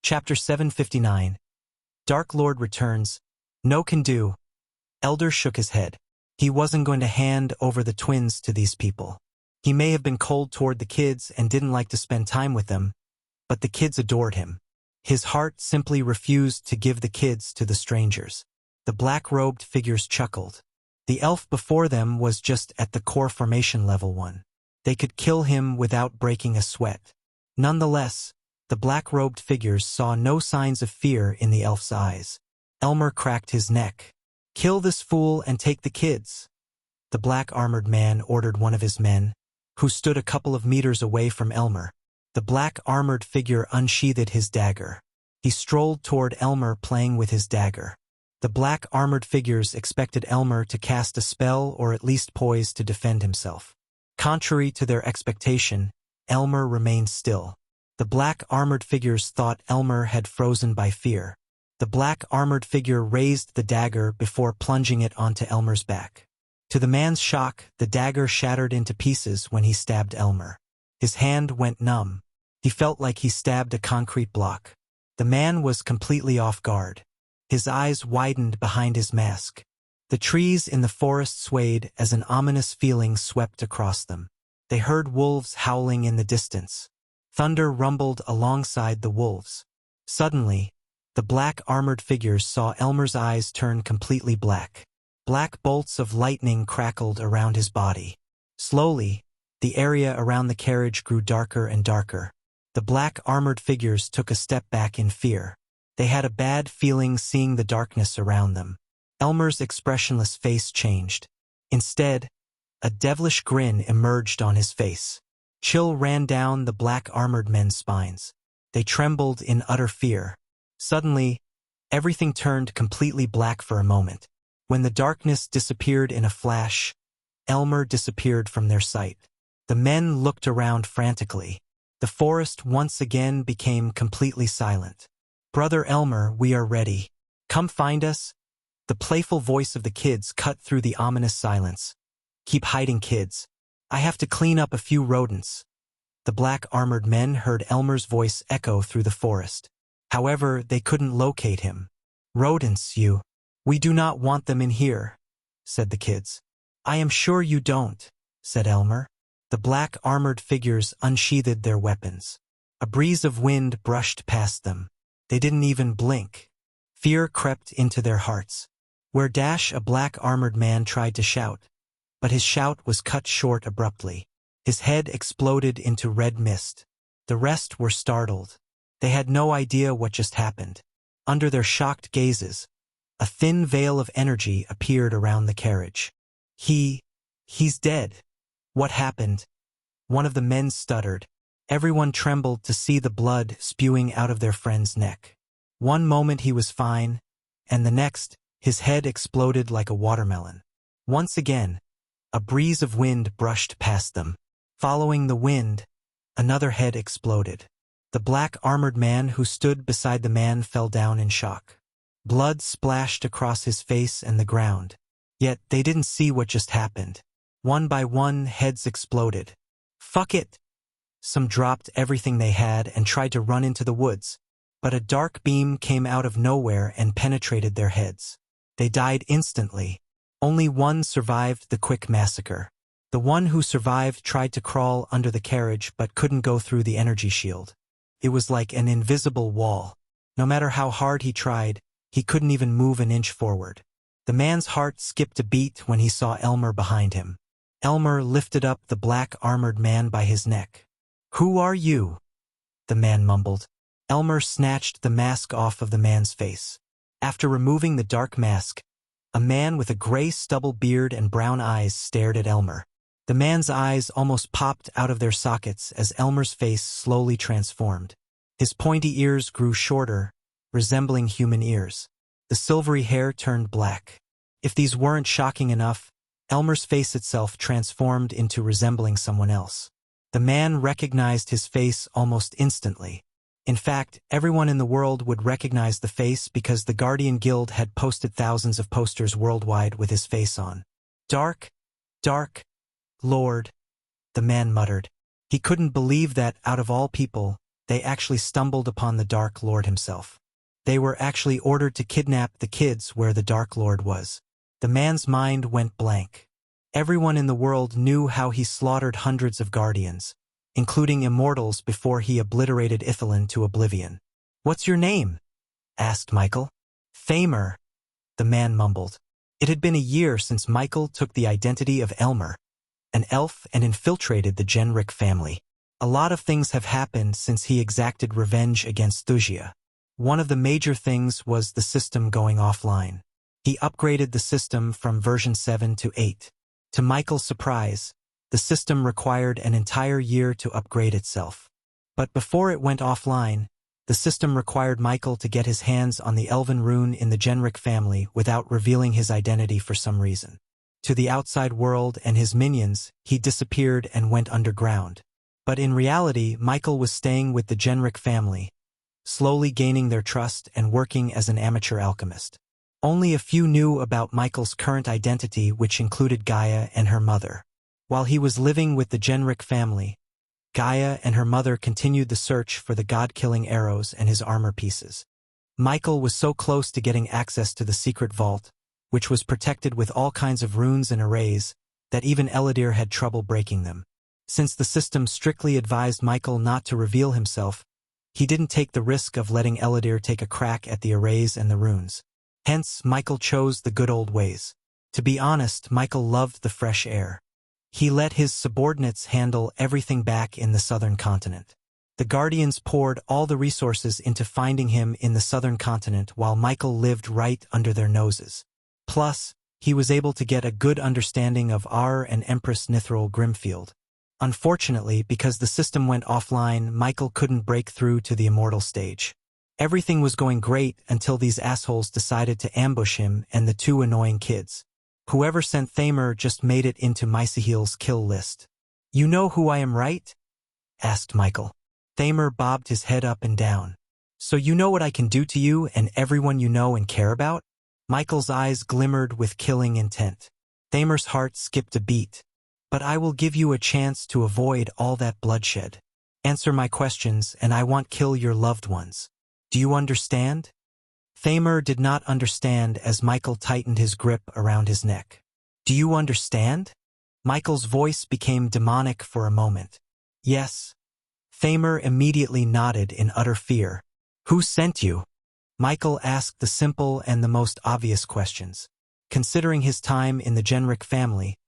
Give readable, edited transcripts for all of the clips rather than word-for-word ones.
Chapter 759. Dark Lord returns. No can do. Elder shook his head. He wasn't going to hand over the twins to these people. He may have been cold toward the kids and didn't like to spend time with them, but the kids adored him. His heart simply refused to give the kids to the strangers. The black-robed figures chuckled. The elf before them was just at the core formation level 1. They could kill him without breaking a sweat. Nonetheless, the black-robed figures saw no signs of fear in the elf's eyes. Elmer cracked his neck. "Kill this fool and take the kids." The black-armored man ordered one of his men, who stood a couple of meters away from Elmer. The black-armored figure unsheathed his dagger. He strolled toward Elmer playing with his dagger. The black-armored figures expected Elmer to cast a spell or at least poise to defend himself. Contrary to their expectation, Elmer remained still. The black-armored figures thought Elmer had frozen by fear. The black-armored figure raised the dagger before plunging it onto Elmer's back. To the man's shock, the dagger shattered into pieces when he stabbed Elmer. His hand went numb. He felt like he stabbed a concrete block. The man was completely off guard. His eyes widened behind his mask. The trees in the forest swayed as an ominous feeling swept across them. They heard wolves howling in the distance. Thunder rumbled alongside the wolves. Suddenly, the black-armored figures saw Elmer's eyes turn completely black. Black bolts of lightning crackled around his body. Slowly, the area around the carriage grew darker and darker. The black-armored figures took a step back in fear. They had a bad feeling seeing the darkness around them. Elmer's expressionless face changed. Instead, a devilish grin emerged on his face. Chill ran down the black-armored men's spines. They trembled in utter fear. Suddenly, everything turned completely black for a moment. When the darkness disappeared in a flash, Elmer disappeared from their sight. The men looked around frantically. The forest once again became completely silent. "Brother Elmer, we are ready. Come find us." The playful voice of the kids cut through the ominous silence. "Keep hiding, kids. I have to clean up a few rodents." The black-armored men heard Elmer's voice echo through the forest. However, they couldn't locate him. "Rodents, you. We do not want them in here," said the kids. "I am sure you don't," said Elmer. The black-armored figures unsheathed their weapons. A breeze of wind brushed past them. They didn't even blink. Fear crept into their hearts. Where a black-armored man tried to shout, but his shout was cut short abruptly. His head exploded into red mist. The rest were startled. They had no idea what just happened. Under their shocked gazes, a thin veil of energy appeared around the carriage. He's dead. What happened?" One of the men stuttered. Everyone trembled to see the blood spewing out of their friend's neck. One moment he was fine, and the next, his head exploded like a watermelon. Once again, a breeze of wind brushed past them. Following the wind, another head exploded. The black-armored man who stood beside the man fell down in shock. Blood splashed across his face and the ground. Yet they didn't see what just happened. One by one, heads exploded. "Fuck it!" Some dropped everything they had and tried to run into the woods, but a dark beam came out of nowhere and penetrated their heads. They died instantly. Only one survived the quick massacre. The one who survived tried to crawl under the carriage but couldn't go through the energy shield. It was like an invisible wall. No matter how hard he tried, he couldn't even move an inch forward. The man's heart skipped a beat when he saw Elmer behind him. Elmer lifted up the black-armored man by his neck. "Who are you?" the man mumbled. Elmer snatched the mask off of the man's face. After removing the dark mask, a man with a gray stubble beard and brown eyes stared at Elmer. The man's eyes almost popped out of their sockets as Elmer's face slowly transformed. His pointy ears grew shorter, resembling human ears. The silvery hair turned black. If these weren't shocking enough, Elmer's face itself transformed into resembling someone else. The man recognized his face almost instantly. In fact, everyone in the world would recognize the face because the Guardian Guild had posted thousands of posters worldwide with his face on. Dark Lord," the man muttered. He couldn't believe that, out of all people, they actually stumbled upon the Dark Lord himself. They were actually ordered to kidnap the kids where the Dark Lord was. The man's mind went blank. Everyone in the world knew how he slaughtered hundreds of guardians, including immortals, before he obliterated Ithilien to oblivion. "What's your name?" asked Michael. "Thamer," the man mumbled. It had been a year since Michael took the identity of Elmer, an elf, and infiltrated the Genric family. A lot of things have happened since he exacted revenge against Thusia. One of the major things was the system going offline. He upgraded the system from version 7 to 8. To Michael's surprise, the system required an entire year to upgrade itself. But before it went offline, the system required Michael to get his hands on the elven rune in the Genric family without revealing his identity for some reason. To the outside world and his minions, he disappeared and went underground. But in reality, Michael was staying with the Genric family, slowly gaining their trust and working as an amateur alchemist. Only a few knew about Michael's current identity, which included Gaia and her mother. While he was living with the Genric family, Gaia and her mother continued the search for the god-killing arrows and his armor pieces. Michael was so close to getting access to the secret vault, which was protected with all kinds of runes and arrays, that even Eladir had trouble breaking them. Since the system strictly advised Michael not to reveal himself, he didn't take the risk of letting Eladir take a crack at the arrays and the runes. Hence, Michael chose the good old ways. To be honest, Michael loved the fresh air. He let his subordinates handle everything back in the southern continent. The Guardians poured all the resources into finding him in the southern continent while Michael lived right under their noses. Plus, he was able to get a good understanding of Ar and Empress Nithril Grimfield. Unfortunately, because the system went offline, Michael couldn't break through to the immortal stage. Everything was going great until these assholes decided to ambush him and the two annoying kids. Whoever sent Thamer just made it into Mycehel's kill list. "You know who I am, right?" asked Michael. Thamer bobbed his head up and down. "So you know what I can do to you and everyone you know and care about?" Michael's eyes glimmered with killing intent. Thamer's heart skipped a beat. "But I will give you a chance to avoid all that bloodshed. Answer my questions and I won't kill your loved ones. Do you understand?" Thamer did not understand as Michael tightened his grip around his neck. "Do you understand?" Michael's voice became demonic for a moment. "Yes." Thamer immediately nodded in utter fear. "Who sent you?" Michael asked the simple and the most obvious questions. Considering his time in the Genric family,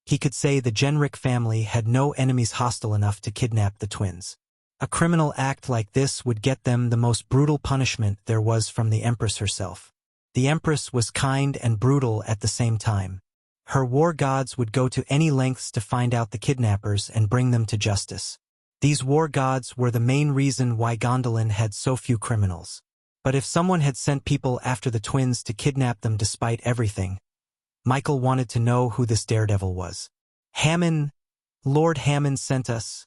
he could say the Genric family had no enemies hostile enough to kidnap the twins. A criminal act like this would get them the most brutal punishment there was from the Empress herself. The Empress was kind and brutal at the same time. Her war gods would go to any lengths to find out the kidnappers and bring them to justice. These war gods were the main reason why Gondolin had so few criminals. But if someone had sent people after the twins to kidnap them despite everything, Michael wanted to know who this daredevil was. "Hammond, Lord Hammond sent us,"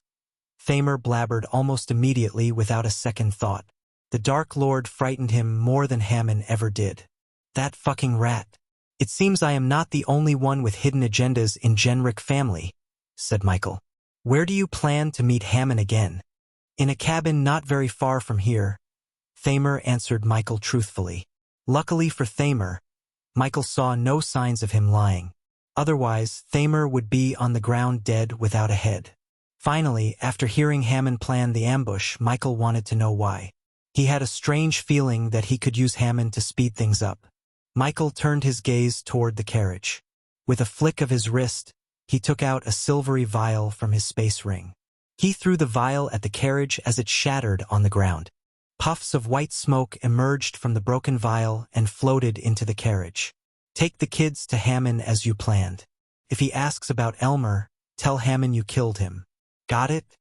Thamer blabbered almost immediately without a second thought. The Dark Lord frightened him more than Hammond ever did. "That fucking rat. It seems I am not the only one with hidden agendas in Genric family," said Michael. "Where do you plan to meet Hammond again?" "In a cabin not very far from here," Thamer answered Michael truthfully. Luckily for Thamer, Michael saw no signs of him lying. Otherwise, Thamer would be on the ground dead without a head. Finally, after hearing Hammond plan the ambush, Michael wanted to know why. He had a strange feeling that he could use Hammond to speed things up. Michael turned his gaze toward the carriage. With a flick of his wrist, he took out a silvery vial from his space ring. He threw the vial at the carriage as it shattered on the ground. Puffs of white smoke emerged from the broken vial and floated into the carriage. "Take the kids to Hammond as you planned. If he asks about Elmer, tell Hammond you killed him. Got it?"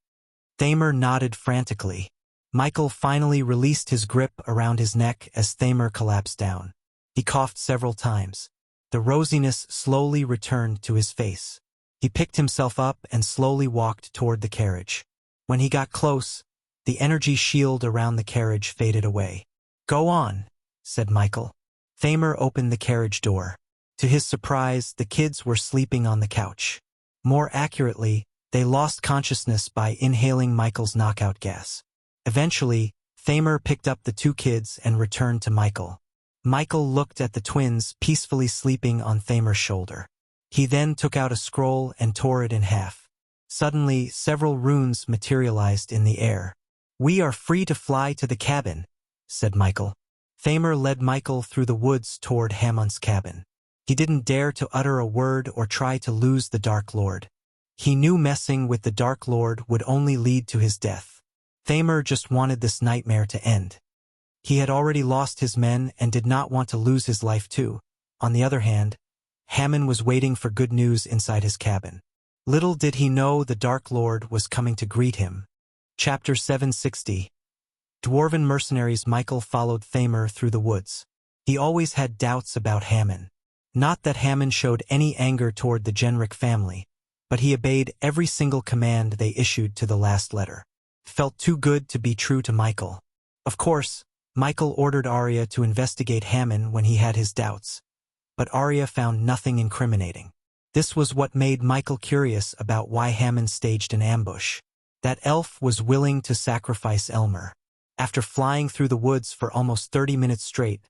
Thamer nodded frantically. Michael finally released his grip around his neck as Thamer collapsed down. He coughed several times. The rosiness slowly returned to his face. He picked himself up and slowly walked toward the carriage. When he got close, the energy shield around the carriage faded away. "Go on," said Michael. Thamer opened the carriage door. To his surprise, the kids were sleeping on the couch. More accurately, they lost consciousness by inhaling Michael's knockout gas. Eventually, Thamer picked up the two kids and returned to Michael. Michael looked at the twins peacefully sleeping on Thamer's shoulder. He then took out a scroll and tore it in half. Suddenly, several runes materialized in the air. "We are free to fly to the cabin," said Michael. Thamer led Michael through the woods toward Hamont's cabin. He didn't dare to utter a word or try to lose the Dark Lord. He knew messing with the Dark Lord would only lead to his death. Thamer just wanted this nightmare to end. He had already lost his men and did not want to lose his life too. On the other hand, Hamon was waiting for good news inside his cabin. Little did he know the Dark Lord was coming to greet him. Chapter 760. Dwarven mercenaries. Michael followed Thamer through the woods. He always had doubts about Hamon. Not that Hamon showed any anger toward the Genric family, but he obeyed every single command they issued to the last letter. Felt too good to be true to Michael. Of course, Michael ordered Arya to investigate Hamon when he had his doubts, but Arya found nothing incriminating. This was what made Michael curious about why Hamon staged an ambush. That elf was willing to sacrifice Elmer. After flying through the woods for almost 30 minutes straight,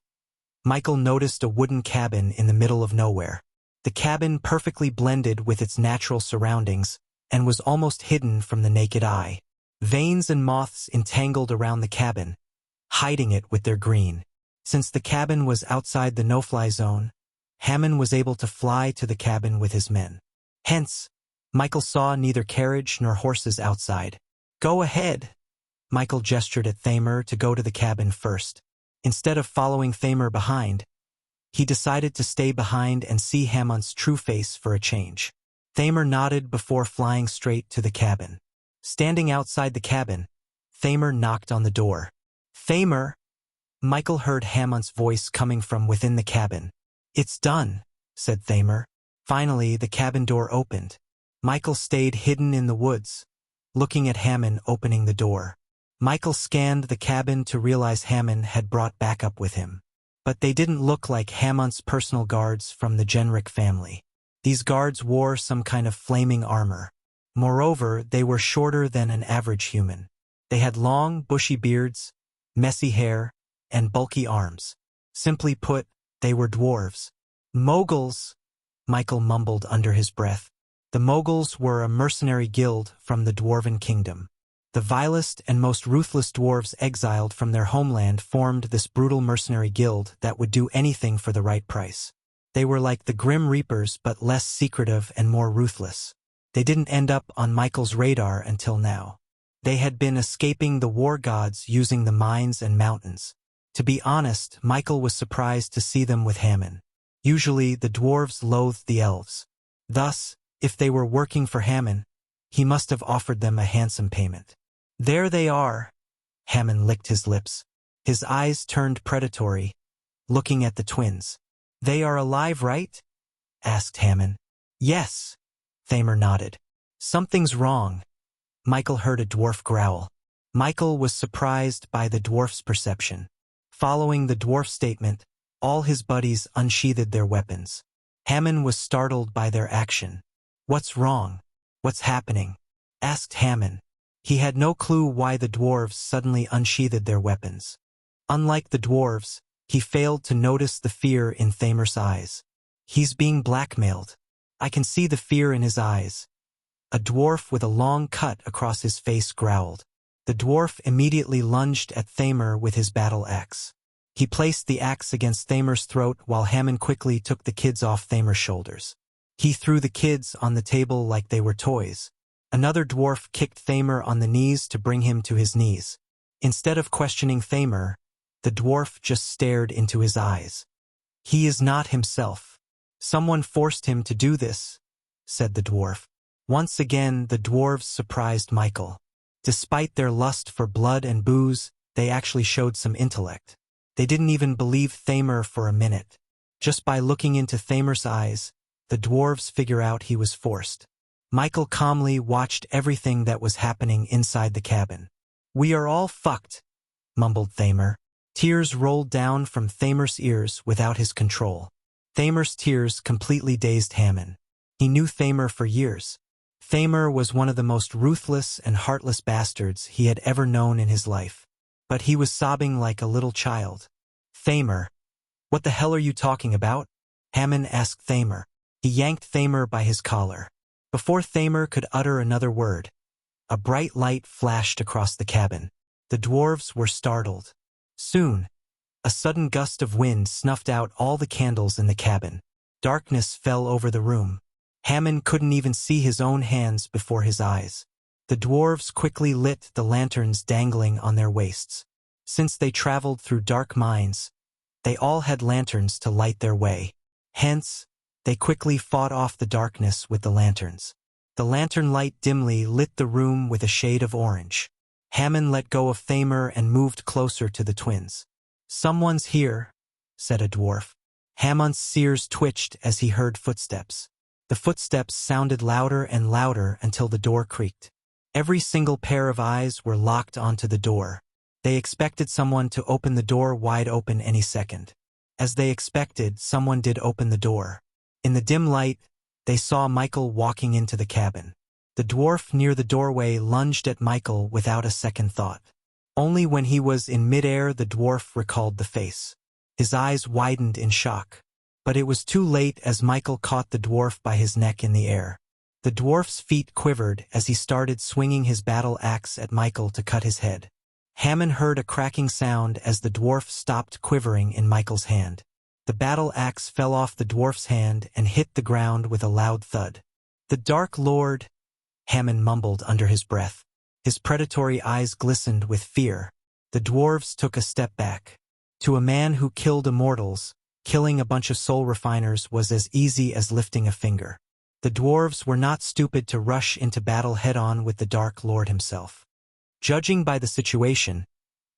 Michael noticed a wooden cabin in the middle of nowhere. The cabin perfectly blended with its natural surroundings and was almost hidden from the naked eye. Veins and moths entangled around the cabin, hiding it with their green. Since the cabin was outside the no-fly zone, Hamon was able to fly to the cabin with his men. Hence, Michael saw neither carriage nor horses outside. "Go ahead." Michael gestured at Thamer to go to the cabin first. Instead of following Thamer behind, he decided to stay behind and see Hamont's true face for a change. Thamer nodded before flying straight to the cabin. Standing outside the cabin, Thamer knocked on the door. "Thamer!" Michael heard Hamont's voice coming from within the cabin. "It's done," said Thamer. Finally, the cabin door opened. Michael stayed hidden in the woods, looking at Hamon opening the door. Michael scanned the cabin to realize Hamon had brought backup with him. But they didn't look like Hamont's personal guards from the Genric family. These guards wore some kind of flaming armor. Moreover, they were shorter than an average human. They had long, bushy beards, messy hair, and bulky arms. Simply put, they were dwarves. "Moguls," Michael mumbled under his breath. The Moguls were a mercenary guild from the Dwarven Kingdom. The vilest and most ruthless dwarves exiled from their homeland formed this brutal mercenary guild that would do anything for the right price. They were like the Grim Reapers but less secretive and more ruthless. They didn't end up on Michael's radar until now. They had been escaping the war gods using the mines and mountains. To be honest, Michael was surprised to see them with Hamon. Usually, the dwarves loathed the elves. Thus, if they were working for Hamon, he must have offered them a handsome payment. "There they are." Hamon licked his lips. His eyes turned predatory, looking at the twins. "They are alive, right?" asked Hamon. "Yes." Thamer nodded. "Something's wrong." Michael heard a dwarf growl. Michael was surprised by the dwarf's perception. Following the dwarf statement, all his buddies unsheathed their weapons. Hamon was startled by their action. "What's wrong? What's happening?" asked Hamon. He had no clue why the dwarves suddenly unsheathed their weapons. Unlike the dwarves, he failed to notice the fear in Thamer's eyes. "He's being blackmailed. I can see the fear in his eyes." A dwarf with a long cut across his face growled. The dwarf immediately lunged at Thamer with his battle axe. He placed the axe against Thamer's throat while Hamon quickly took the kids off Thamer's shoulders. He threw the kids on the table like they were toys. Another dwarf kicked Thamer on the knees to bring him to his knees. Instead of questioning Thamer, the dwarf just stared into his eyes. "He is not himself. Someone forced him to do this," said the dwarf. Once again, the dwarves surprised Michael. Despite their lust for blood and booze, they actually showed some intellect. They didn't even believe Thamer for a minute. Just by looking into Thamer's eyes, the dwarves figure out he was forced. Michael calmly watched everything that was happening inside the cabin. "We are all fucked," mumbled Thamer. Tears rolled down from Thamer's ears without his control. Thamer's tears completely dazed Hamon. He knew Thamer for years. Thamer was one of the most ruthless and heartless bastards he had ever known in his life. But he was sobbing like a little child. "Thamer, what the hell are you talking about?" Hammond asked Thamer. He yanked Thamer by his collar. Before Thamer could utter another word, a bright light flashed across the cabin. The dwarves were startled. Soon, a sudden gust of wind snuffed out all the candles in the cabin. Darkness fell over the room. Hammond couldn't even see his own hands before his eyes. The dwarves quickly lit the lanterns dangling on their waists. Since they traveled through dark mines, they all had lanterns to light their way. Hence, they quickly fought off the darkness with the lanterns. The lantern light dimly lit the room with a shade of orange. Hammond let go of Thamer and moved closer to the twins. "Someone's here," said a dwarf. Hammond's ears twitched as he heard footsteps. The footsteps sounded louder and louder until the door creaked. Every single pair of eyes were locked onto the door. They expected someone to open the door wide open any second. As they expected, someone did open the door. In the dim light, they saw Michael walking into the cabin. The dwarf near the doorway lunged at Michael without a second thought. Only when he was in midair the dwarf recalled the face. His eyes widened in shock. But it was too late as Michael caught the dwarf by his neck in the air. The dwarf's feet quivered as he started swinging his battle axe at Michael to cut his head. Hammond heard a cracking sound as the dwarf stopped quivering in Michael's hand. The battle axe fell off the dwarf's hand and hit the ground with a loud thud. "The Dark Lord," Hammond mumbled under his breath. His predatory eyes glistened with fear. The dwarves took a step back. To a man who killed immortals, killing a bunch of soul refiners was as easy as lifting a finger. The dwarves were not stupid to rush into battle head-on with the Dark Lord himself. Judging by the situation,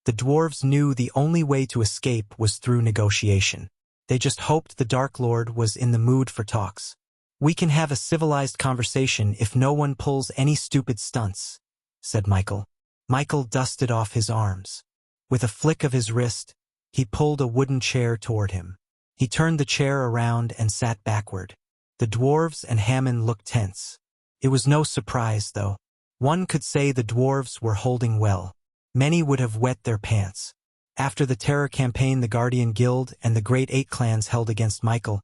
the dwarves knew the only way to escape was through negotiation. They just hoped the Dark Lord was in the mood for talks. "We can have a civilized conversation if no one pulls any stupid stunts," said Michael. Michael dusted off his arms. With a flick of his wrist, he pulled a wooden chair toward him. He turned the chair around and sat backward. The dwarves and Hammond looked tense. It was no surprise, though. One could say the dwarves were holding well. Many would have wet their pants. After the terror campaign the Guardian Guild and the Great Eight clans held against Michael,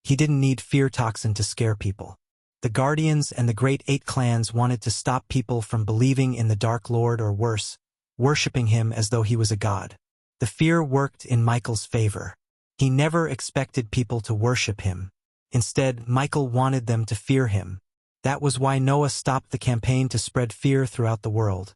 he didn't need fear toxin to scare people. The Guardians and the Great Eight clans wanted to stop people from believing in the Dark Lord or worse, worshipping him as though he was a god. The fear worked in Michael's favor. He never expected people to worship him. Instead, Michael wanted them to fear him. That was why Noah stopped the campaign to spread fear throughout the world,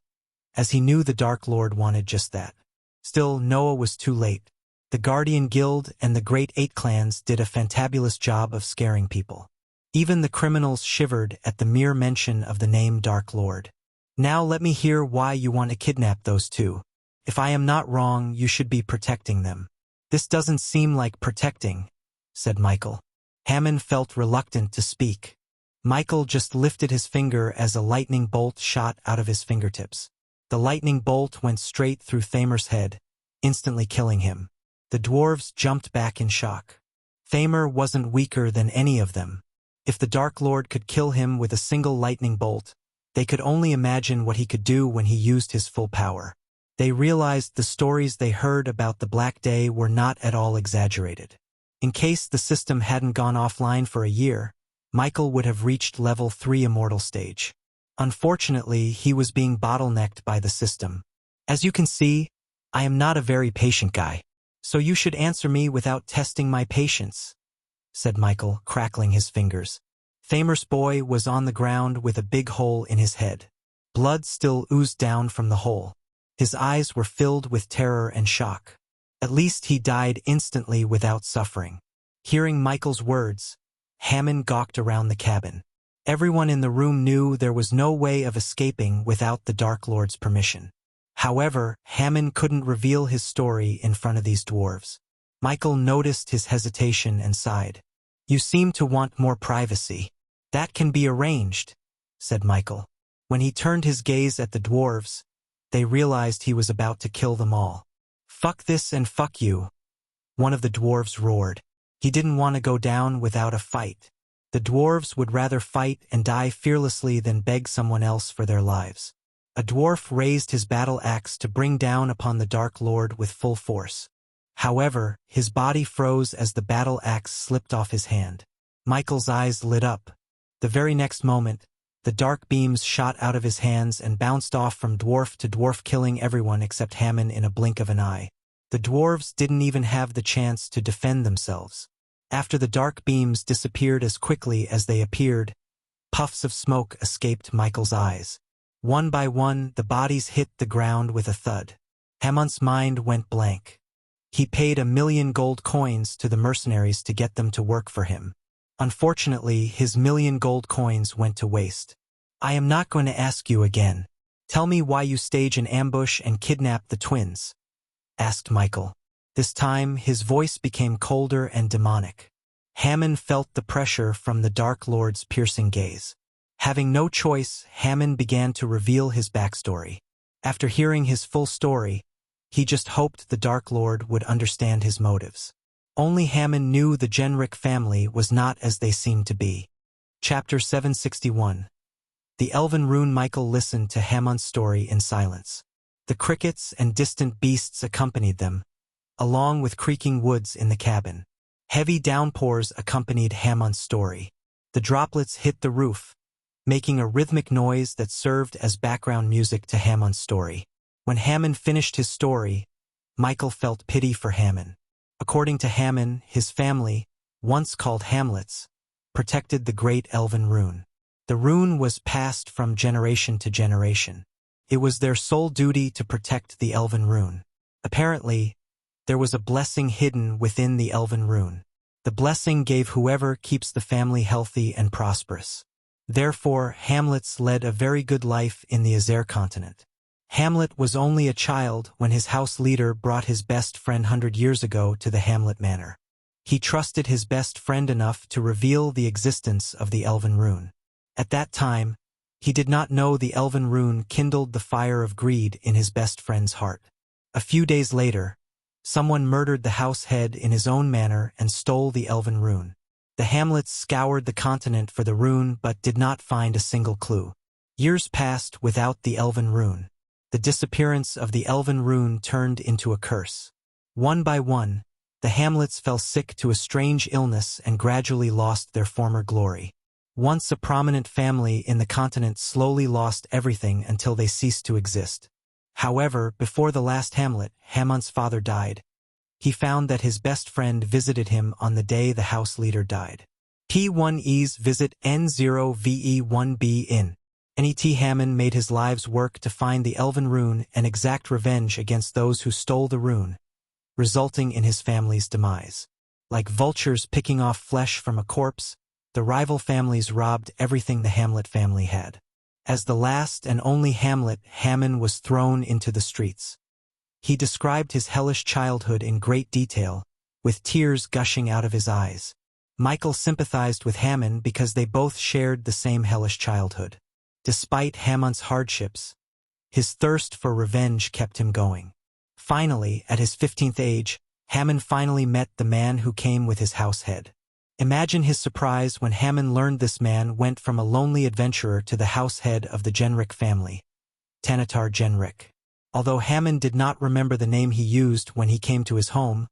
as he knew the Dark Lord wanted just that. Still, Noah was too late. The Guardian Guild and the Great Eight clans did a fantabulous job of scaring people. Even the criminals shivered at the mere mention of the name Dark Lord. "Now let me hear why you want to kidnap those two. If I am not wrong, you should be protecting them." "This doesn't seem like protecting," said Michael. Hammond felt reluctant to speak. Michael just lifted his finger as a lightning bolt shot out of his fingertips. The lightning bolt went straight through Thamer's head, instantly killing him. The dwarves jumped back in shock. Thamer wasn't weaker than any of them. If the Dark Lord could kill him with a single lightning bolt, they could only imagine what he could do when he used his full power. They realized the stories they heard about the Black Day were not at all exaggerated. In case the system hadn't gone offline for a year, Michael would have reached level 3 immortal stage. Unfortunately, he was being bottlenecked by the system. "As you can see, I am not a very patient guy, so you should answer me without testing my patience," said Michael, crackling his fingers. Thamer's boy was on the ground with a big hole in his head. Blood still oozed down from the hole. His eyes were filled with terror and shock. At least he died instantly without suffering. Hearing Michael's words, Hammond gawked around the cabin. Everyone in the room knew there was no way of escaping without the Dark Lord's permission. However, Hammond couldn't reveal his story in front of these dwarves. Michael noticed his hesitation and sighed. "You seem to want more privacy. That can be arranged," said Michael. When he turned his gaze at the dwarves, they realized he was about to kill them all. "Fuck this and fuck you," one of the dwarves roared. He didn't want to go down without a fight. The dwarves would rather fight and die fearlessly than beg someone else for their lives. A dwarf raised his battle axe to bring down upon the Dark Lord with full force. However, his body froze as the battle axe slipped off his hand. Michael's eyes lit up. The very next moment, the dark beams shot out of his hands and bounced off from dwarf to dwarf, killing everyone except Hammond in a blink of an eye. The dwarves didn't even have the chance to defend themselves. After the dark beams disappeared as quickly as they appeared, puffs of smoke escaped Michael's eyes. One by one, the bodies hit the ground with a thud. Hammond's mind went blank. He paid 1,000,000 gold coins to the mercenaries to get them to work for him. Unfortunately, his 1,000,000 gold coins went to waste. I am not going to ask you again. Tell me why you stage an ambush and kidnap the twins, asked Michael. This time, his voice became colder and demonic. Hammond felt the pressure from the Dark Lord's piercing gaze. Having no choice, Hammond began to reveal his backstory. After hearing his full story, he just hoped the Dark Lord would understand his motives. Only Hammond knew the Genrick family was not as they seemed to be. Chapter 761. The Elven Rune. Michael listened to Hammond's story in silence. The crickets and distant beasts accompanied them, along with creaking woods in the cabin. Heavy downpours accompanied Hammond's story. The droplets hit the roof, making a rhythmic noise that served as background music to Hammond's story. When Hammond finished his story, Michael felt pity for Hammond. According to Hammond, his family, once called Hamlets, protected the great Elven Rune. The rune was passed from generation to generation. It was their sole duty to protect the Elven Rune. Apparently, there was a blessing hidden within the Elven Rune. The blessing gave whoever keeps the family healthy and prosperous. Therefore, Hamlets led a very good life in the Azer continent. Hamlet was only a child when his house leader brought his best friend 100 years ago to the Hamlet Manor. He trusted his best friend enough to reveal the existence of the Elven Rune. At that time, he did not know the Elven Rune kindled the fire of greed in his best friend's heart. A few days later, someone murdered the house head in his own manor and stole the Elven Rune. The Hamlets scoured the continent for the rune but did not find a single clue. Years passed without the Elven Rune. The disappearance of the Elven Rune turned into a curse. One by one, the Hamlets fell sick to a strange illness and gradually lost their former glory. Once a prominent family in the continent slowly lost everything until they ceased to exist. However, before the last Hamlet, Hammond's father died. He found that his best friend visited him on the day the house leader died. P1E's visit N0VE1B in. NET Hammond made his lives work to find the Elven Rune and exact revenge against those who stole the rune, resulting in his family's demise. Like vultures picking off flesh from a corpse, the rival families robbed everything the Hamlet family had. As the last and only Hamlet, Hammond was thrown into the streets. He described his hellish childhood in great detail, with tears gushing out of his eyes. Michael sympathized with Hammond because they both shared the same hellish childhood. Despite Hammond's hardships, his thirst for revenge kept him going. Finally, at his 15th age, Hammond finally met the man who came with his house head. Imagine his surprise when Hammond learned this man went from a lonely adventurer to the house head of the Genrick family, Tanatar Genrick. Although Hammond did not remember the name he used when he came to his home,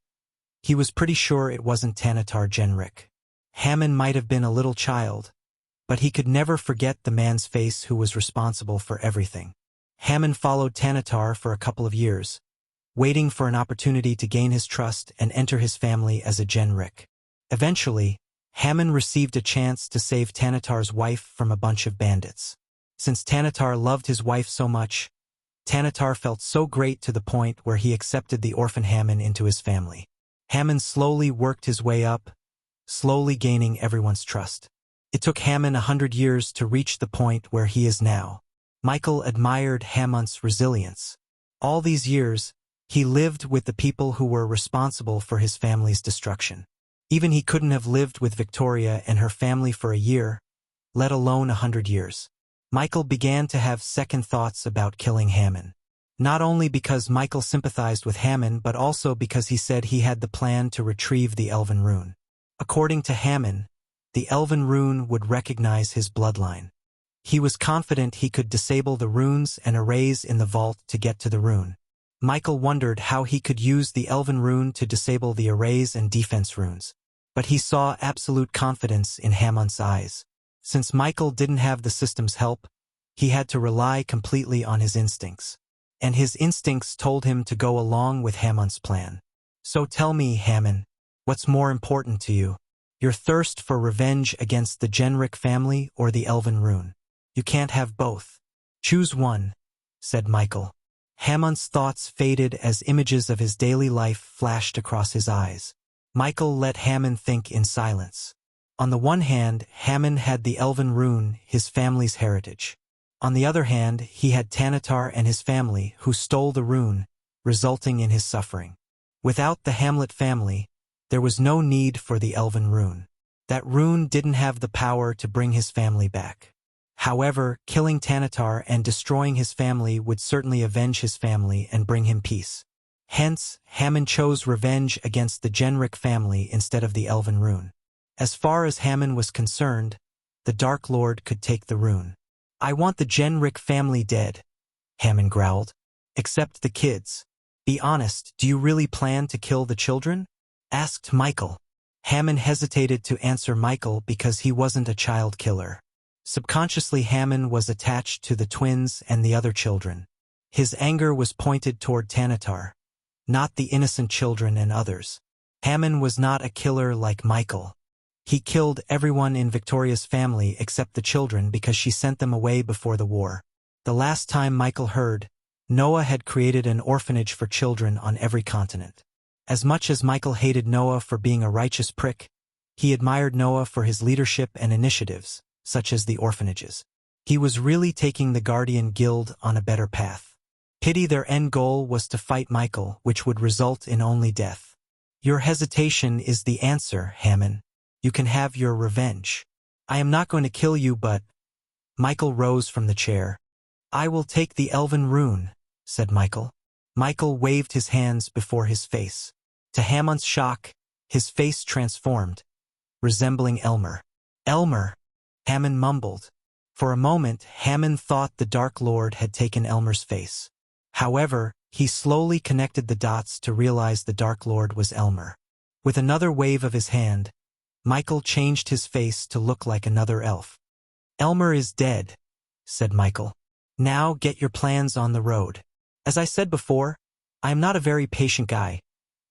he was pretty sure it wasn't Tanatar Genrick. Hammond might have been a little child, but he could never forget the man's face who was responsible for everything. Hammond followed Tanatar for a couple of years, waiting for an opportunity to gain his trust and enter his family as a Genrick. Eventually, Hammond received a chance to save Tanatar's wife from a bunch of bandits. Since Tanatar loved his wife so much, Tanatar felt so great to the point where he accepted the orphan Hammond into his family. Hammond slowly worked his way up, slowly gaining everyone's trust. It took Hammond 100 years to reach the point where he is now. Michael admired Hammond's resilience. All these years, he lived with the people who were responsible for his family's destruction. Even he couldn't have lived with Victoria and her family for a year, let alone 100 years. Michael began to have second thoughts about killing Hammond. Not only because Michael sympathized with Hammond but also because he said he had the plan to retrieve the Elven Rune. According to Hammond, the elven rune would recognize his bloodline. He was confident he could disable the runes and arrays in the vault to get to the rune. Michael wondered how he could use the elven rune to disable the arrays and defense runes. But he saw absolute confidence in Hamon's eyes. Since Michael didn't have the system's help, he had to rely completely on his instincts. And his instincts told him to go along with Hamon's plan. So tell me, Hamon, what's more important to you? Your thirst for revenge against the Genric family or the elven rune? You can't have both. Choose one, said Michael. Hamon's thoughts faded as images of his daily life flashed across his eyes. Michael let Hamon think in silence. On the one hand, Hamon had the elven rune, his family's heritage. On the other hand, he had Tanatar and his family, who stole the rune, resulting in his suffering. Without the Hamlet family, there was no need for the elven rune. That rune didn't have the power to bring his family back. However, killing Tanatar and destroying his family would certainly avenge his family and bring him peace. Hence, Hamon chose revenge against the Genric family instead of the elven rune. As far as Hamon was concerned, the Dark Lord could take the rune. I want the Genric family dead, Hamon growled. Except the kids. Be honest, do you really plan to kill the children? Asked Michael. Hamon hesitated to answer Michael because he wasn't a child killer. Subconsciously, Hamon was attached to the twins and the other children. His anger was pointed toward Tanatar, not the innocent children and others. Hamon was not a killer like Michael. He killed everyone in Victoria's family except the children because she sent them away before the war. The last time Michael heard, Noah had created an orphanage for children on every continent. As much as Michael hated Noah for being a righteous prick, he admired Noah for his leadership and initiatives, such as the orphanages. He was really taking the Guardian Guild on a better path. Pity their end goal was to fight Michael, which would result in only death. Your hesitation is the answer, Hamon. You can have your revenge. I am not going to kill you, but... Michael rose from the chair. I will take the elven rune, said Michael. Michael waved his hands before his face. To Hamon's shock, his face transformed, resembling Elmer. Elmer, Hamon mumbled. For a moment, Hamon thought the Dark Lord had taken Elmer's face. However, he slowly connected the dots to realize the Dark Lord was Elmer. With another wave of his hand, Michael changed his face to look like another elf. Elmer is dead, said Michael. Now get your plans on the road. As I said before, I am not a very patient guy.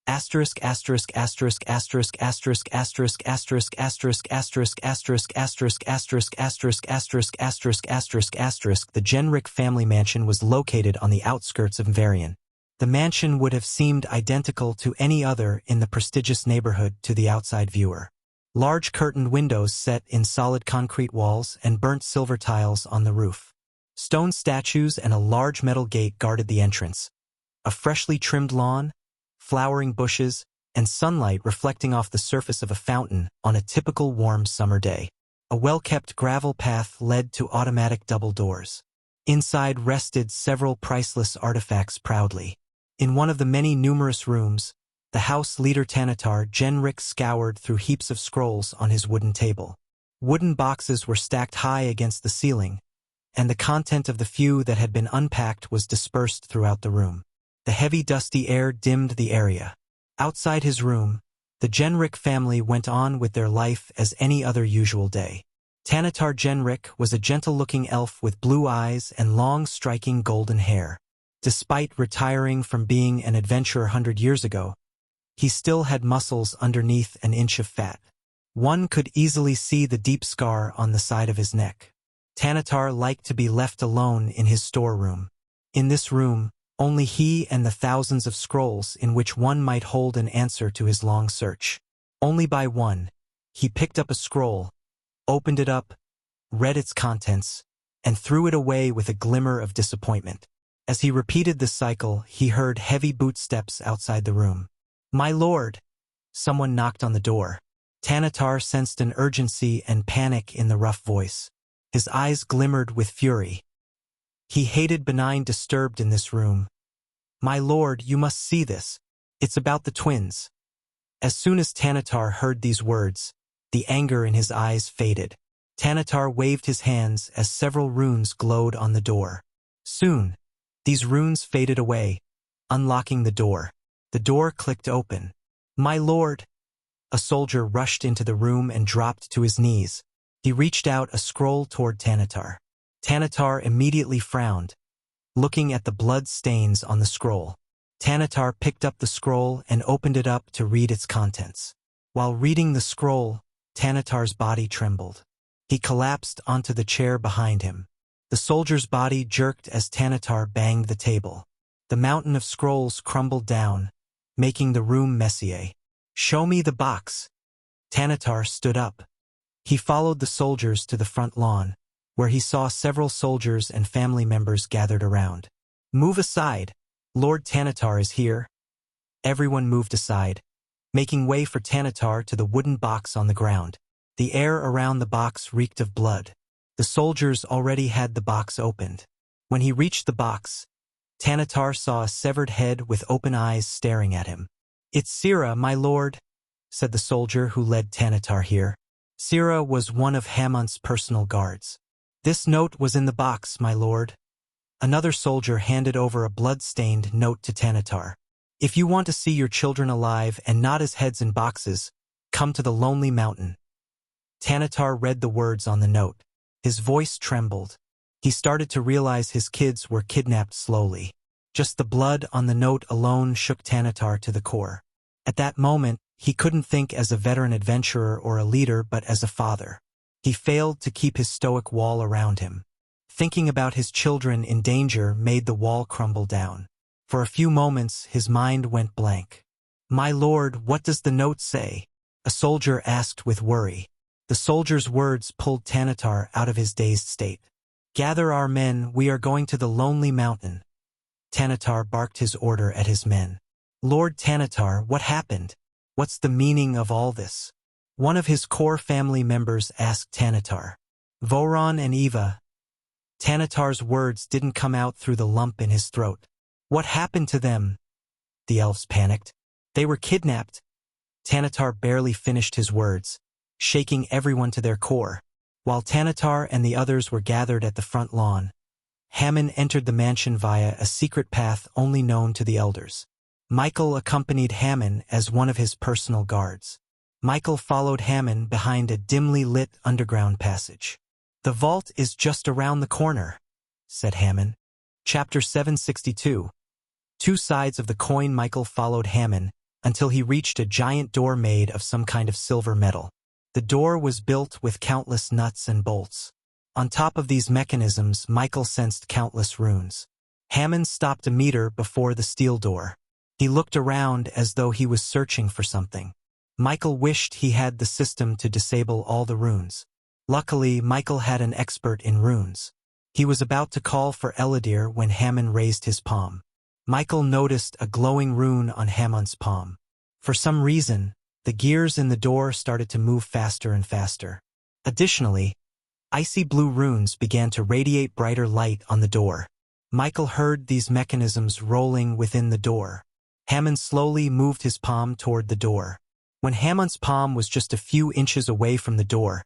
Asterisk asterisk asterisk asterisk asterisk asterisk asterisk asterisk asterisk asterisk asterisk asterisk asterisk asterisk asterisk asterisk asterisk. The Genric family mansion was located on the outskirts of Varian. The mansion would have seemed identical to any other in the prestigious neighborhood to the outside viewer. Large curtained windows set in solid concrete walls and burnt silver tiles on the roof. Stone statues and a large metal gate guarded the entrance. A freshly trimmed lawn, flowering bushes, and sunlight reflecting off the surface of a fountain on a typical warm summer day. A well-kept gravel path led to automatic double doors. Inside rested several priceless artifacts proudly. In one of the many numerous rooms, the house leader Tanatar Genric scoured through heaps of scrolls on his wooden table. Wooden boxes were stacked high against the ceiling, and the content of the few that had been unpacked was dispersed throughout the room. The heavy dusty air dimmed the area. Outside his room, the Genric family went on with their life as any other usual day. Tanatar Genric was a gentle-looking elf with blue eyes and long striking golden hair. Despite retiring from being an adventurer 100 years ago, he still had muscles underneath an inch of fat. One could easily see the deep scar on the side of his neck. Tanatar liked to be left alone in his storeroom. In this room, only he and the thousands of scrolls in which one might hold an answer to his long search. Only by one, he picked up a scroll, opened it up, read its contents, and threw it away with a glimmer of disappointment. As he repeated the cycle, he heard heavy bootsteps outside the room. "My lord!" Someone knocked on the door. Tanatar sensed an urgency and panic in the rough voice. His eyes glimmered with fury. He hated benign disturbed in this room. "My lord, you must see this. It's about the twins." As soon as Tanatar heard these words, The anger in his eyes faded. Tanatar waved his hands as several runes glowed on the door. Soon, these runes faded away, unlocking the door. The door clicked open. "My lord!" A soldier rushed into the room and dropped to his knees. He reached out a scroll toward Tanatar. Tanatar immediately frowned, looking at the blood stains on the scroll. Tanatar picked up the scroll and opened it up to read its contents. While reading the scroll, Tanatar's body trembled. He collapsed onto the chair behind him. The soldier's body jerked as Tanatar banged the table. The mountain of scrolls crumbled down, making the room messier. "Show me the box." Tanatar stood up. He followed the soldiers to the front lawn, where he saw several soldiers and family members gathered around. "Move aside. Lord Tanatar is here." Everyone moved aside, making way for Tanatar to the wooden box on the ground. The air around the box reeked of blood. The soldiers already had the box opened. When he reached the box, Tanatar saw a severed head with open eyes staring at him. "It's Sira, my lord," said the soldier who led Tanatar here. Sira was one of Hamont's personal guards. "This note was in the box, my lord." Another soldier handed over a blood-stained note to Tanatar. "If you want to see your children alive and not as heads in boxes, come to the Lonely Mountain." Tanatar read the words on the note. His voice trembled. He started to realize his kids were kidnapped slowly. Just the blood on the note alone shook Tanatar to the core. At that moment, he couldn't think as a veteran adventurer or a leader but as a father. He failed to keep his stoic wall around him. Thinking about his children in danger made the wall crumble down. For a few moments, his mind went blank. "My lord, what does the note say?" a soldier asked with worry. The soldier's words pulled Tanatar out of his dazed state. "Gather our men, we are going to the Lonely Mountain." Tanatar barked his order at his men. "Lord Tanatar, what happened? What's the meaning of all this?" One of his core family members asked Tanatar. "Voron and Eva." Tanatar's words didn't come out through the lump in his throat. "What happened to them?" The elves panicked. "They were kidnapped." Tanatar barely finished his words, shaking everyone to their core. While Tanatar and the others were gathered at the front lawn, Hammond entered the mansion via a secret path only known to the elders. Michael accompanied Hammond as one of his personal guards. Michael followed Hammond behind a dimly lit underground passage. "The vault is just around the corner," said Hammond. Chapter 762. Two sides of the coin. Michael followed Hammond until he reached a giant door made of some kind of silver metal. The door was built with countless nuts and bolts. On top of these mechanisms, Michael sensed countless runes. Hammond stopped a meter before the steel door. He looked around as though he was searching for something. Michael wished he had the system to disable all the runes. Luckily, Michael had an expert in runes. He was about to call for Eladir when Hammond raised his palm. Michael noticed a glowing rune on Hammond's palm. For some reason, the gears in the door started to move faster and faster. Additionally, icy blue runes began to radiate brighter light on the door. Michael heard these mechanisms rolling within the door. Hammond slowly moved his palm toward the door. When Hammond's palm was just a few inches away from the door,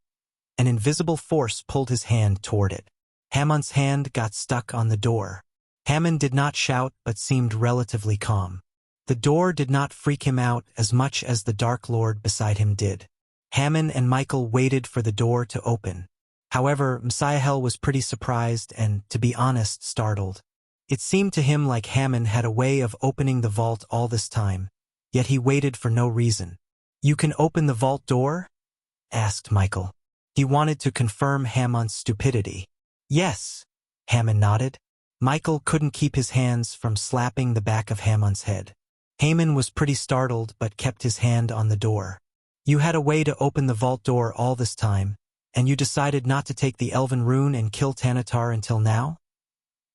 an invisible force pulled his hand toward it. Hammond's hand got stuck on the door. Hammond did not shout but seemed relatively calm. The door did not freak him out as much as the Dark Lord beside him did. Hammond and Michael waited for the door to open. However, Messiahel was pretty surprised and, to be honest, startled. It seemed to him like Hammond had a way of opening the vault all this time, yet he waited for no reason. "You can open the vault door?" asked Michael. He wanted to confirm Hammond's stupidity. "Yes," Hammond nodded. Michael couldn't keep his hands from slapping the back of Hammond's head. Hammond was pretty startled but kept his hand on the door. "You had a way to open the vault door all this time, and you decided not to take the elven rune and kill Tanatar until now?"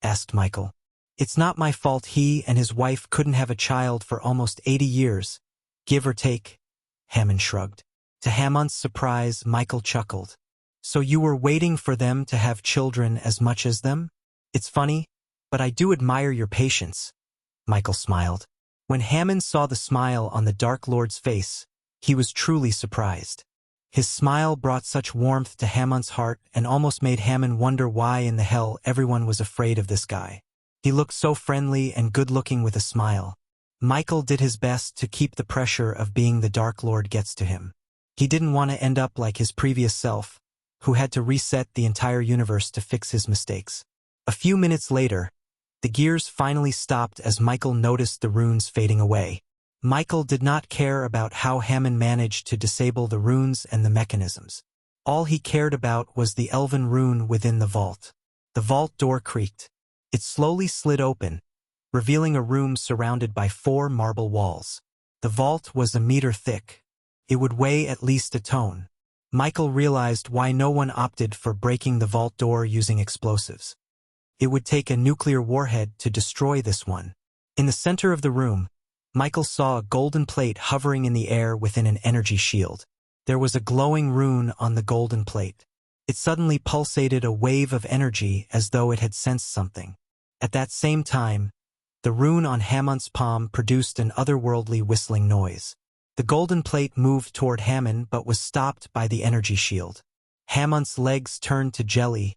asked Michael. "It's not my fault he and his wife couldn't have a child for almost 80 years, give or take," Hammond shrugged. To Hammond's surprise, Michael chuckled. "So you were waiting for them to have children as much as them? It's funny, but I do admire your patience." Michael smiled. When Hammond saw the smile on the Dark Lord's face, he was truly surprised. His smile brought such warmth to Hamon's heart and almost made Hamon wonder why in the hell everyone was afraid of this guy. He looked so friendly and good-looking with a smile. Michael did his best to keep the pressure of being the Dark Lord gets to him. He didn't want to end up like his previous self, who had to reset the entire universe to fix his mistakes. A few minutes later, the gears finally stopped as Michael noticed the runes fading away. Michael did not care about how Hamon managed to disable the runes and the mechanisms. All he cared about was the elven rune within the vault. The vault door creaked. It slowly slid open, revealing a room surrounded by 4 marble walls. The vault was a meter thick. It would weigh at least a ton. Michael realized why no one opted for breaking the vault door using explosives. It would take a nuclear warhead to destroy this one. In the center of the room, Michael saw a golden plate hovering in the air within an energy shield. There was a glowing rune on the golden plate. It suddenly pulsated a wave of energy as though it had sensed something. At that same time, the rune on Hamon's palm produced an otherworldly whistling noise. The golden plate moved toward Hamon but was stopped by the energy shield. Hamon's legs turned to jelly,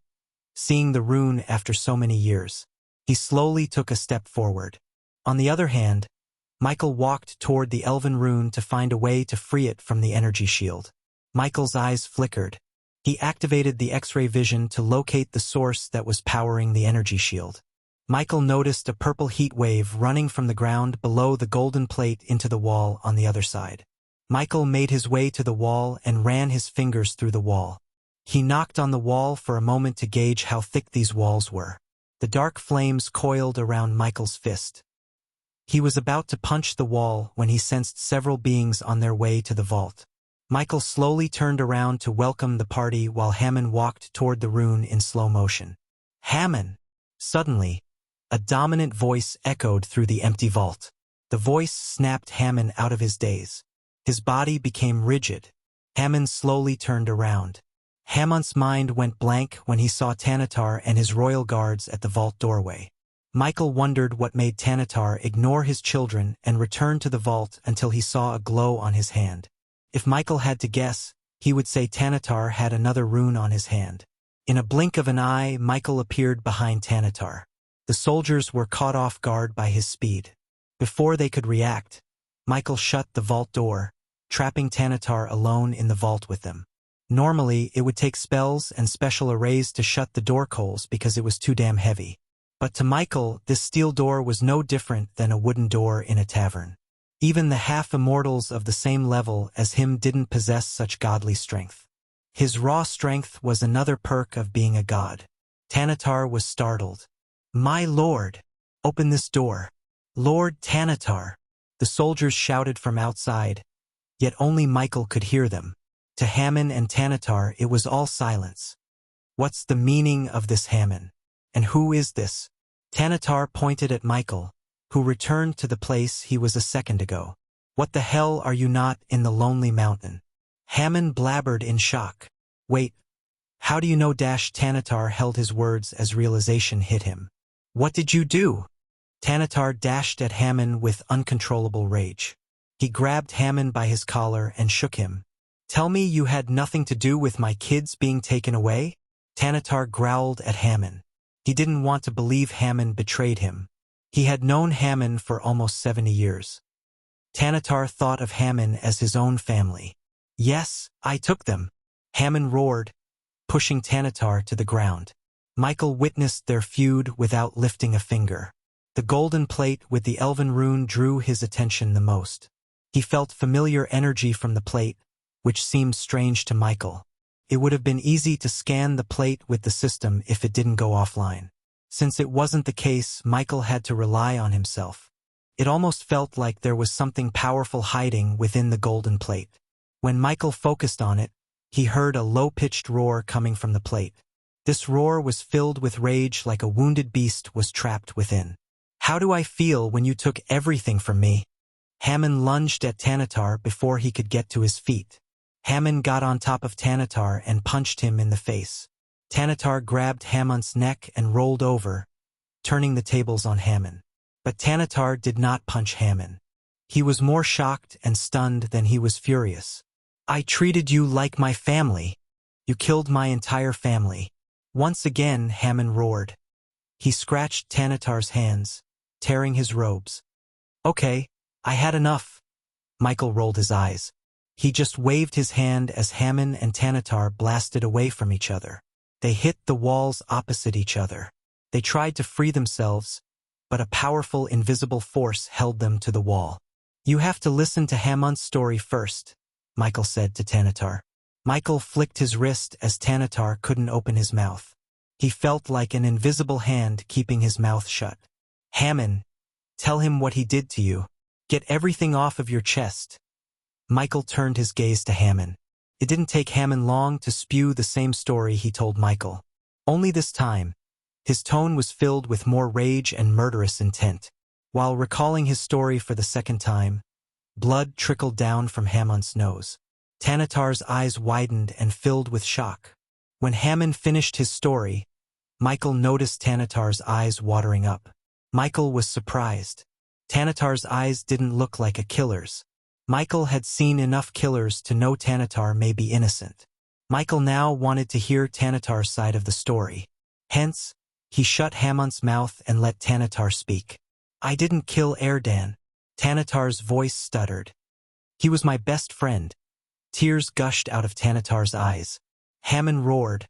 seeing the rune after so many years. He slowly took a step forward. On the other hand, Michael walked toward the elven rune to find a way to free it from the energy shield. Michael's eyes flickered. He activated the X-ray vision to locate the source that was powering the energy shield. Michael noticed a purple heat wave running from the ground below the golden plate into the wall on the other side. Michael made his way to the wall and ran his fingers through the wall. He knocked on the wall for a moment to gauge how thick these walls were. The dark flames coiled around Michael's fist. He was about to punch the wall when he sensed several beings on their way to the vault. Michael slowly turned around to welcome the party while Hamon walked toward the rune in slow motion. Hamon! Suddenly, a dominant voice echoed through the empty vault. The voice snapped Hamon out of his daze. His body became rigid. Hamon slowly turned around. Hamon's mind went blank when he saw Tanatar and his royal guards at the vault doorway. Michael wondered what made Tanatar ignore his children and return to the vault until he saw a glow on his hand. If Michael had to guess, he would say Tanatar had another rune on his hand. In a blink of an eye, Michael appeared behind Tanatar. The soldiers were caught off guard by his speed. Before they could react, Michael shut the vault door, trapping Tanatar alone in the vault with them. Normally, it would take spells and special arrays to shut the door coals because it was too damn heavy. But to Michael, this steel door was no different than a wooden door in a tavern. Even the half-immortals of the same level as him didn't possess such godly strength. His raw strength was another perk of being a god. Tanatar was startled. "My lord! Open this door! Lord Tanatar!" The soldiers shouted from outside, yet only Michael could hear them. To Hamon and Tanatar it was all silence. What's the meaning of this, Hamon? And who is this? Tanatar pointed at Michael, who returned to the place he was a second ago. What the hell are you not in the lonely mountain? Hamon blabbered in shock. Wait, how do you know? Tanatar held his words as realization hit him. What did you do? Tanatar dashed at Hamon with uncontrollable rage. He grabbed Hamon by his collar and shook him. Tell me you had nothing to do with my kids being taken away? Tanatar growled at Hamon. He didn't want to believe Hamon betrayed him. He had known Hamon for almost 70 years. Tanatar thought of Hamon as his own family. Yes, I took them. Hamon roared, pushing Tanatar to the ground. Michael witnessed their feud without lifting a finger. The golden plate with the elven rune drew his attention the most. He felt familiar energy from the plate, which seemed strange to Michael. It would have been easy to scan the plate with the system if it didn't go offline. Since it wasn't the case, Michael had to rely on himself. It almost felt like there was something powerful hiding within the golden plate. When Michael focused on it, he heard a low-pitched roar coming from the plate. This roar was filled with rage like a wounded beast was trapped within. How do I feel when you took everything from me? Hamon lunged at Tanatar before he could get to his feet. Hamon got on top of Tanatar and punched him in the face. Tanatar grabbed Hamon's neck and rolled over, turning the tables on Hamon. But Tanatar did not punch Hamon. He was more shocked and stunned than he was furious. I treated you like my family. You killed my entire family. Once again, Hammond roared. He scratched Tanatar's hands, tearing his robes. Okay, I had enough. Michael rolled his eyes. He just waved his hand as Hammond and Tanatar blasted away from each other. They hit the walls opposite each other. They tried to free themselves, but a powerful invisible force held them to the wall. You have to listen to Hammond's story first, Michael said to Tanatar. Michael flicked his wrist as Tanatar couldn't open his mouth. He felt like an invisible hand keeping his mouth shut. Hammond, tell him what he did to you. Get everything off of your chest. Michael turned his gaze to Hammond. It didn't take Hammond long to spew the same story he told Michael. Only this time, his tone was filled with more rage and murderous intent. While recalling his story for the second time, blood trickled down from Hammond's nose. Tanatar's eyes widened and filled with shock. When Hammond finished his story, Michael noticed Tanatar's eyes watering up. Michael was surprised. Tanatar's eyes didn't look like a killer's. Michael had seen enough killers to know Tanatar may be innocent. Michael now wanted to hear Tanatar's side of the story. Hence, he shut Hammond's mouth and let Tanatar speak. I didn't kill Erdan. Tanatar's voice stuttered. He was my best friend. Tears gushed out of Tanatar's eyes. Hammond roared,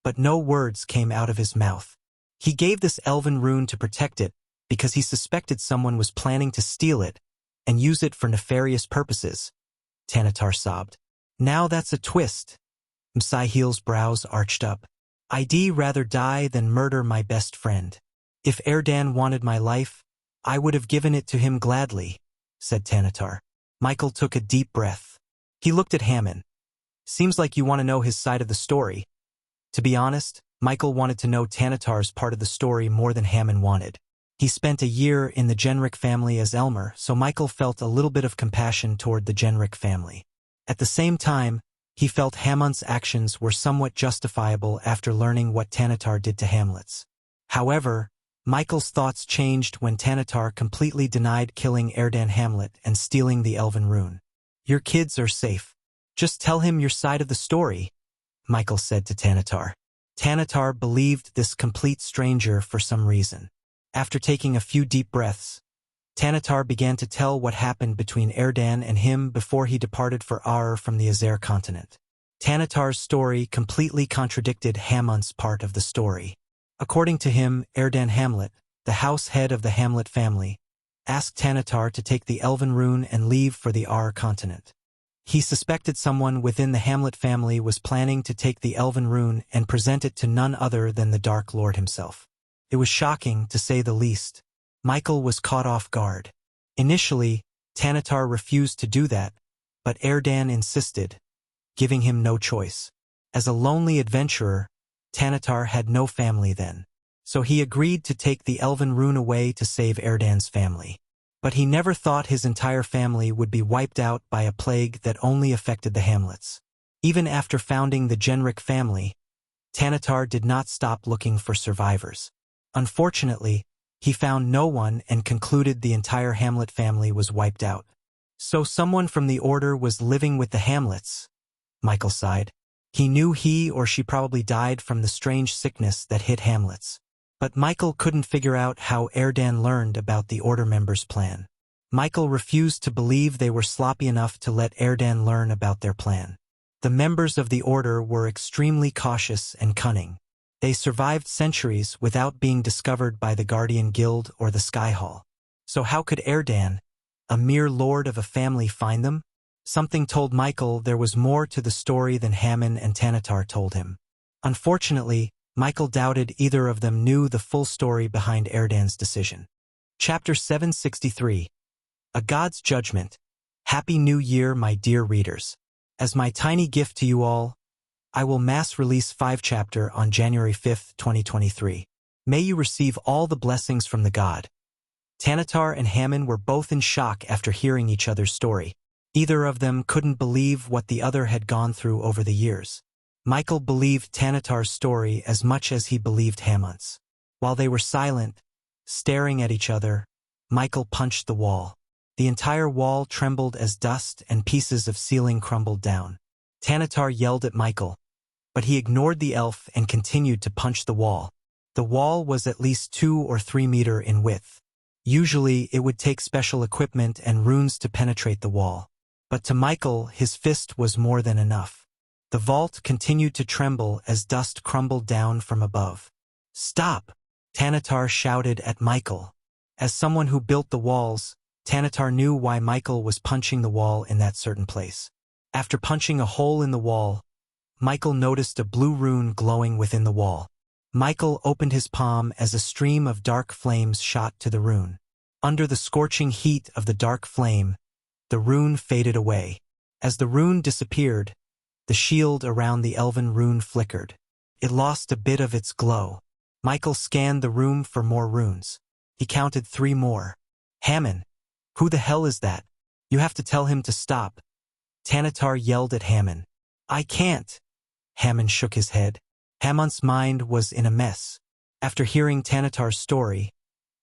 but no words came out of his mouth. He gave this elven rune to protect it because he suspected someone was planning to steal it and use it for nefarious purposes. Tanatar sobbed. Now that's a twist. Msaiheel's brows arched up. I'd rather die than murder my best friend. If Erdan wanted my life, I would have given it to him gladly, said Tanatar. Michael took a deep breath. He looked at Hammond. Seems like you want to know his side of the story. To be honest, Michael wanted to know Tanatar's part of the story more than Hammond wanted. He spent a year in the Genric family as Elmer, so Michael felt a little bit of compassion toward the Genric family. At the same time, he felt Hammond's actions were somewhat justifiable after learning what Tanatar did to Hamlets. However, Michael's thoughts changed when Tanatar completely denied killing Erdan Hamlet and stealing the elven rune. Your kids are safe. Just tell him your side of the story, Michael said to Tanatar. Tanatar believed this complete stranger for some reason. After taking a few deep breaths, Tanatar began to tell what happened between Erdan and him before he departed for Ar from the Azer continent. Tanatar's story completely contradicted Hammond's part of the story. According to him, Erdan Hamlet, the house head of the Hamlet family, asked Tanatar to take the elven rune and leave for the Ar continent. He suspected someone within the Hamlet family was planning to take the elven rune and present it to none other than the Dark Lord himself. It was shocking, to say the least. Michael was caught off guard. Initially, Tanatar refused to do that, but Erdan insisted, giving him no choice. As a lonely adventurer, Tanatar had no family then, so he agreed to take the elven rune away to save Erdan's family. But he never thought his entire family would be wiped out by a plague that only affected the Hamlets. Even after founding the Genric family, Tanatar did not stop looking for survivors. Unfortunately, he found no one and concluded the entire Hamlet family was wiped out. So someone from the Order was living with the Hamlets, Michael sighed. He knew he or she probably died from the strange sickness that hit Hamlets. But Michael couldn't figure out how Erdan learned about the Order members' plan. Michael refused to believe they were sloppy enough to let Erdan learn about their plan. The members of the Order were extremely cautious and cunning. They survived centuries without being discovered by the Guardian Guild or the Sky Hall. So how could Erdan, a mere lord of a family, find them? Something told Michael there was more to the story than Hammond and Tanatar told him. Unfortunately, Michael doubted either of them knew the full story behind Erdan's decision. Chapter 763. A God's Judgment. Happy New Year, my dear readers. As my tiny gift to you all, I will mass release 5 chapter on January 5, 2023. May you receive all the blessings from the God. Tanatar and Hammond were both in shock after hearing each other's story. Either of them couldn't believe what the other had gone through over the years. Michael believed Tanatar's story as much as he believed Hammond's. While they were silent, staring at each other, Michael punched the wall. The entire wall trembled as dust and pieces of ceiling crumbled down. Tanatar yelled at Michael, but he ignored the elf and continued to punch the wall. The wall was at least 2 or 3 meters in width. Usually, it would take special equipment and runes to penetrate the wall. But to Michael, his fist was more than enough. The vault continued to tremble as dust crumbled down from above. "Stop!" Tanatar shouted at Michael. As someone who built the walls, Tanatar knew why Michael was punching the wall in that certain place. After punching a hole in the wall, Michael noticed a blue rune glowing within the wall. Michael opened his palm as a stream of dark flames shot to the rune. Under the scorching heat of the dark flame, the rune faded away. As the rune disappeared, the shield around the elven rune flickered. It lost a bit of its glow. Michael scanned the room for more runes. He counted 3 more. "Hammond, who the hell is that? You have to tell him to stop." Tanatar yelled at Hammond. "I can't." Hammond shook his head. Hammond's mind was in a mess. After hearing Tanatar's story,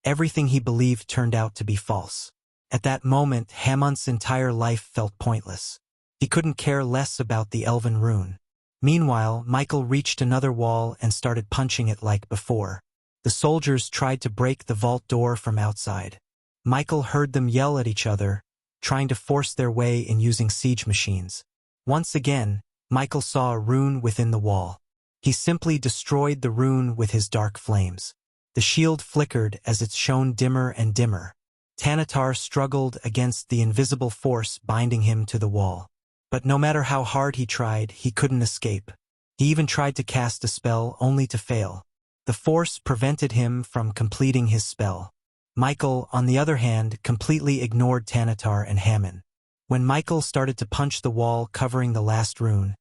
everything he believed turned out to be false. At that moment, Hammond's entire life felt pointless. He couldn't care less about the elven rune. Meanwhile, Michael reached another wall and started punching it like before. The soldiers tried to break the vault door from outside. Michael heard them yell at each other, trying to force their way in using siege machines. Once again, Michael saw a rune within the wall. He simply destroyed the rune with his dark flames. The shield flickered as it shone dimmer and dimmer. Tanatar struggled against the invisible force binding him to the wall. But no matter how hard he tried, he couldn't escape. He even tried to cast a spell only to fail. The force prevented him from completing his spell. Michael, on the other hand, completely ignored Tanatar and Hammond. When Michael started to punch the wall covering the last rune,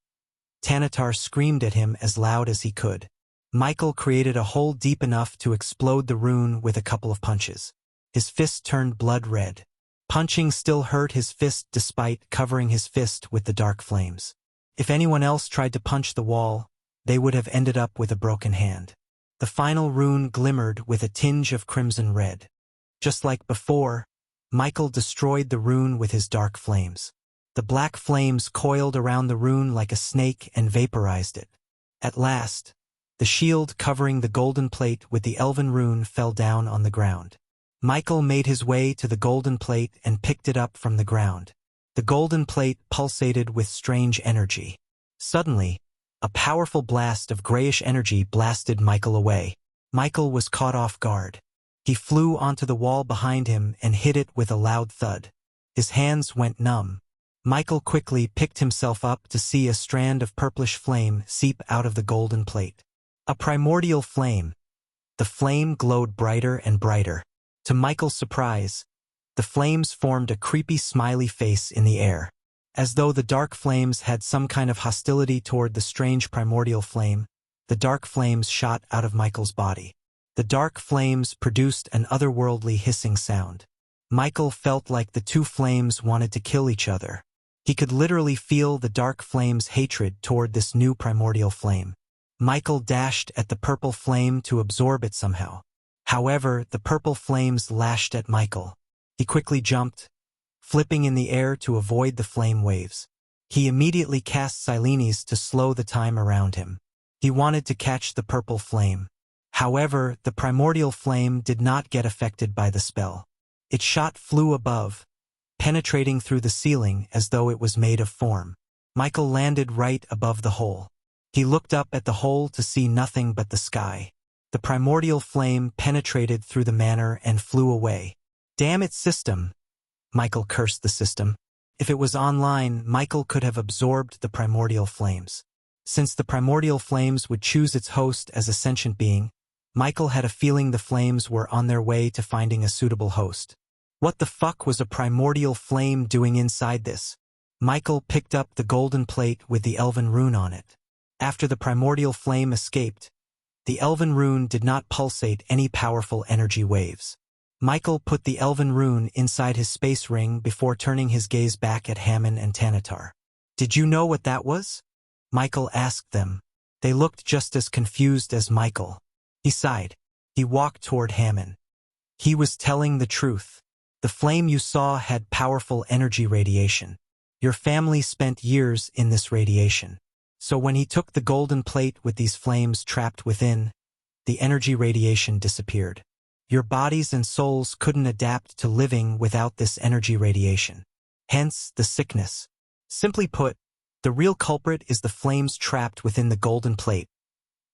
Tanatar screamed at him as loud as he could. Michael created a hole deep enough to explode the rune with a couple of punches. His fist turned blood red. Punching still hurt his fist despite covering his fist with the dark flames. If anyone else tried to punch the wall, they would have ended up with a broken hand. The final rune glimmered with a tinge of crimson red. Just like before, Michael destroyed the rune with his dark flames. The black flames coiled around the rune like a snake and vaporized it. At last, the shield covering the golden plate with the elven rune fell down on the ground. Michael made his way to the golden plate and picked it up from the ground. The golden plate pulsated with strange energy. Suddenly, a powerful blast of grayish energy blasted Michael away. Michael was caught off guard. He flew onto the wall behind him and hit it with a loud thud. His hands went numb. Michael quickly picked himself up to see a strand of purplish flame seep out of the golden plate. A primordial flame. The flame glowed brighter and brighter. To Michael's surprise, the flames formed a creepy smiley face in the air. As though the dark flames had some kind of hostility toward the strange primordial flame, the dark flames shot out of Michael's body. The dark flames produced an otherworldly hissing sound. Michael felt like the two flames wanted to kill each other. He could literally feel the dark flame's hatred toward this new primordial flame. Michael dashed at the purple flame to absorb it somehow. However, the purple flames lashed at Michael. He quickly jumped, flipping in the air to avoid the flame waves. He immediately cast Silenes to slow the time around him. He wanted to catch the purple flame. However, the primordial flame did not get affected by the spell. Its shot flew above, penetrating through the ceiling as though it was made of form. Michael landed right above the hole. He looked up at the hole to see nothing but the sky. The primordial flame penetrated through the manor and flew away. Damn it, system! Michael cursed the system. If it was online, Michael could have absorbed the primordial flames. Since the primordial flames would choose its host as a sentient being, Michael had a feeling the flames were on their way to finding a suitable host. What the fuck was a primordial flame doing inside this? Michael picked up the golden plate with the elven rune on it. After the primordial flame escaped, the elven rune did not pulsate any powerful energy waves. Michael put the elven rune inside his space ring before turning his gaze back at Hammond and Tanatar. "Did you know what that was?" Michael asked them. They looked just as confused as Michael. He sighed. He walked toward Hammond. He was telling the truth. The flame you saw had powerful energy radiation. Your family spent years in this radiation. So when he took the golden plate with these flames trapped within, the energy radiation disappeared. Your bodies and souls couldn't adapt to living without this energy radiation. Hence, the sickness. Simply put, the real culprit is the flames trapped within the golden plate,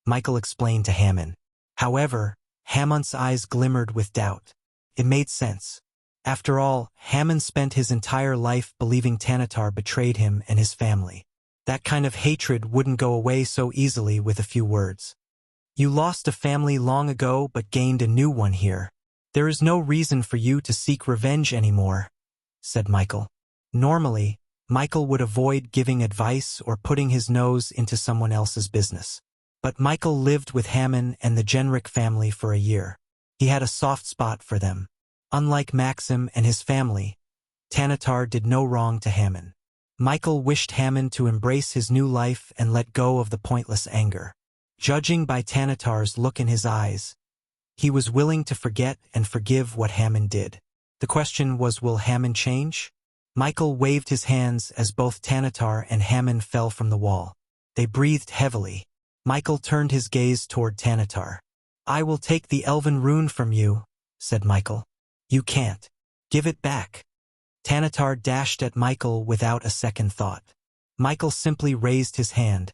Michael explained to Hammond. However, Hammond's eyes glimmered with doubt. It made sense. After all, Hammond spent his entire life believing Tanatar betrayed him and his family. That kind of hatred wouldn't go away so easily with a few words. You lost a family long ago but gained a new one here. There is no reason for you to seek revenge anymore, said Michael. Normally, Michael would avoid giving advice or putting his nose into someone else's business. But Michael lived with Hammond and the Genrick family for a year. He had a soft spot for them. Unlike Maxim and his family, Tanatar did no wrong to Hammond. Michael wished Hammond to embrace his new life and let go of the pointless anger. Judging by Tanatar's look in his eyes, he was willing to forget and forgive what Hammond did. The question was, will Hammond change? Michael waved his hands as both Tanatar and Hammond fell from the wall. They breathed heavily. Michael turned his gaze toward Tanatar. I will take the elven rune from you, said Michael. You can't. Give it back. Tanatar dashed at Michael without a second thought. Michael simply raised his hand,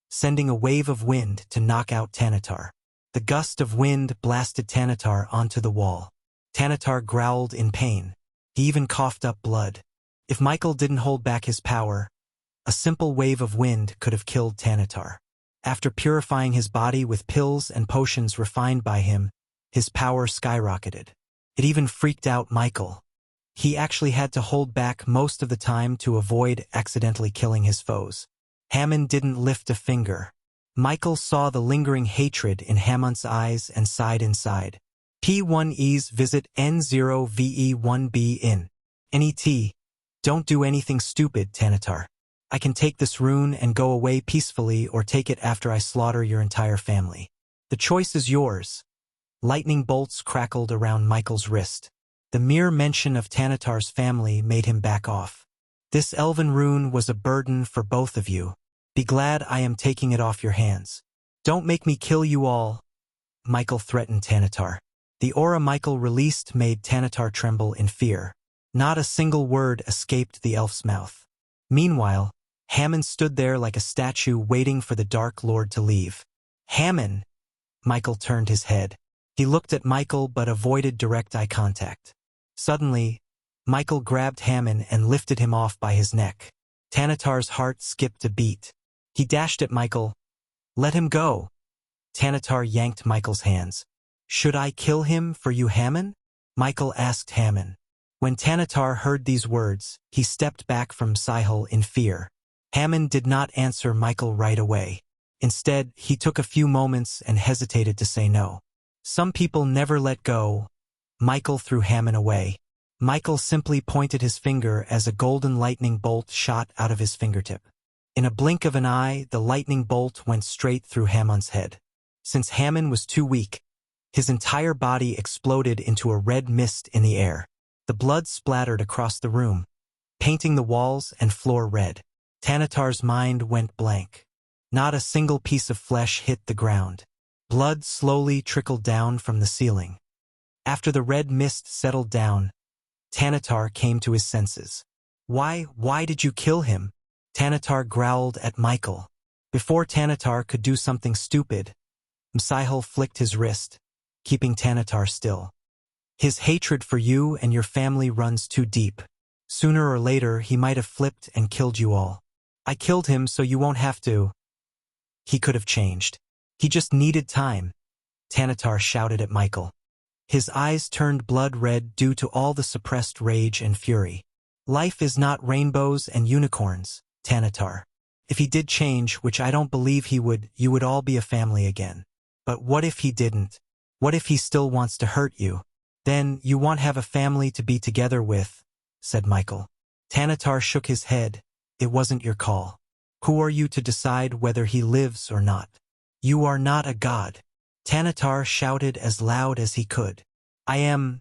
sending a wave of wind to knock out Tanatar. The gust of wind blasted Tanatar onto the wall. Tanatar growled in pain. He even coughed up blood. If Michael didn't hold back his power, a simple wave of wind could have killed Tanatar. After purifying his body with pills and potions refined by him, his power skyrocketed. It even freaked out Michael. He actually had to hold back most of the time to avoid accidentally killing his foes. Hammond didn't lift a finger. Michael saw the lingering hatred in Hammond's eyes and sighed inside. P1Es visit N0VE1B in. NET. Don't do anything stupid, Tanatar. I can take this rune and go away peacefully or take it after I slaughter your entire family. The choice is yours. Lightning bolts crackled around Michael's wrist. The mere mention of Tanatar's family made him back off. This elven rune was a burden for both of you. Be glad I am taking it off your hands. Don't make me kill you all, Michael threatened Tanatar. The aura Michael released made Tanatar tremble in fear. Not a single word escaped the elf's mouth. Meanwhile, Hammond stood there like a statue waiting for the Dark Lord to leave. Hammond! Michael turned his head. He looked at Michael but avoided direct eye contact. Suddenly, Michael grabbed Hammond and lifted him off by his neck. Tanatar's heart skipped a beat. He dashed at Michael. Let him go. Tanatar yanked Michael's hands. Should I kill him for you, Hammond? Michael asked Hammond. When Tanatar heard these words, he stepped back from Sihel in fear. Hammond did not answer Michael right away. Instead, he took a few moments and hesitated to say no. Some people never let go. Michael threw Hammond away. Michael simply pointed his finger as a golden lightning bolt shot out of his fingertip. In a blink of an eye, the lightning bolt went straight through Hammond's head. Since Hammond was too weak, his entire body exploded into a red mist in the air. The blood splattered across the room, painting the walls and floor red. Tanatar's mind went blank. Not a single piece of flesh hit the ground. Blood slowly trickled down from the ceiling. After the red mist settled down, Tanatar came to his senses. Why did you kill him? Tanatar growled at Michael. Before Tanatar could do something stupid, Sihel flicked his wrist, keeping Tanatar still. His hatred for you and your family runs too deep. Sooner or later, he might have flipped and killed you all. I killed him so you won't have to. He could have changed. He just needed time. Tanatar shouted at Michael. His eyes turned blood red due to all the suppressed rage and fury. Life is not rainbows and unicorns, Tanatar. If he did change, which I don't believe he would, you would all be a family again. But what if he didn't? What if he still wants to hurt you? Then you won't have a family to be together with, said Michael. Tanatar shook his head. It wasn't your call. Who are you to decide whether he lives or not? You are not a god. Tanatar shouted as loud as he could. I am,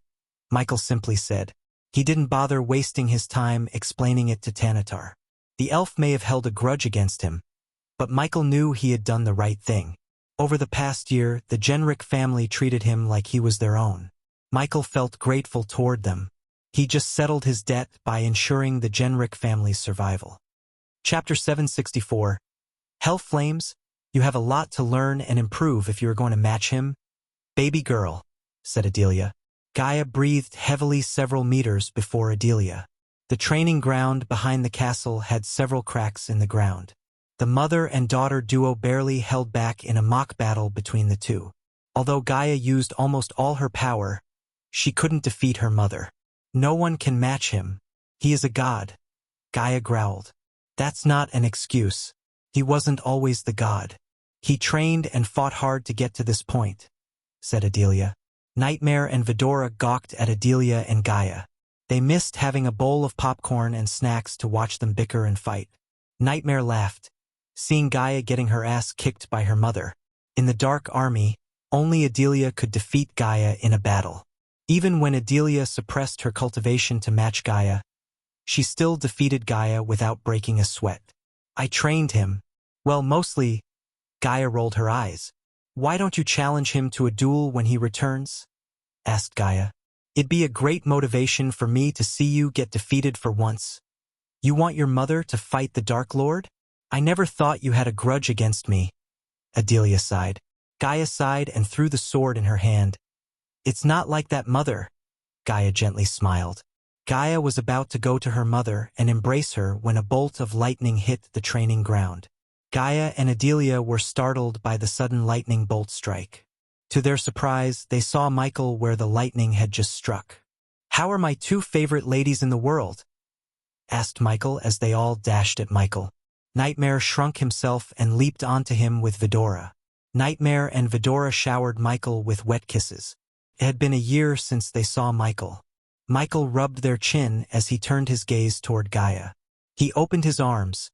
Michael simply said. He didn't bother wasting his time explaining it to Tanatar. The elf may have held a grudge against him, but Michael knew he had done the right thing. Over the past year, the Genrick family treated him like he was their own. Michael felt grateful toward them. He just settled his debt by ensuring the Genrick family's survival. Chapter 764. Hell Flames, you have a lot to learn and improve if you are going to match him. Baby girl, said Adelia. Gaia breathed heavily several meters before Adelia. The training ground behind the castle had several cracks in the ground. The mother and daughter duo barely held back in a mock battle between the two. Although Gaia used almost all her power, she couldn't defeat her mother. No one can match him. He is a god. Gaia growled. That's not an excuse. He wasn't always the god. He trained and fought hard to get to this point, said Adelia. Nightmare and Vidora gawked at Adelia and Gaia. They missed having a bowl of popcorn and snacks to watch them bicker and fight. Nightmare laughed, seeing Gaia getting her ass kicked by her mother. In the Dark Army, only Adelia could defeat Gaia in a battle. Even when Adelia suppressed her cultivation to match Gaia, she still defeated Gaia without breaking a sweat. I trained him. Well, mostly. Gaia rolled her eyes. Why don't you challenge him to a duel when he returns? Asked Gaia. It'd be a great motivation for me to see you get defeated for once. You want your mother to fight the Dark Lord? I never thought you had a grudge against me. Adelia sighed. Gaia sighed and threw the sword in her hand. It's not like that, mother. Gaia gently smiled. Gaia was about to go to her mother and embrace her when a bolt of lightning hit the training ground. Gaia and Adelia were startled by the sudden lightning bolt strike. To their surprise, they saw Michael where the lightning had just struck. How are my two favorite ladies in the world? Asked Michael as they all dashed at Michael. Nightmare shrunk himself and leaped onto him with Vidora. Nightmare and Vidora showered Michael with wet kisses. It had been a year since they saw Michael. Michael rubbed their chin as he turned his gaze toward Gaia. He opened his arms,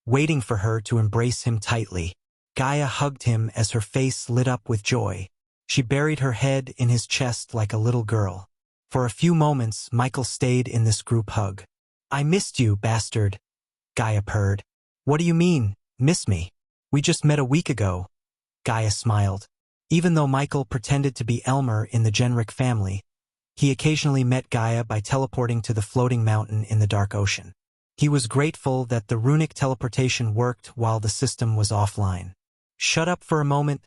waiting for her to embrace him tightly. Gaia hugged him as her face lit up with joy. She buried her head in his chest like a little girl. For a few moments, Michael stayed in this group hug. I missed you, bastard, Gaia purred. What do you mean, miss me? We just met a week ago. Gaia smiled. Even though Michael pretended to be Elmer in the Genrick family, he occasionally met Gaia by teleporting to the floating mountain in the dark ocean. He was grateful that the runic teleportation worked while the system was offline. Shut up for a moment.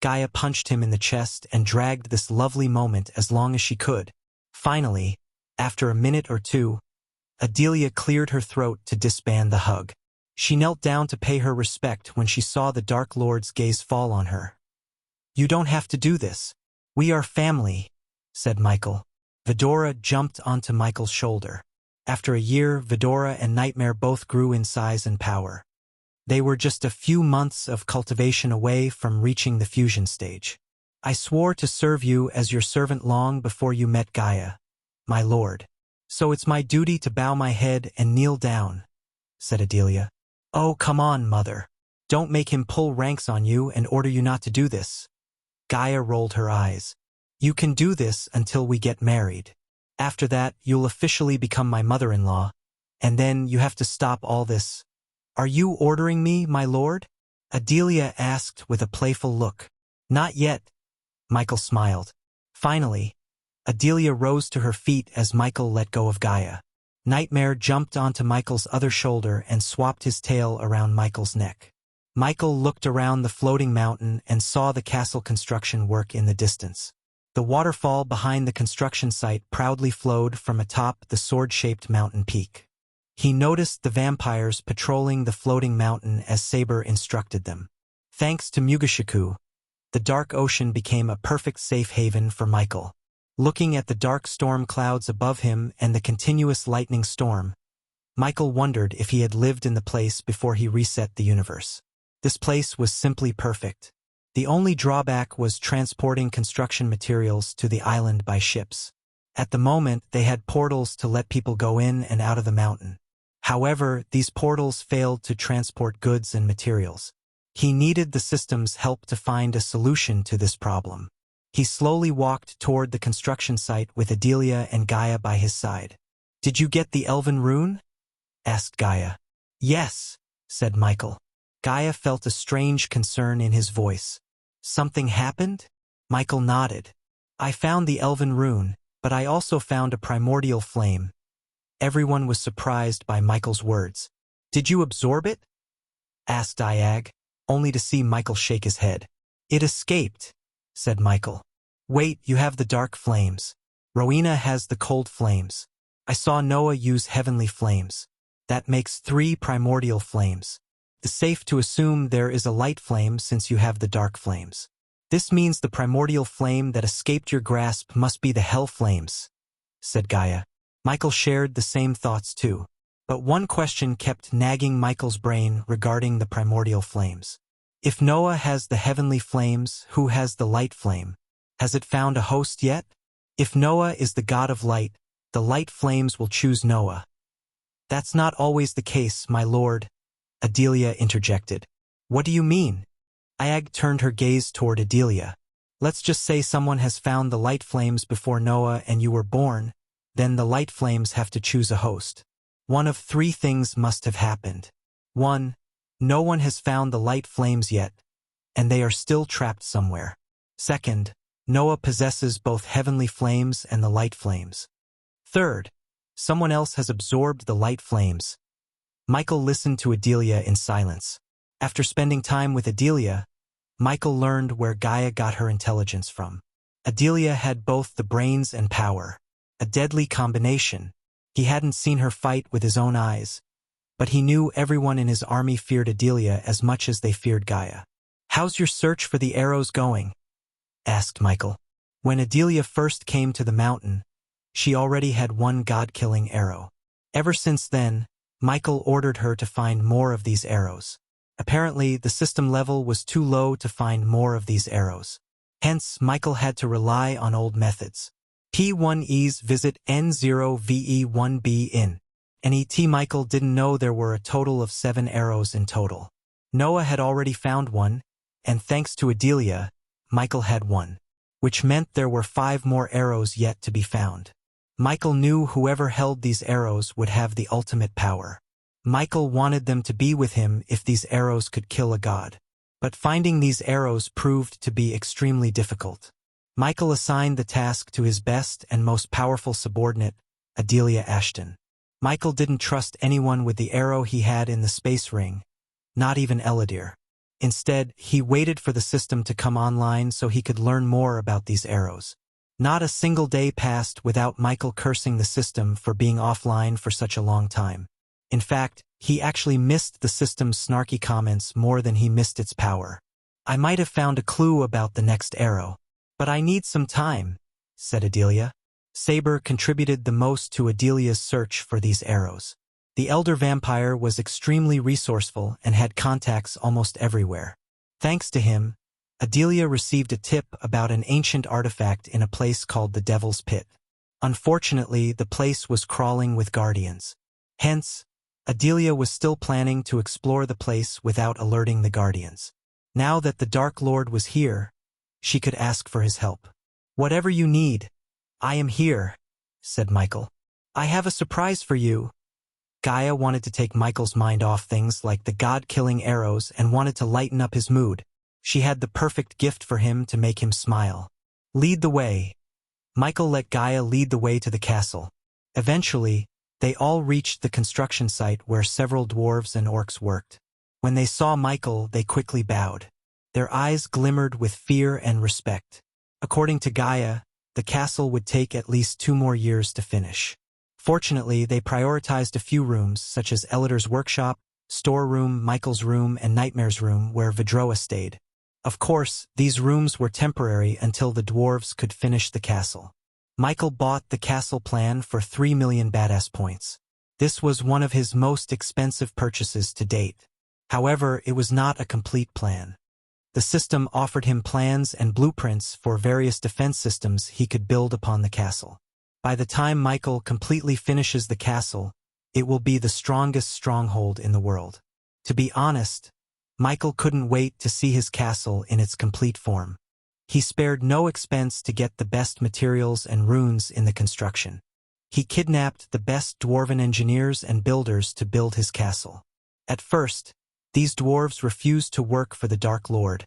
Gaia punched him in the chest and dragged this lovely moment as long as she could. Finally, after a minute or two, Adelia cleared her throat to disband the hug. She knelt down to pay her respect when she saw the Dark Lord's gaze fall on her. You don't have to do this. We are family, said Michael. Vidora jumped onto Michael's shoulder. After a year, Vidora and Nightmare both grew in size and power. They were just a few months of cultivation away from reaching the fusion stage. I swore to serve you as your servant long before you met Gaia, my lord. So it's my duty to bow my head and kneel down, said Adelia. Oh, come on, mother. Don't make him pull ranks on you and order you not to do this. Gaia rolled her eyes. You can do this until we get married. After that, you'll officially become my mother-in-law, and then you have to stop all this. Are you ordering me, my lord? Adelia asked with a playful look. Not yet. Michael smiled. Finally, Adelia rose to her feet as Michael let go of Gaia. Nightmare jumped onto Michael's other shoulder and swapped his tail around Michael's neck. Michael looked around the floating mountain and saw the castle construction work in the distance. The waterfall behind the construction site proudly flowed from atop the sword-shaped mountain peak. He noticed the vampires patrolling the floating mountain as Saber instructed them. Thanks to Mugashiku, the dark ocean became a perfect safe haven for Michael. Looking at the dark storm clouds above him and the continuous lightning storm, Michael wondered if he had lived in the place before he reset the universe. This place was simply perfect. The only drawback was transporting construction materials to the island by ships. At the moment, they had portals to let people go in and out of the mountain. However, these portals failed to transport goods and materials. He needed the system's help to find a solution to this problem. He slowly walked toward the construction site with Adelia and Gaia by his side. Did you get the Elven rune? Asked Gaia. Yes, said Michael. Gaia felt a strange concern in his voice. Something happened? Michael nodded. I found the elven rune, but I also found a primordial flame. Everyone was surprised by Michael's words. Did you absorb it? Asked Diag, only to see Michael shake his head. It escaped, said Michael. Wait, you have the dark flames. Rowena has the cold flames. I saw Noah use heavenly flames. That makes 3 primordial flames. It's safe to assume there is a light flame since you have the dark flames. This means the primordial flame that escaped your grasp must be the hell flames, said Gaia. Michael shared the same thoughts too. But one question kept nagging Michael's brain regarding the primordial flames. If Noah has the heavenly flames, who has the light flame? Has it found a host yet? If Noah is the god of light, the light flames will choose Noah. That's not always the case, my lord, Adelia interjected. What do you mean? Iag turned her gaze toward Adelia. Let's just say someone has found the light flames before Noah and you were born, then the light flames have to choose a host. One of 3 things must have happened. 1. No one has found the light flames yet, and they are still trapped somewhere. 2. Noah possesses both heavenly flames and the light flames. 3. Someone else has absorbed the light flames. Michael listened to Adelia in silence. After spending time with Adelia, Michael learned where Gaia got her intelligence from. Adelia had both the brains and power. A deadly combination. He hadn't seen her fight with his own eyes, but he knew everyone in his army feared Adelia as much as they feared Gaia. How's your search for the arrows going? Asked Michael. When Adelia first came to the mountain, she already had 1 god-killing arrow. Ever since then, Michael ordered her to find more of these arrows. Apparently, the system level was too low to find more of these arrows. Hence, Michael had to rely on old methods. P1E's visit N0VE1B in. NET Michael didn't know there were a total of 7 arrows in total. Noah had already found 1, and thanks to Adelia, Michael had 1, which meant there were 5 more arrows yet to be found. Michael knew whoever held these arrows would have the ultimate power. Michael wanted them to be with him if these arrows could kill a god. But finding these arrows proved to be extremely difficult. Michael assigned the task to his best and most powerful subordinate, Adelia Ashton. Michael didn't trust anyone with the arrow he had in the space ring, not even Eladir. Instead, he waited for the system to come online so he could learn more about these arrows. Not a single day passed without Michael cursing the system for being offline for such a long time. In fact, he actually missed the system's snarky comments more than he missed its power. I might have found a clue about the next arrow. But I need some time, said Adelia. Saber contributed the most to Adelia's search for these arrows. The elder vampire was extremely resourceful and had contacts almost everywhere. Thanks to him, Adelia received a tip about an ancient artifact in a place called the Devil's Pit. Unfortunately, the place was crawling with guardians. Hence, Adelia was still planning to explore the place without alerting the guardians. Now that the Dark Lord was here, she could ask for his help. Whatever you need, I am here, said Michael. I have a surprise for you. Gaia wanted to take Michael's mind off things like the god-killing arrows and wanted to lighten up his mood. She had the perfect gift for him to make him smile. Lead the way. Michael let Gaia lead the way to the castle. Eventually, they all reached the construction site where several dwarves and orcs worked. When they saw Michael, they quickly bowed. Their eyes glimmered with fear and respect. According to Gaia, the castle would take at least 2 more years to finish. Fortunately, they prioritized a few rooms, such as Eladir's workshop, storeroom, Michael's room, and Nightmare's room, where Vidroa stayed. Of course, these rooms were temporary until the dwarves could finish the castle. Michael bought the castle plan for 3 million badass points. This was one of his most expensive purchases to date. However, it was not a complete plan. The system offered him plans and blueprints for various defense systems he could build upon the castle. By the time Michael completely finishes the castle, it will be the strongest stronghold in the world. To be honest, Michael couldn't wait to see his castle in its complete form. He spared no expense to get the best materials and runes in the construction. He kidnapped the best dwarven engineers and builders to build his castle. At first, these dwarves refused to work for the Dark Lord,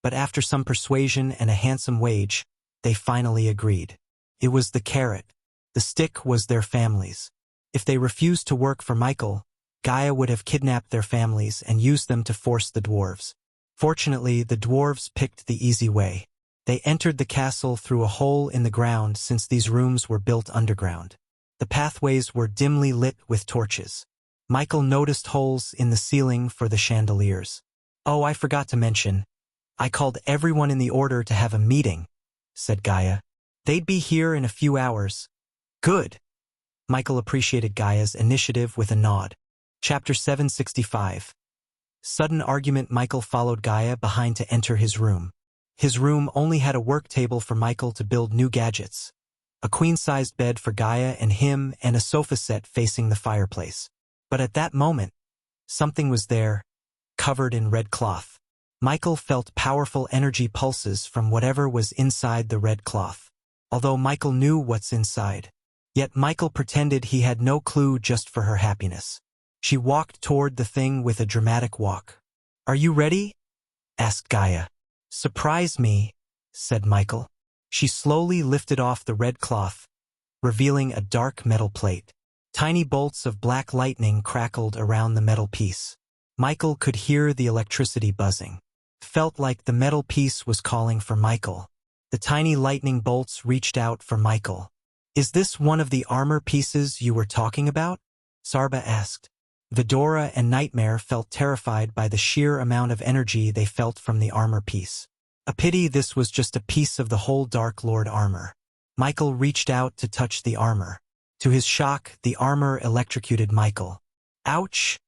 but after some persuasion and a handsome wage, they finally agreed. It was the carrot. The stick was their families. If they refused to work for Michael, Gaia would have kidnapped their families and used them to force the dwarves. Fortunately, the dwarves picked the easy way. They entered the castle through a hole in the ground since these rooms were built underground. The pathways were dimly lit with torches. Michael noticed holes in the ceiling for the chandeliers. "Oh, I forgot to mention. I called everyone in the order to have a meeting," said Gaia. "They'd be here in a few hours." "Good." Michael appreciated Gaia's initiative with a nod. Chapter 765. Sudden argument. Michael followed Gaia behind to enter his room. His room only had a work table for Michael to build new gadgets, a queen-sized bed for Gaia and him, and a sofa set facing the fireplace. But at that moment, something was there, covered in red cloth. Michael felt powerful energy pulses from whatever was inside the red cloth. Although Michael knew what's inside, yet Michael pretended he had no clue just for her happiness. She walked toward the thing with a dramatic walk. "Are you ready?" asked Gaia. "Surprise me," said Michael. She slowly lifted off the red cloth, revealing a dark metal plate. Tiny bolts of black lightning crackled around the metal piece. Michael could hear the electricity buzzing. Felt like the metal piece was calling for Michael. The tiny lightning bolts reached out for Michael. "Is this one of the armor pieces you were talking about?" Sarba asked. Vidora and Nightmare felt terrified by the sheer amount of energy they felt from the armor piece. A pity this was just a piece of the whole Dark Lord armor. Michael reached out to touch the armor. To his shock, the armor electrocuted Michael. "Ouch!"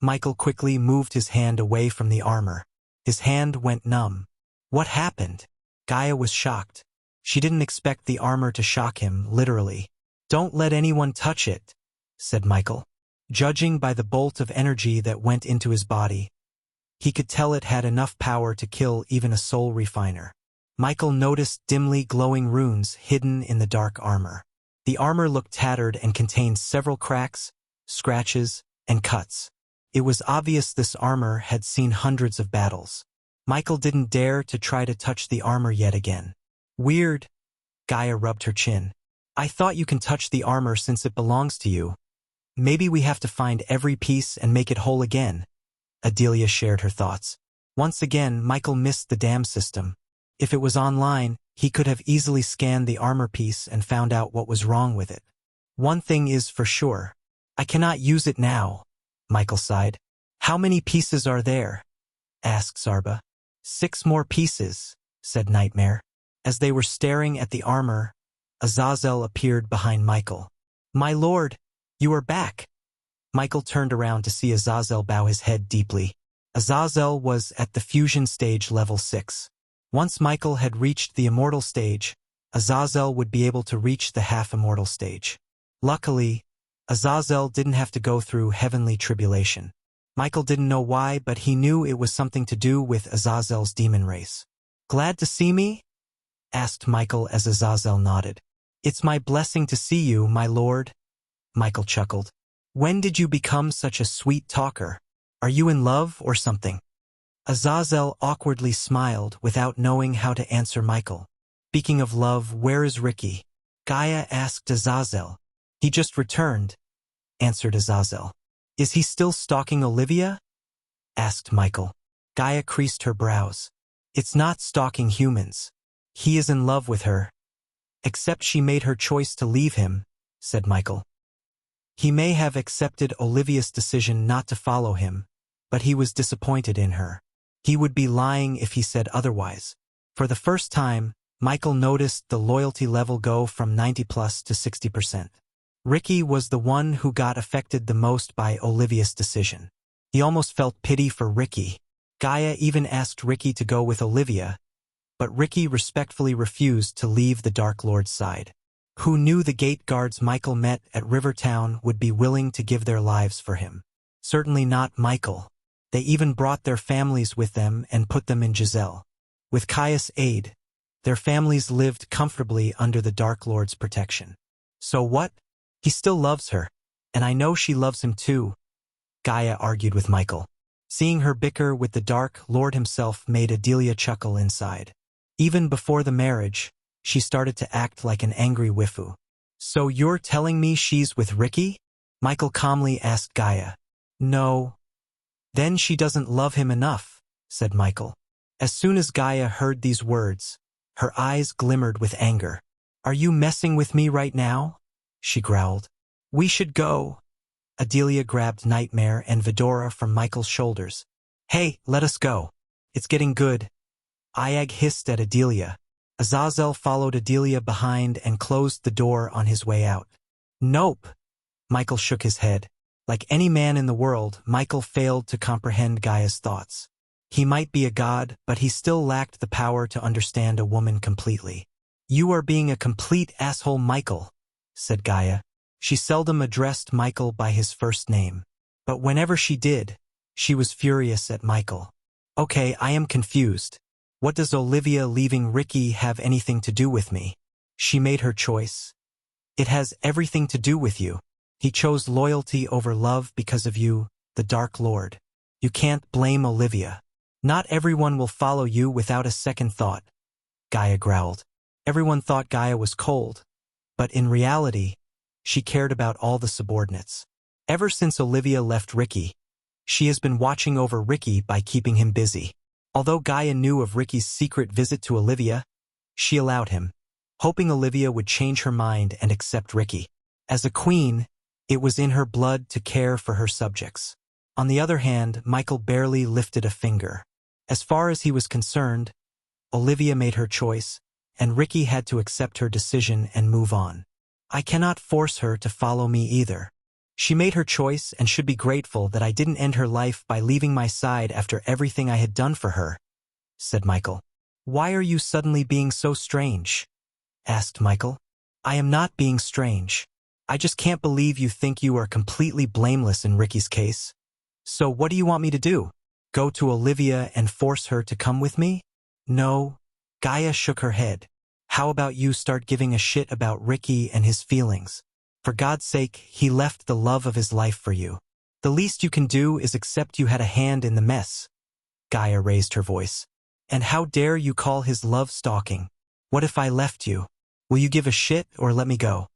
Michael quickly moved his hand away from the armor. His hand went numb. What happened? Gaia was shocked. She didn't expect the armor to shock him, literally. "Don't let anyone touch it," said Michael. Judging by the bolt of energy that went into his body, he could tell it had enough power to kill even a soul refiner. Michael noticed dimly glowing runes hidden in the dark armor. The armor looked tattered and contained several cracks, scratches, and cuts. It was obvious this armor had seen hundreds of battles. Michael didn't dare to try to touch the armor yet again. "Weird." Gaia rubbed her chin. "I thought you can touch the armor since it belongs to you. Maybe we have to find every piece and make it whole again." Adelia shared her thoughts. Once again, Michael missed the dam system. If it was online, he could have easily scanned the armor piece and found out what was wrong with it. "One thing is for sure. I cannot use it now," Michael sighed. "How many pieces are there?" asked Sarba. 6 more pieces," said Nightmare. As they were staring at the armor, Azazel appeared behind Michael. "My lord, you are back." Michael turned around to see Azazel bow his head deeply. Azazel was at the fusion stage level 6. Once Michael had reached the immortal stage, Azazel would be able to reach the half-immortal stage. Luckily, Azazel didn't have to go through heavenly tribulation. Michael didn't know why, but he knew it was something to do with Azazel's demon race. "Glad to see me?" asked Michael as Azazel nodded. "It's my blessing to see you, my lord." Michael chuckled. "When did you become such a sweet talker? Are you in love or something?" Azazel awkwardly smiled without knowing how to answer Michael. "Speaking of love, where is Ricky?" Gaia asked Azazel. "He just returned," answered Azazel. "Is he still stalking Olivia?" asked Michael. Gaia creased her brows. "It's not stalking humans. He is in love with her. Except she made her choice to leave him," said Michael. He may have accepted Olivia's decision not to follow him, but he was disappointed in her. He would be lying if he said otherwise. For the first time, Michael noticed the loyalty level go from 90+ to 60%. Ricky was the one who got affected the most by Olivia's decision. He almost felt pity for Ricky. Gaia even asked Ricky to go with Olivia, but Ricky respectfully refused to leave the Dark Lord's side. Who knew the gate guards Michael met at Rivertown would be willing to give their lives for him? Certainly not Michael. They even brought their families with them and put them in Giselle. With Caius' aid, their families lived comfortably under the Dark Lord's protection. So what? He still loves her, and I know she loves him too. Gaia argued with Michael. Seeing her bicker with the Dark Lord himself made Adelia chuckle inside. Even before the marriage, she started to act like an angry waifu. So you're telling me she's with Ricky? Michael calmly asked Gaia. No. Then she doesn't love him enough, said Michael. As soon as Gaia heard these words, her eyes glimmered with anger. Are you messing with me right now? She growled. We should go. Adelia grabbed Nightmare and Vidora from Michael's shoulders. Hey, let us go. It's getting good. Ayag hissed at Adelia. Azazel followed Adelia behind and closed the door on his way out. Nope. Michael shook his head. Like any man in the world, Michael failed to comprehend Gaia's thoughts. He might be a god, but he still lacked the power to understand a woman completely. You are being a complete asshole, Michael, said Gaia. She seldom addressed Michael by his first name. But whenever she did, she was furious at Michael. Okay, I am confused. What does Olivia leaving Ricky have anything to do with me? She made her choice. It has everything to do with you. He chose loyalty over love because of you, the Dark Lord. You can't blame Olivia. Not everyone will follow you without a second thought, Gaia growled. Everyone thought Gaia was cold, but in reality, she cared about all the subordinates. Ever since Olivia left Ricky, she has been watching over Ricky by keeping him busy. Although Gaia knew of Ricky's secret visit to Olivia, she allowed him, hoping Olivia would change her mind and accept Ricky. As a queen, it was in her blood to care for her subjects. On the other hand, Michael barely lifted a finger. As far as he was concerned, Olivia made her choice, and Ricky had to accept her decision and move on. I cannot force her to follow me either. She made her choice and should be grateful that I didn't end her life by leaving my side after everything I had done for her, said Michael. Why are you suddenly being so strange? Asked Michael. I am not being strange. I just can't believe you think you are completely blameless in Ricky's case. So what do you want me to do? Go to Olivia and force her to come with me? No. Gaia shook her head. How about you start giving a shit about Ricky and his feelings? For God's sake, he left the love of his life for you. The least you can do is accept you had a hand in the mess. Gaia raised her voice. And how dare you call his love stalking? What if I left you? Will you give a shit or let me go?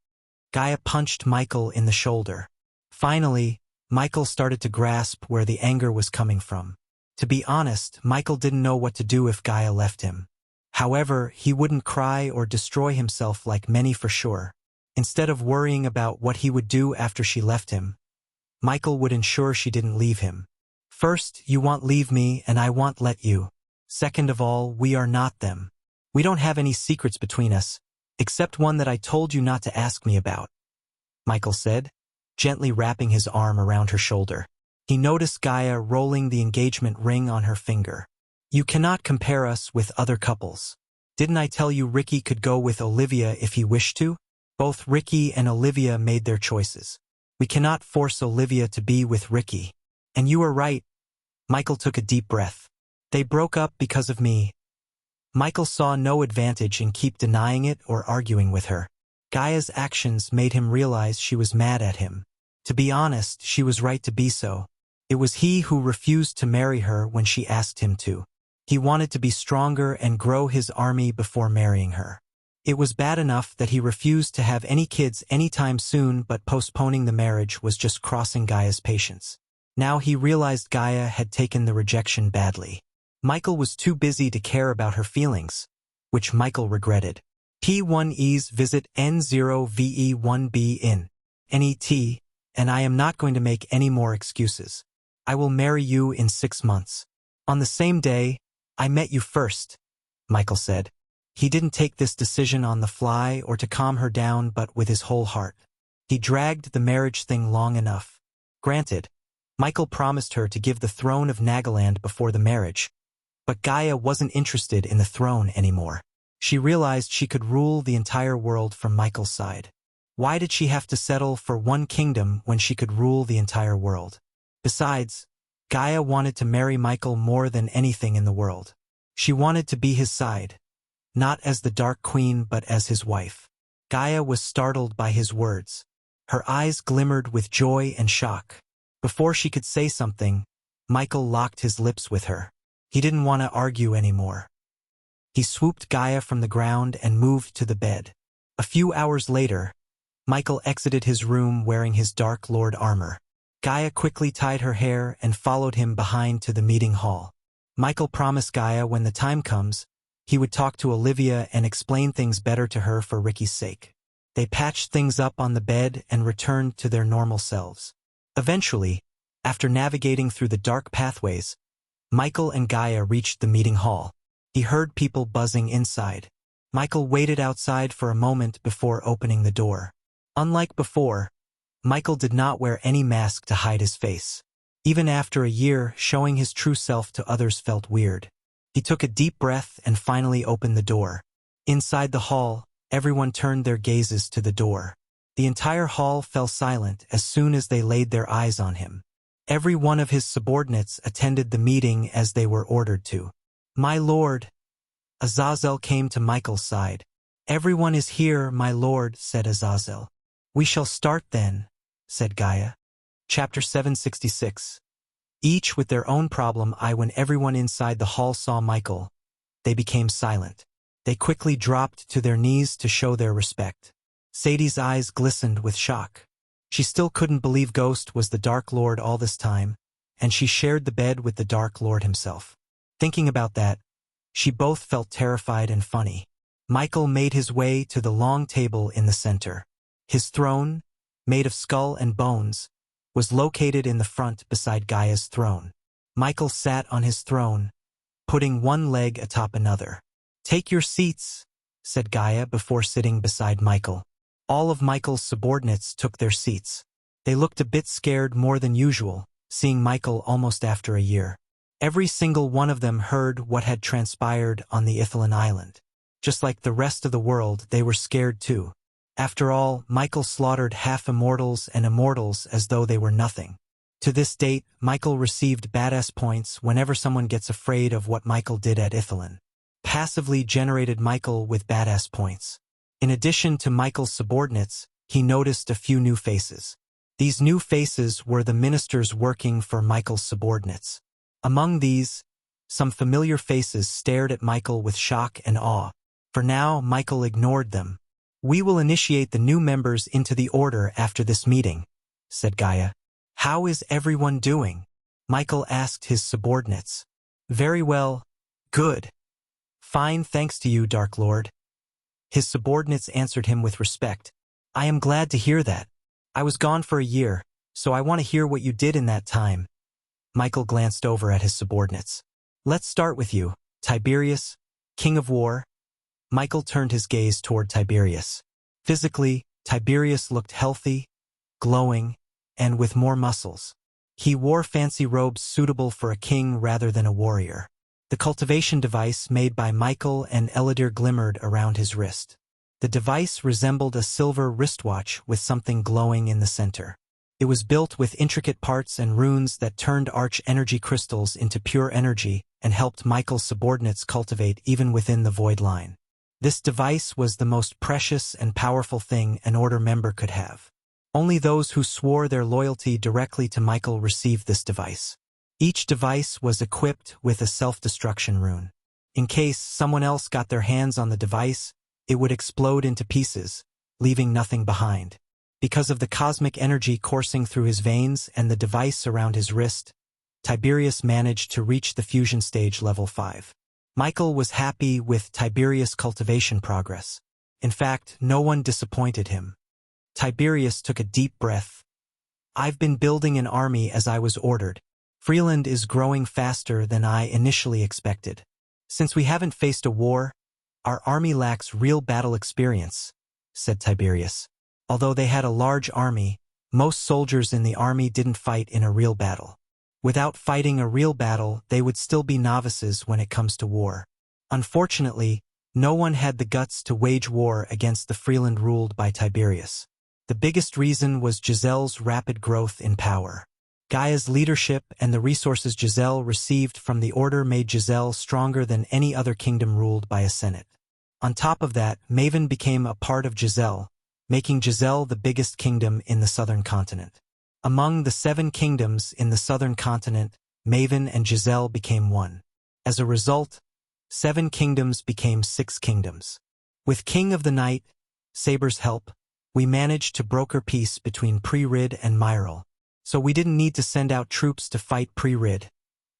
Gaia punched Michael in the shoulder. Finally, Michael started to grasp where the anger was coming from. To be honest, Michael didn't know what to do if Gaia left him. However, he wouldn't cry or destroy himself like many for sure. Instead of worrying about what he would do after she left him, Michael would ensure she didn't leave him. First, you want leave me and I want let you. Second of all, we are not them. We don't have any secrets between us, except one that I told you not to ask me about, Michael said, gently wrapping his arm around her shoulder. He noticed Gaia rolling the engagement ring on her finger. You cannot compare us with other couples. Didn't I tell you Ricky could go with Olivia if he wished to? Both Ricky and Olivia made their choices. We cannot force Olivia to be with Ricky. And you are right. Michael took a deep breath. They broke up because of me. Michael saw no advantage in keep denying it or arguing with her. Gaia's actions made him realize she was mad at him. To be honest, she was right to be so. It was he who refused to marry her when she asked him to. He wanted to be stronger and grow his army before marrying her. It was bad enough that he refused to have any kids anytime soon, but postponing the marriage was just crossing Gaia's patience. Now he realized Gaia had taken the rejection badly. Michael was too busy to care about her feelings, which Michael regretted. P1E's visit N0VE1B in NET, and I am not going to make any more excuses. I will marry you in 6 months. On the same day, I met you first, Michael said. He didn't take this decision on the fly or to calm her down, but with his whole heart. He dragged the marriage thing long enough. Granted, Michael promised her to give the throne of Nagaland before the marriage, but Gaia wasn't interested in the throne anymore. She realized she could rule the entire world from Michael's side. Why did she have to settle for one kingdom when she could rule the entire world? Besides, Gaia wanted to marry Michael more than anything in the world. She wanted to be his side, not as the Dark Queen but as his wife. Gaia was startled by his words. Her eyes glimmered with joy and shock. Before she could say something, Michael locked his lips with her. He didn't want to argue anymore. He swooped Gaia from the ground and moved to the bed. A few hours later, Michael exited his room wearing his Dark Lord armor. Gaia quickly tied her hair and followed him behind to the meeting hall. Michael promised Gaia when the time comes, he would talk to Olivia and explain things better to her for Ricky's sake. They patched things up on the bed and returned to their normal selves. Eventually, after navigating through the dark pathways, Michael and Gaia reached the meeting hall. He heard people buzzing inside. Michael waited outside for a moment before opening the door. Unlike before, Michael did not wear any mask to hide his face. Even after a year, showing his true self to others felt weird. He took a deep breath and finally opened the door. Inside the hall, everyone turned their gazes to the door. The entire hall fell silent as soon as they laid their eyes on him. Every one of his subordinates attended the meeting as they were ordered to. "My lord." Azazel came to Michael's side. "Everyone is here, my lord," said Azazel. "We shall start then," said Gaia. Chapter 766. Each with their own problem. When everyone inside the hall saw Michael, they became silent. They quickly dropped to their knees to show their respect. Sadie's eyes glistened with shock. She still couldn't believe Ghost was the Dark Lord all this time, and she shared the bed with the Dark Lord himself. Thinking about that, she both felt terrified and funny. Michael made his way to the long table in the center. His throne, made of skull and bones, was located in the front beside Gaia's throne. Michael sat on his throne, putting one leg atop another. "Take your seats," said Gaia before sitting beside Michael. All of Michael's subordinates took their seats. They looked a bit scared more than usual, seeing Michael almost after a year. Every single one of them heard what had transpired on the Ithalan island. Just like the rest of the world, they were scared too. After all, Michael slaughtered half immortals and immortals as though they were nothing. To this date, Michael received badass points whenever someone gets afraid of what Michael did at Ithalan. Passively generated Michael with badass points. In addition to Michael's subordinates, he noticed a few new faces. These new faces were the ministers working for Michael's subordinates. Among these, some familiar faces stared at Michael with shock and awe. For now, Michael ignored them. "We will initiate the new members into the order after this meeting," said Gaia. "How is everyone doing?" Michael asked his subordinates. "Very well. Good. Fine, thanks to you, Dark Lord." His subordinates answered him with respect. "I am glad to hear that. I was gone for a year, so I want to hear what you did in that time." Michael glanced over at his subordinates. "Let's start with you, Tiberius, King of War." Michael turned his gaze toward Tiberius. Physically, Tiberius looked healthy, glowing, and with more muscles. He wore fancy robes suitable for a king rather than a warrior. The cultivation device made by Michael and Eladir glimmered around his wrist. The device resembled a silver wristwatch with something glowing in the center. It was built with intricate parts and runes that turned arch-energy crystals into pure energy and helped Michael's subordinates cultivate even within the void line. This device was the most precious and powerful thing an order member could have. Only those who swore their loyalty directly to Michael received this device. Each device was equipped with a self-destruction rune. In case someone else got their hands on the device, it would explode into pieces, leaving nothing behind. Because of the cosmic energy coursing through his veins and the device around his wrist, Tiberius managed to reach the fusion stage level 5. Michael was happy with Tiberius' cultivation progress. In fact, no one disappointed him. Tiberius took a deep breath. "I've been building an army as I was ordered. Freeland is growing faster than I initially expected. Since we haven't faced a war, our army lacks real battle experience," said Tiberius. Although they had a large army, most soldiers in the army didn't fight in a real battle. Without fighting a real battle, they would still be novices when it comes to war. Unfortunately, no one had the guts to wage war against the Freeland ruled by Tiberius. The biggest reason was Giselle's rapid growth in power. Gaia's leadership and the resources Giselle received from the order made Giselle stronger than any other kingdom ruled by a senate. On top of that, Maven became a part of Giselle, making Giselle the biggest kingdom in the southern continent. Among the 7 kingdoms in the southern continent, Maven and Giselle became one. As a result, 7 kingdoms became 6 kingdoms. With King of the Night, Saber's help, we managed to broker peace between Pre-Rid and Myril. So we didn't need to send out troops to fight Pre-Rid,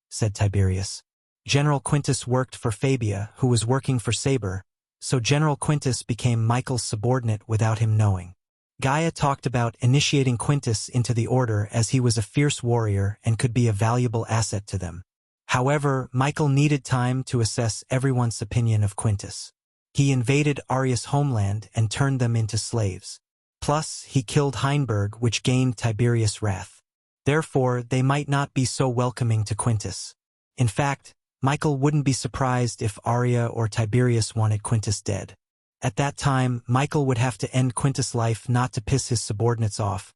said Tiberius. General Quintus worked for Fabia, who was working for Saber, so General Quintus became Michael's subordinate without him knowing. Gaia talked about initiating Quintus into the order as he was a fierce warrior and could be a valuable asset to them. However, Michael needed time to assess everyone's opinion of Quintus. He invaded Aria's homeland and turned them into slaves. Plus, he killed Heinberg, which gained Tiberius' wrath. Therefore, they might not be so welcoming to Quintus. In fact, Michael wouldn't be surprised if Aria or Tiberius wanted Quintus dead. At that time, Michael would have to end Quintus' life not to piss his subordinates off,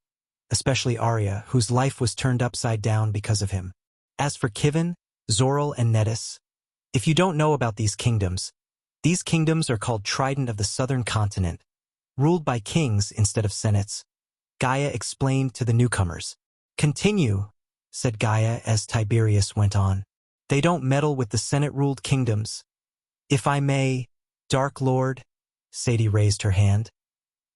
especially Aria, whose life was turned upside down because of him. As for Kivin, Zoril, and Nettis, if you don't know about these kingdoms are called Trident of the Southern Continent, ruled by kings instead of senates. Gaia explained to the newcomers. Continue, said Gaia as Tiberius went on. They don't meddle with the Senate-ruled kingdoms. If I may, Dark Lord, Sadie raised her hand.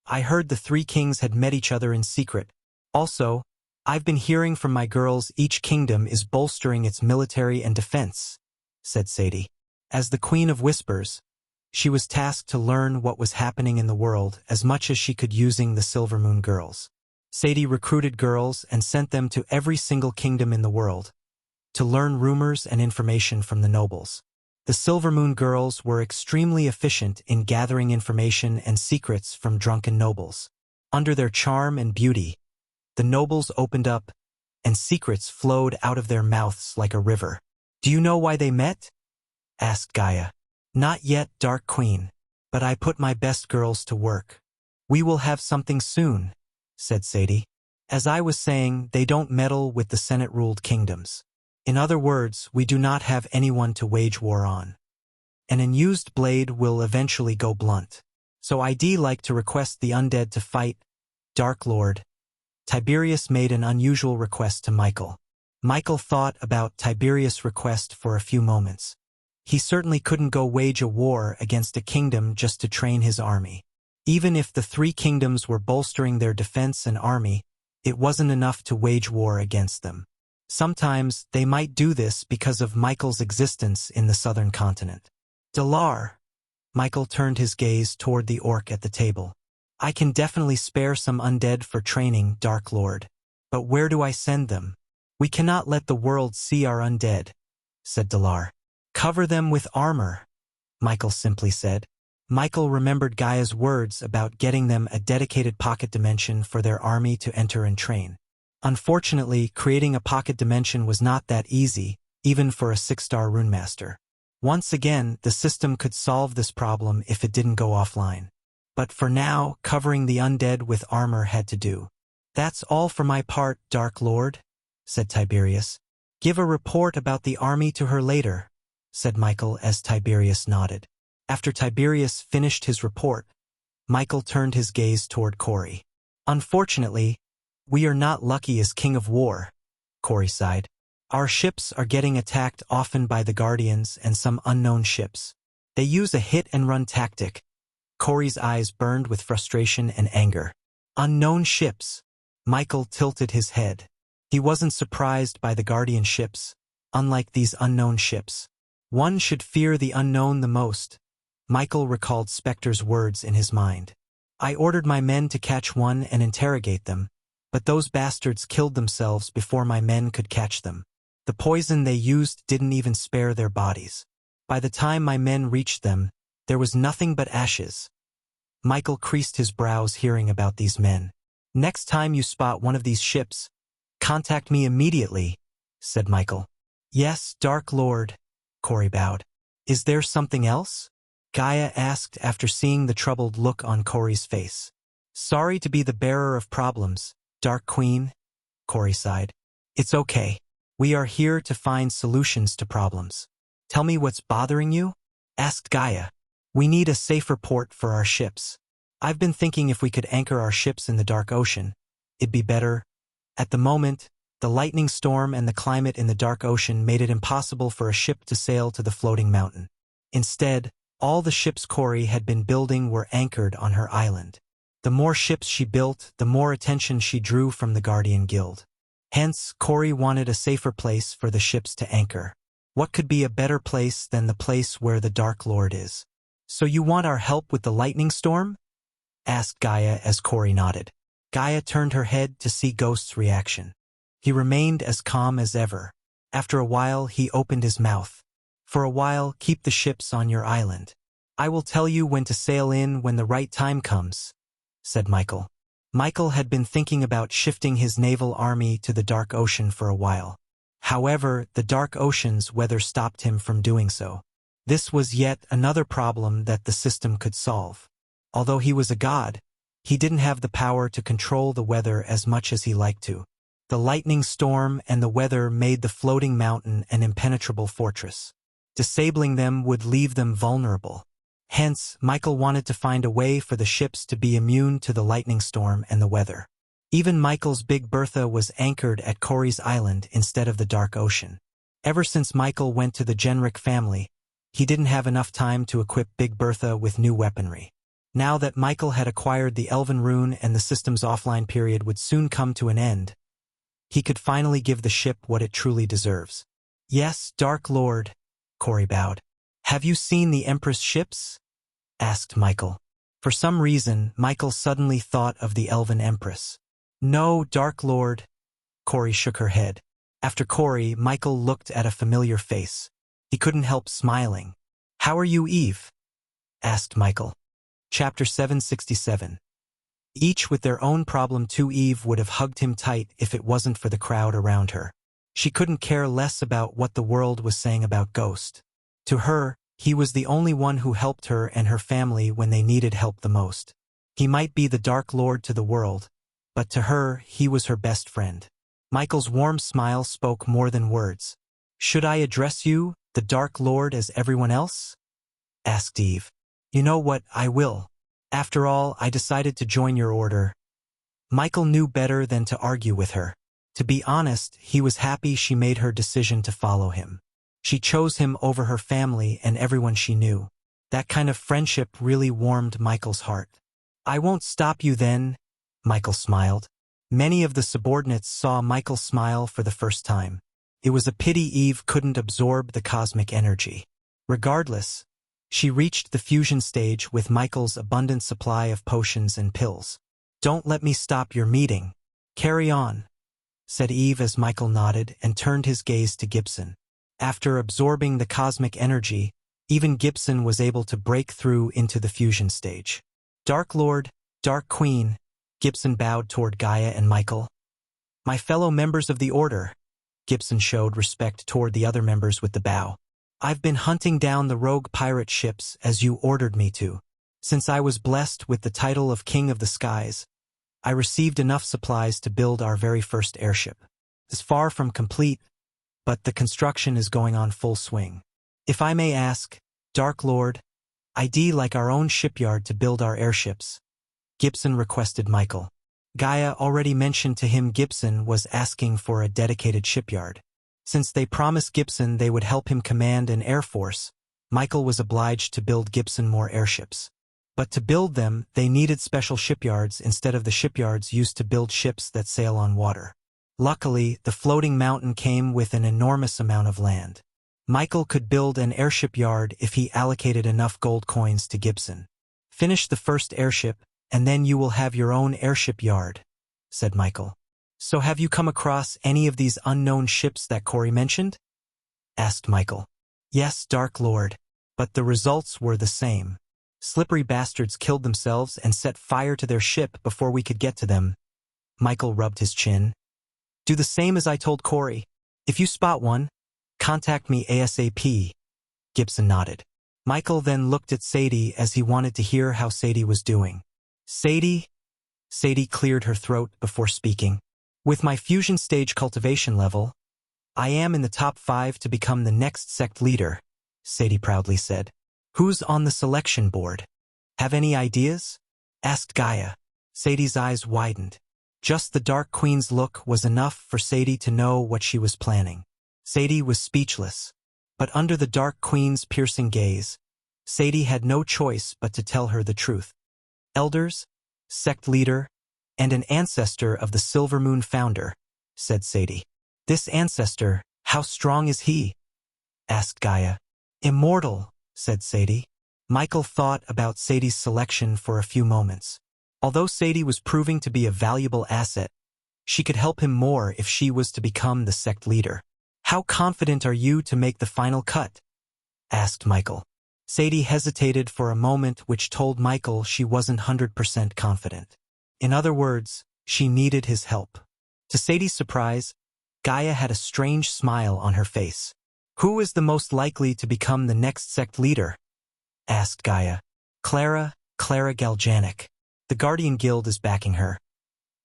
I heard the 3 kings had met each other in secret. Also, I've been hearing from my girls each kingdom is bolstering its military and defense, said Sadie. As the Queen of Whispers, she was tasked to learn what was happening in the world as much as she could using the Silvermoon girls. Sadie recruited girls and sent them to every single kingdom in the world to learn rumors and information from the nobles. The Silvermoon girls were extremely efficient in gathering information and secrets from drunken nobles. Under their charm and beauty, the nobles opened up, and secrets flowed out of their mouths like a river. Do you know why they met? Asked Gaia. Not yet, Dark Queen, but I put my best girls to work. We will have something soon, said Sadie. As I was saying, they don't meddle with the Senate-ruled kingdoms. In other words, we do not have anyone to wage war on. An unused blade will eventually go blunt. So I'd like to request the undead to fight, Dark Lord. Tiberius made an unusual request to Michael. Michael thought about Tiberius' request for a few moments. He certainly couldn't go wage a war against a kingdom just to train his army. Even if the 3 kingdoms were bolstering their defense and army, it wasn't enough to wage war against them. Sometimes they might do this because of Michael's existence in the southern continent. Dalar. Michael turned his gaze toward the orc at the table. I can definitely spare some undead for training, Dark Lord. But where do I send them? We cannot let the world see our undead, said Dalar. Cover them with armor, Michael simply said. Michael remembered Gaia's words about getting them a dedicated pocket dimension for their army to enter and train. Unfortunately, creating a pocket dimension was not that easy, even for a 6-star runemaster. Once again, the system could solve this problem if it didn't go offline. But for now, covering the undead with armor had to do. That's all for my part, Dark Lord, said Tiberius. Give a report about the army to her later, said Michael as Tiberius nodded. After Tiberius finished his report, Michael turned his gaze toward Corey. Unfortunately, we are not lucky as King of War, Corey sighed. Our ships are getting attacked often by the Guardians and some unknown ships. They use a hit-and-run tactic. Corey's eyes burned with frustration and anger. Unknown ships. Michael tilted his head. He wasn't surprised by the Guardian ships, unlike these unknown ships. One should fear the unknown the most. Michael recalled Spectre's words in his mind. I ordered my men to catch one and interrogate them, but those bastards killed themselves before my men could catch them. The poison they used didn't even spare their bodies. By the time my men reached them, there was nothing but ashes. Michael creased his brows hearing about these men. Next time you spot one of these ships, contact me immediately, said Michael. Yes, Dark Lord, Corey bowed. Is there something else? Gaia asked after seeing the troubled look on Corey's face. Sorry to be the bearer of problems, Dark Queen, Corey sighed. It's okay. We are here to find solutions to problems. Tell me what's bothering you? Asked Gaia. We need a safer port for our ships. I've been thinking if we could anchor our ships in the dark ocean, it'd be better. At the moment, the lightning storm and the climate in the dark ocean made it impossible for a ship to sail to the floating mountain. Instead, all the ships Corey had been building were anchored on her island. The more ships she built, the more attention she drew from the Guardian Guild. Hence, Corey wanted a safer place for the ships to anchor. What could be a better place than the place where the Dark Lord is? "So you want our help with the lightning storm?" asked Gaia as Corey nodded. Gaia turned her head to see Ghost's reaction. He remained as calm as ever. After a while, he opened his mouth. "For a while, keep the ships on your island. I will tell you when to sail in when the right time comes," said Michael. Michael had been thinking about shifting his naval army to the Dark Ocean for a while. However, the Dark Ocean's weather stopped him from doing so. This was yet another problem that the system could solve. Although he was a god, he didn't have the power to control the weather as much as he liked to. The lightning storm and the weather made the floating mountain an impenetrable fortress. Disabling them would leave them vulnerable. Hence, Michael wanted to find a way for the ships to be immune to the lightning storm and the weather. Even Michael's Big Bertha was anchored at Corey's island instead of the Dark Ocean. Ever since Michael went to the Genric family, he didn't have enough time to equip Big Bertha with new weaponry. Now that Michael had acquired the Elven Rune and the system's offline period would soon come to an end, he could finally give the ship what it truly deserves. "Yes, Dark Lord," Corey bowed. "Have you seen the Empress ships?" asked Michael. For some reason, Michael suddenly thought of the Elven Empress. "No, Dark Lord." Corey shook her head. After Corey, Michael looked at a familiar face. He couldn't help smiling. "How are you, Eve?" asked Michael. Chapter 767. Each with their own problem too. Eve would have hugged him tight if it wasn't for the crowd around her. She couldn't care less about what the world was saying about Ghost. To her, he was the only one who helped her and her family when they needed help the most. He might be the Dark Lord to the world, but to her, he was her best friend. Michael's warm smile spoke more than words. "Should I address you, the Dark Lord, as everyone else?" asked Eve. "You know what, I will. After all, I decided to join your order." Michael knew better than to argue with her. To be honest, he was happy she made her decision to follow him. She chose him over her family and everyone she knew. That kind of friendship really warmed Michael's heart. "I won't stop you then," Michael smiled. Many of the subordinates saw Michael smile for the first time. It was a pity Eve couldn't absorb the cosmic energy. Regardless, she reached the fusion stage with Michael's abundant supply of potions and pills. "Don't let me stop your meeting. Carry on," said Eve as Michael nodded and turned his gaze to Gibson. After absorbing the cosmic energy, even Gibson was able to break through into the fusion stage. "Dark Lord, Dark Queen," Gibson bowed toward Gaia and Michael. "My fellow members of the Order," Gibson showed respect toward the other members with the bow. "I've been hunting down the rogue pirate ships as you ordered me to. Since I was blessed with the title of King of the Skies, I received enough supplies to build our very first airship. It's far from complete, but the construction is going on full swing. If I may ask, Dark Lord, I'd like our own shipyard to build our airships," Gibson requested Michael. Gaia already mentioned to him Gibson was asking for a dedicated shipyard. Since they promised Gibson they would help him command an air force, Michael was obliged to build Gibson more airships. But to build them, they needed special shipyards instead of the shipyards used to build ships that sail on water. Luckily, the floating mountain came with an enormous amount of land. Michael could build an airship yard if he allocated enough gold coins to Gibson. "Finish the first airship, and then you will have your own airship yard," said Michael. "So have you come across any of these unknown ships that Corey mentioned?" asked Michael. "Yes, Dark Lord, but the results were the same. Slippery bastards killed themselves and set fire to their ship before we could get to them." Michael rubbed his chin. "Do the same as I told Corey. If you spot one, contact me ASAP." Gibson nodded. Michael then looked at Sadie as he wanted to hear how Sadie was doing. "Sadie?" Sadie cleared her throat before speaking. "With my fusion stage cultivation level, I am in the top 5 to become the next sect leader," Sadie proudly said. "Who's on the selection board? Have any ideas?" asked Gaia. Sadie's eyes widened. Just the Dark Queen's look was enough for Sadie to know what she was planning. Sadie was speechless. But under the Dark Queen's piercing gaze, Sadie had no choice but to tell her the truth. Elders, sect leader, and an ancestor of the Silver Moon founder, said Sadie. This ancestor, how strong is he? Asked Gaia. Immortal, said Sadie. Michael thought about Sadie's selection for a few moments. Although Sadie was proving to be a valuable asset, she could help him more if she was to become the sect leader. How confident are you to make the final cut? Asked Michael. Sadie hesitated for a moment, which told Michael she wasn't 100% confident. In other words, she needed his help. To Sadie's surprise, Gaia had a strange smile on her face. Who is the most likely to become the next sect leader? Asked Gaia. Clara Galganic. The Guardian Guild is backing her.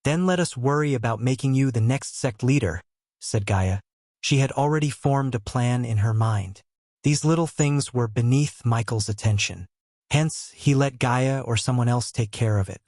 Then let us worry about making you the next sect leader, said Gaia. She had already formed a plan in her mind. These little things were beneath Michael's attention. Hence, he let Gaia or someone else take care of it.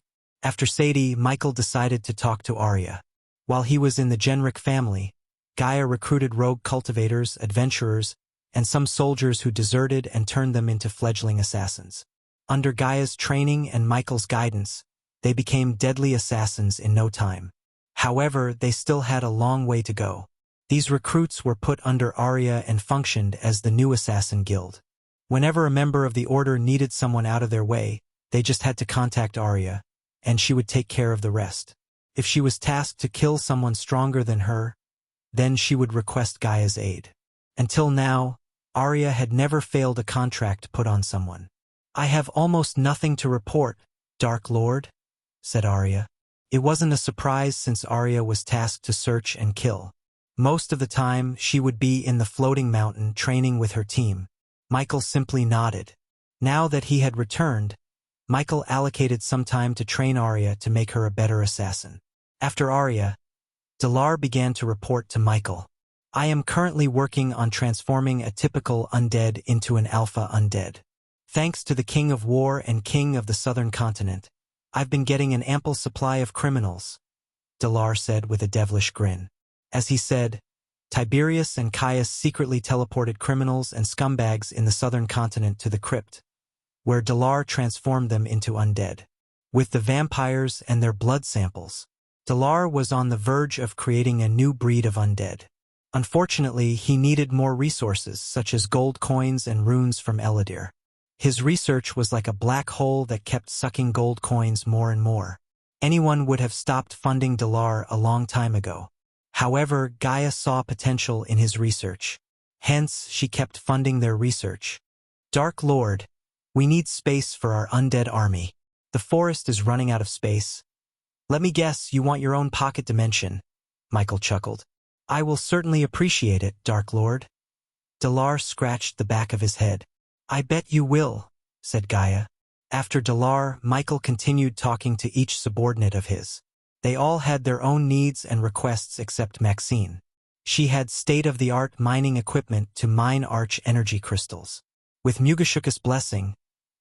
After Sadie, Michael decided to talk to Arya. While he was in the Genric family, Gaia recruited rogue cultivators, adventurers, and some soldiers who deserted and turned them into fledgling assassins. Under Gaia's training and Michael's guidance, they became deadly assassins in no time. However, they still had a long way to go. These recruits were put under Arya and functioned as the new assassin guild. Whenever a member of the order needed someone out of their way, they just had to contact Arya, and she would take care of the rest. If she was tasked to kill someone stronger than her, then she would request Gaia's aid. Until now, Arya had never failed a contract put on someone. I have almost nothing to report, Dark Lord, said Arya. It wasn't a surprise since Arya was tasked to search and kill. Most of the time, she would be in the floating mountain training with her team. Michael simply nodded. Now that he had returned, Michael allocated some time to train Arya to make her a better assassin. After Arya, Dalar began to report to Michael. I am currently working on transforming a typical undead into an alpha undead. Thanks to the King of War and King of the Southern Continent, I've been getting an ample supply of criminals, Dalar said with a devilish grin. As he said, Tiberius and Caius secretly teleported criminals and scumbags in the Southern Continent to the crypt, where Dalar transformed them into undead. With the vampires and their blood samples, Dalar was on the verge of creating a new breed of undead. Unfortunately, he needed more resources such as gold coins and runes from Eladir. His research was like a black hole that kept sucking gold coins more and more. Anyone would have stopped funding Dalar a long time ago. However, Gaia saw potential in his research. Hence, she kept funding their research. Dark Lord, we need space for our undead army. The forest is running out of space. Let me guess, you want your own pocket dimension, Michael chuckled. I will certainly appreciate it, Dark Lord. Dalar scratched the back of his head. I bet you will, said Gaia. After Dalar, Michael continued talking to each subordinate of his. They all had their own needs and requests except Maxine. She had state-of-the-art mining equipment to mine arch energy crystals. With Mugashuka's blessing,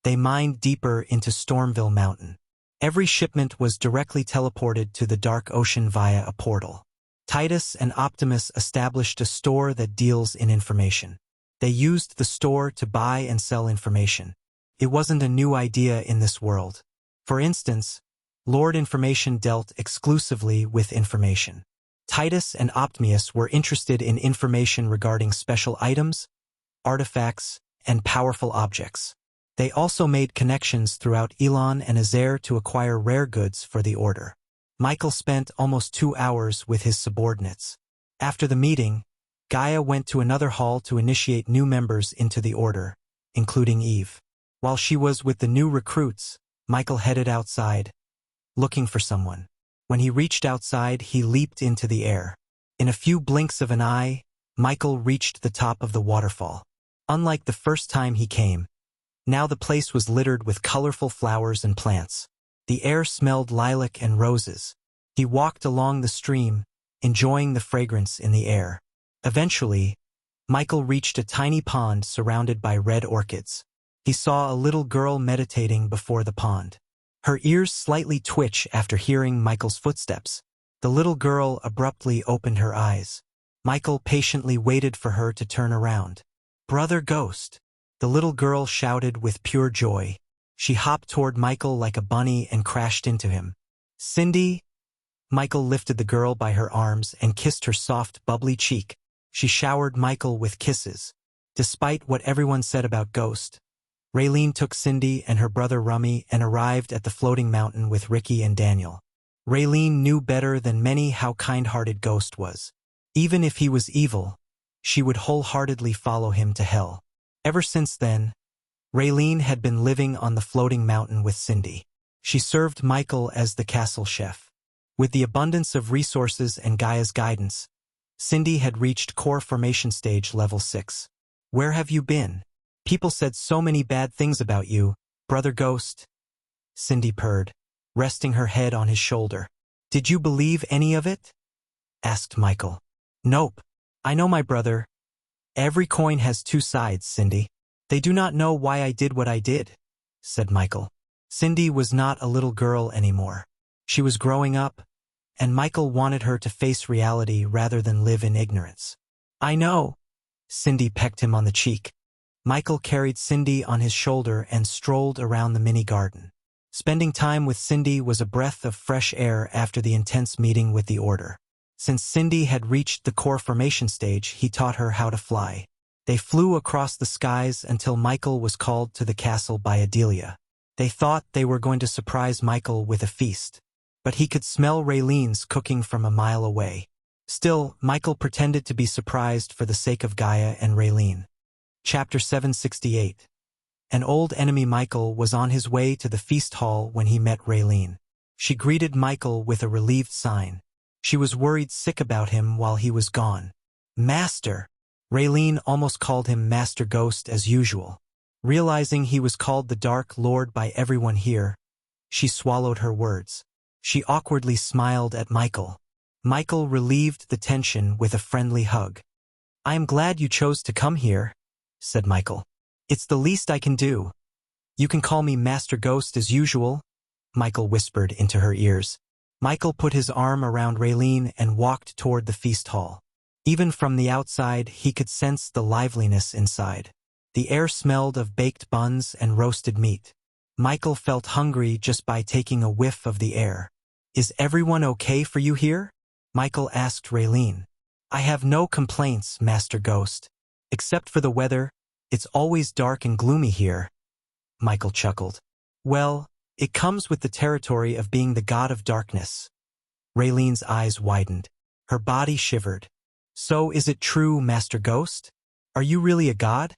they mined deeper into Stormville Mountain. Every shipment was directly teleported to the Dark Ocean via a portal. Titus and Optimus established a store that deals in information. They used the store to buy and sell information. It wasn't a new idea in this world. For instance, Lord Information dealt exclusively with information. Titus and Optimus were interested in information regarding special items, artifacts, and powerful objects. They also made connections throughout Elon and Azair to acquire rare goods for the Order. Michael spent almost 2 hours with his subordinates. After the meeting, Gaia went to another hall to initiate new members into the Order, including Eve. While she was with the new recruits, Michael headed outside, looking for someone. When he reached outside, he leaped into the air. In a few blinks of an eye, Michael reached the top of the waterfall. Unlike the first time he came, now the place was littered with colorful flowers and plants. The air smelled lilac and roses. He walked along the stream, enjoying the fragrance in the air. Eventually, Michael reached a tiny pond surrounded by red orchids. He saw a little girl meditating before the pond. Her ears slightly twitched after hearing Michael's footsteps. The little girl abruptly opened her eyes. Michael patiently waited for her to turn around. "Brother Ghost!" The little girl shouted with pure joy. She hopped toward Michael like a bunny and crashed into him. "Cindy!" Michael lifted the girl by her arms and kissed her soft, bubbly cheek. She showered Michael with kisses. Despite what everyone said about Ghost, Raylene took Cindy and her brother Rummy and arrived at the floating mountain with Ricky and Daniel. Raylene knew better than many how kind-hearted Ghost was. Even if he was evil, she would wholeheartedly follow him to hell. Ever since then, Raylene had been living on the floating mountain with Cindy. She served Michael as the castle chef. With the abundance of resources and Gaia's guidance, Cindy had reached core formation stage level 6. "Where have you been? People said so many bad things about you, Brother Ghost." Cindy purred, resting her head on his shoulder. "Did you believe any of it?" asked Michael. "Nope. I know my brother. Every coin has two sides, Cindy. They do not know why I did what I did," said Michael. Cindy was not a little girl anymore. She was growing up, and Michael wanted her to face reality rather than live in ignorance. "I know." Cindy pecked him on the cheek. Michael carried Cindy on his shoulder and strolled around the mini garden. Spending time with Cindy was a breath of fresh air after the intense meeting with the Order. Since Cindy had reached the core formation stage, he taught her how to fly. They flew across the skies until Michael was called to the castle by Adelia. They thought they were going to surprise Michael with a feast, but he could smell Raylene's cooking from a mile away. Still, Michael pretended to be surprised for the sake of Gaia and Raylene. Chapter 768. An old enemy. Michael was on his way to the feast hall when he met Raylene. She greeted Michael with a relieved sign. She was worried sick about him while he was gone. "Master!" Raylene almost called him Master Ghost as usual. Realizing he was called the Dark Lord by everyone here, she swallowed her words. She awkwardly smiled at Michael. Michael relieved the tension with a friendly hug. "I am glad you chose to come here," said Michael. "It's the least I can do." "You can call me Master Ghost as usual," Michael whispered into her ears. Michael put his arm around Raylene and walked toward the feast hall. Even from the outside, he could sense the liveliness inside. The air smelled of baked buns and roasted meat. Michael felt hungry just by taking a whiff of the air. "Is everyone okay for you here?" Michael asked Raylene. "I have no complaints, Master Ghost. Except for the weather, it's always dark and gloomy here." Michael chuckled. "Well, it comes with the territory of being the god of darkness." Raylene's eyes widened. Her body shivered. "So is it true, Master Ghost? Are you really a god,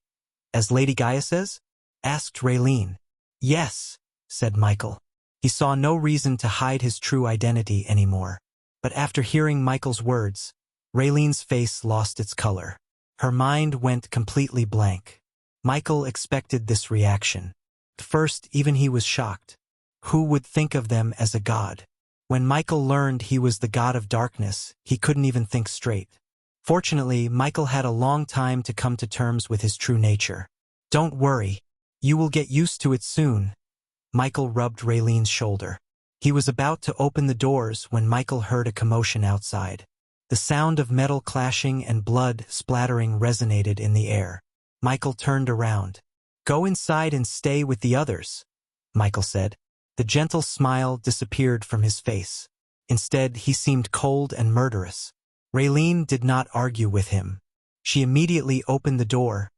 as Lady Gaia says?" asked Raylene. "Yes," said Michael. He saw no reason to hide his true identity anymore. But after hearing Michael's words, Raylene's face lost its color. Her mind went completely blank. Michael expected this reaction. At first, even he was shocked. Who would think of them as a god? When Michael learned he was the god of darkness, he couldn't even think straight. Fortunately, Michael had a long time to come to terms with his true nature. "Don't worry. You will get used to it soon." Michael rubbed Raylene's shoulder. He was about to open the doors when Michael heard a commotion outside. The sound of metal clashing and blood splattering resonated in the air. Michael turned around. "Go inside and stay with the others," Michael said. The gentle smile disappeared from his face. Instead, he seemed cold and murderous. Raylene did not argue with him. She immediately opened the door,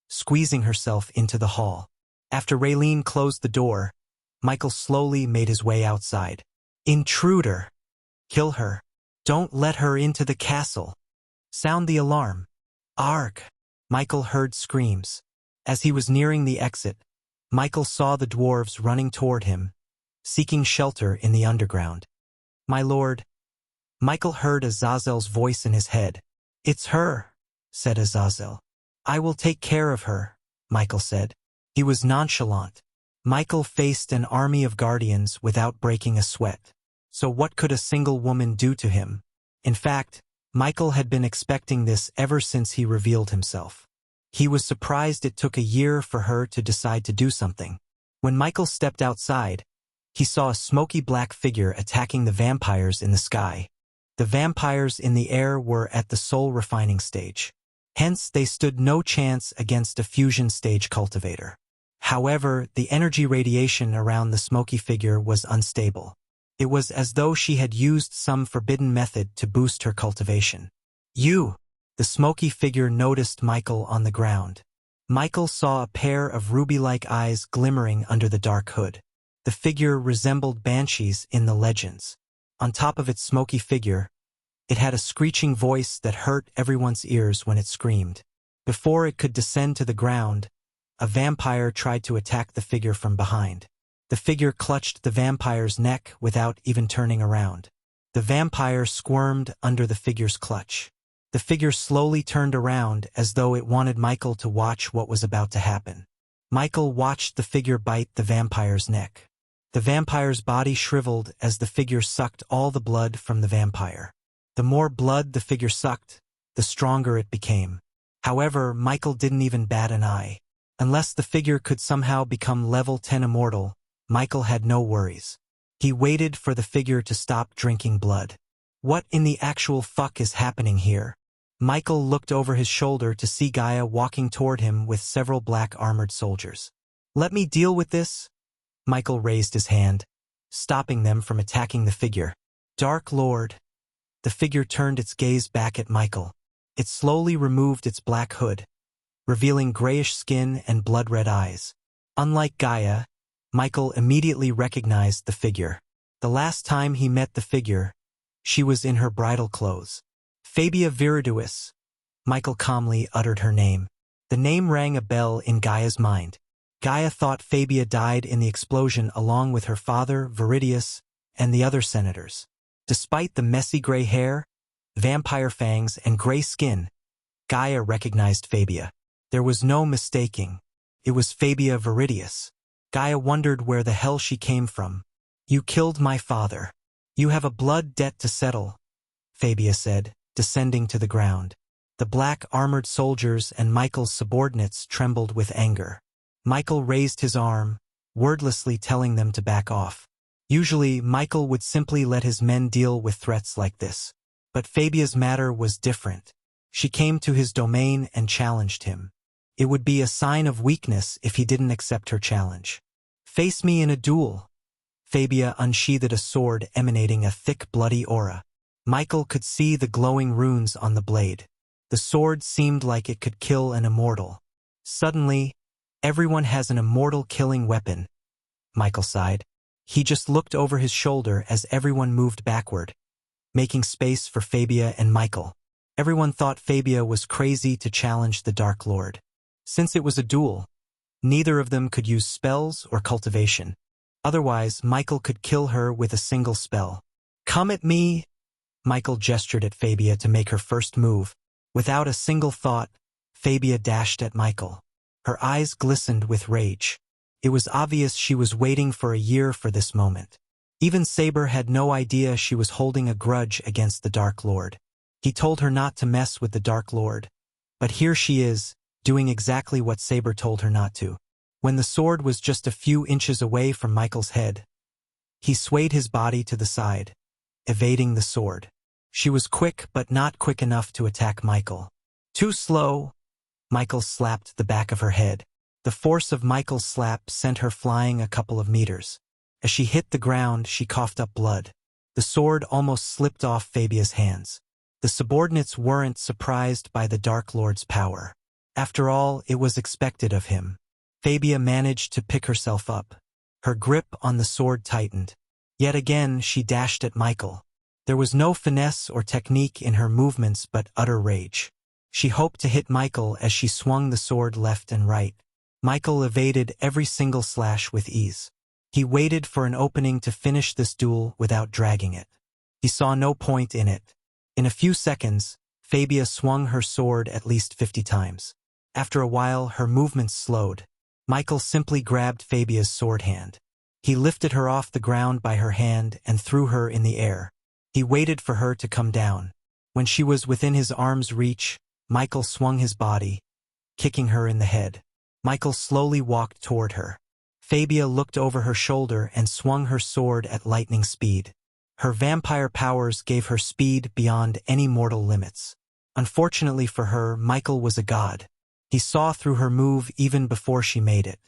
squeezing herself into the hall. After Raylene closed the door, Michael slowly made his way outside. "Intruder! Kill her! Don't let her into the castle! Sound the alarm!" "Arg!" Michael heard screams. As he was nearing the exit, Michael saw the dwarves running toward him, seeking shelter in the underground. "My lord," Michael heard Azazel's voice in his head. "It's her," said Azazel. "I will take care of her," Michael said. He was nonchalant. Michael faced an army of guardians without breaking a sweat. So what could a single woman do to him? In fact, Michael had been expecting this ever since he revealed himself. He was surprised it took a year for her to decide to do something. When Michael stepped outside, he saw a smoky black figure attacking the vampires in the sky. The vampires in the air were at the soul refining stage. Hence, they stood no chance against a fusion stage cultivator. However, the energy radiation around the smoky figure was unstable. It was as though she had used some forbidden method to boost her cultivation. "You!" The smoky figure noticed Michael on the ground. Michael saw a pair of ruby-like eyes glimmering under the dark hood. The figure resembled banshees in the legends. On top of its smoky figure, it had a screeching voice that hurt everyone's ears when it screamed. Before it could descend to the ground, a vampire tried to attack the figure from behind. The figure clutched the vampire's neck without even turning around. The vampire squirmed under the figure's clutch. The figure slowly turned around as though it wanted Michael to watch what was about to happen. Michael watched the figure bite the vampire's neck. The vampire's body shriveled as the figure sucked all the blood from the vampire. The more blood the figure sucked, the stronger it became. However, Michael didn't even bat an eye. Unless the figure could somehow become level 10 immortal, Michael had no worries. He waited for the figure to stop drinking blood. What in the actual fuck is happening here? Michael looked over his shoulder to see Gaia walking toward him with several black armored soldiers. "Let me deal with this." Michael raised his hand, stopping them from attacking the figure. "Dark Lord." The figure turned its gaze back at Michael. It slowly removed its black hood, revealing grayish skin and blood-red eyes. Unlike Gaia, Michael immediately recognized the figure. The last time he met the figure, she was in her bridal clothes. Fabia Viriduis. Michael calmly uttered her name. The name rang a bell in Gaia's mind. Gaia thought Fabia died in the explosion along with her father, Viridius, and the other senators. Despite the messy gray hair, vampire fangs, and gray skin, Gaia recognized Fabia. There was no mistaking. It was Fabia Viridius. Gaia wondered where the hell she came from. "You killed my father. You have a blood debt to settle," Fabia said, descending to the ground. The black armored soldiers and Michael's subordinates trembled with anger. Michael raised his arm, wordlessly telling them to back off. Usually, Michael would simply let his men deal with threats like this. But Fabia's matter was different. She came to his domain and challenged him. It would be a sign of weakness if he didn't accept her challenge. "Face me in a duel." Fabia unsheathed a sword emanating a thick bloody aura. Michael could see the glowing runes on the blade. The sword seemed like it could kill an immortal. Suddenly, everyone has an immortal killing weapon, Michael sighed. He just looked over his shoulder as everyone moved backward, making space for Fabia and Michael. Everyone thought Fabia was crazy to challenge the Dark Lord. Since it was a duel, neither of them could use spells or cultivation. Otherwise, Michael could kill her with a single spell. "Come at me!" Michael gestured at Fabia to make her first move. Without a single thought, Fabia dashed at Michael. Her eyes glistened with rage. It was obvious she was waiting for a year for this moment. Even Saber had no idea she was holding a grudge against the Dark Lord. He told her not to mess with the Dark Lord. But here she is, doing exactly what Saber told her not to. When the sword was just a few inches away from Michael's head, he swayed his body to the side, evading the sword. She was quick but not quick enough to attack Michael. "Too slow." Michael slapped the back of her head. The force of Michael's slap sent her flying a couple of meters. As she hit the ground, she coughed up blood. The sword almost slipped off Fabia's hands. The subordinates weren't surprised by the Dark Lord's power. After all, it was expected of him. Fabia managed to pick herself up. Her grip on the sword tightened. Yet again, she dashed at Michael. There was no finesse or technique in her movements but utter rage. She hoped to hit Michael as she swung the sword left and right. Michael evaded every single slash with ease. He waited for an opening to finish this duel without dragging it. He saw no point in it. In a few seconds, Fabia swung her sword at least 50 times. After a while, her movements slowed. Michael simply grabbed Fabia's sword hand. He lifted her off the ground by her hand and threw her in the air. He waited for her to come down. When she was within his arm's reach, Michael swung his body, kicking her in the head. Michael slowly walked toward her. Fabia looked over her shoulder and swung her sword at lightning speed. Her vampire powers gave her speed beyond any mortal limits. Unfortunately for her, Michael was a god. He saw through her move even before she made it.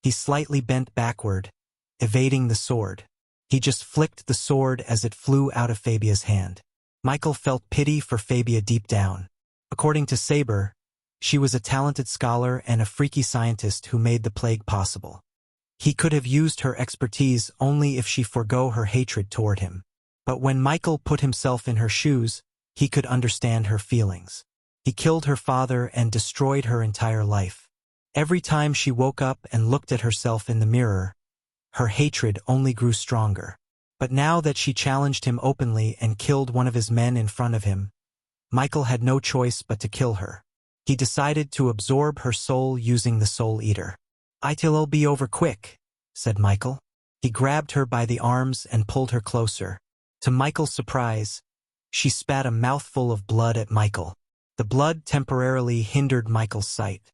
He slightly bent backward, evading the sword. He just flicked the sword as it flew out of Fabia's hand. Michael felt pity for Fabia deep down. According to Saber, she was a talented scholar and a freaky scientist who made the plague possible. He could have used her expertise only if she forgo her hatred toward him. But when Michael put himself in her shoes, he could understand her feelings. He killed her father and destroyed her entire life. Every time she woke up and looked at herself in the mirror, her hatred only grew stronger. But now that she challenged him openly and killed one of his men in front of him, Michael had no choice but to kill her. He decided to absorb her soul using the Soul Eater. "It'll be over quick," said Michael. He grabbed her by the arms and pulled her closer. To Michael's surprise, she spat a mouthful of blood at Michael. The blood temporarily hindered Michael's sight.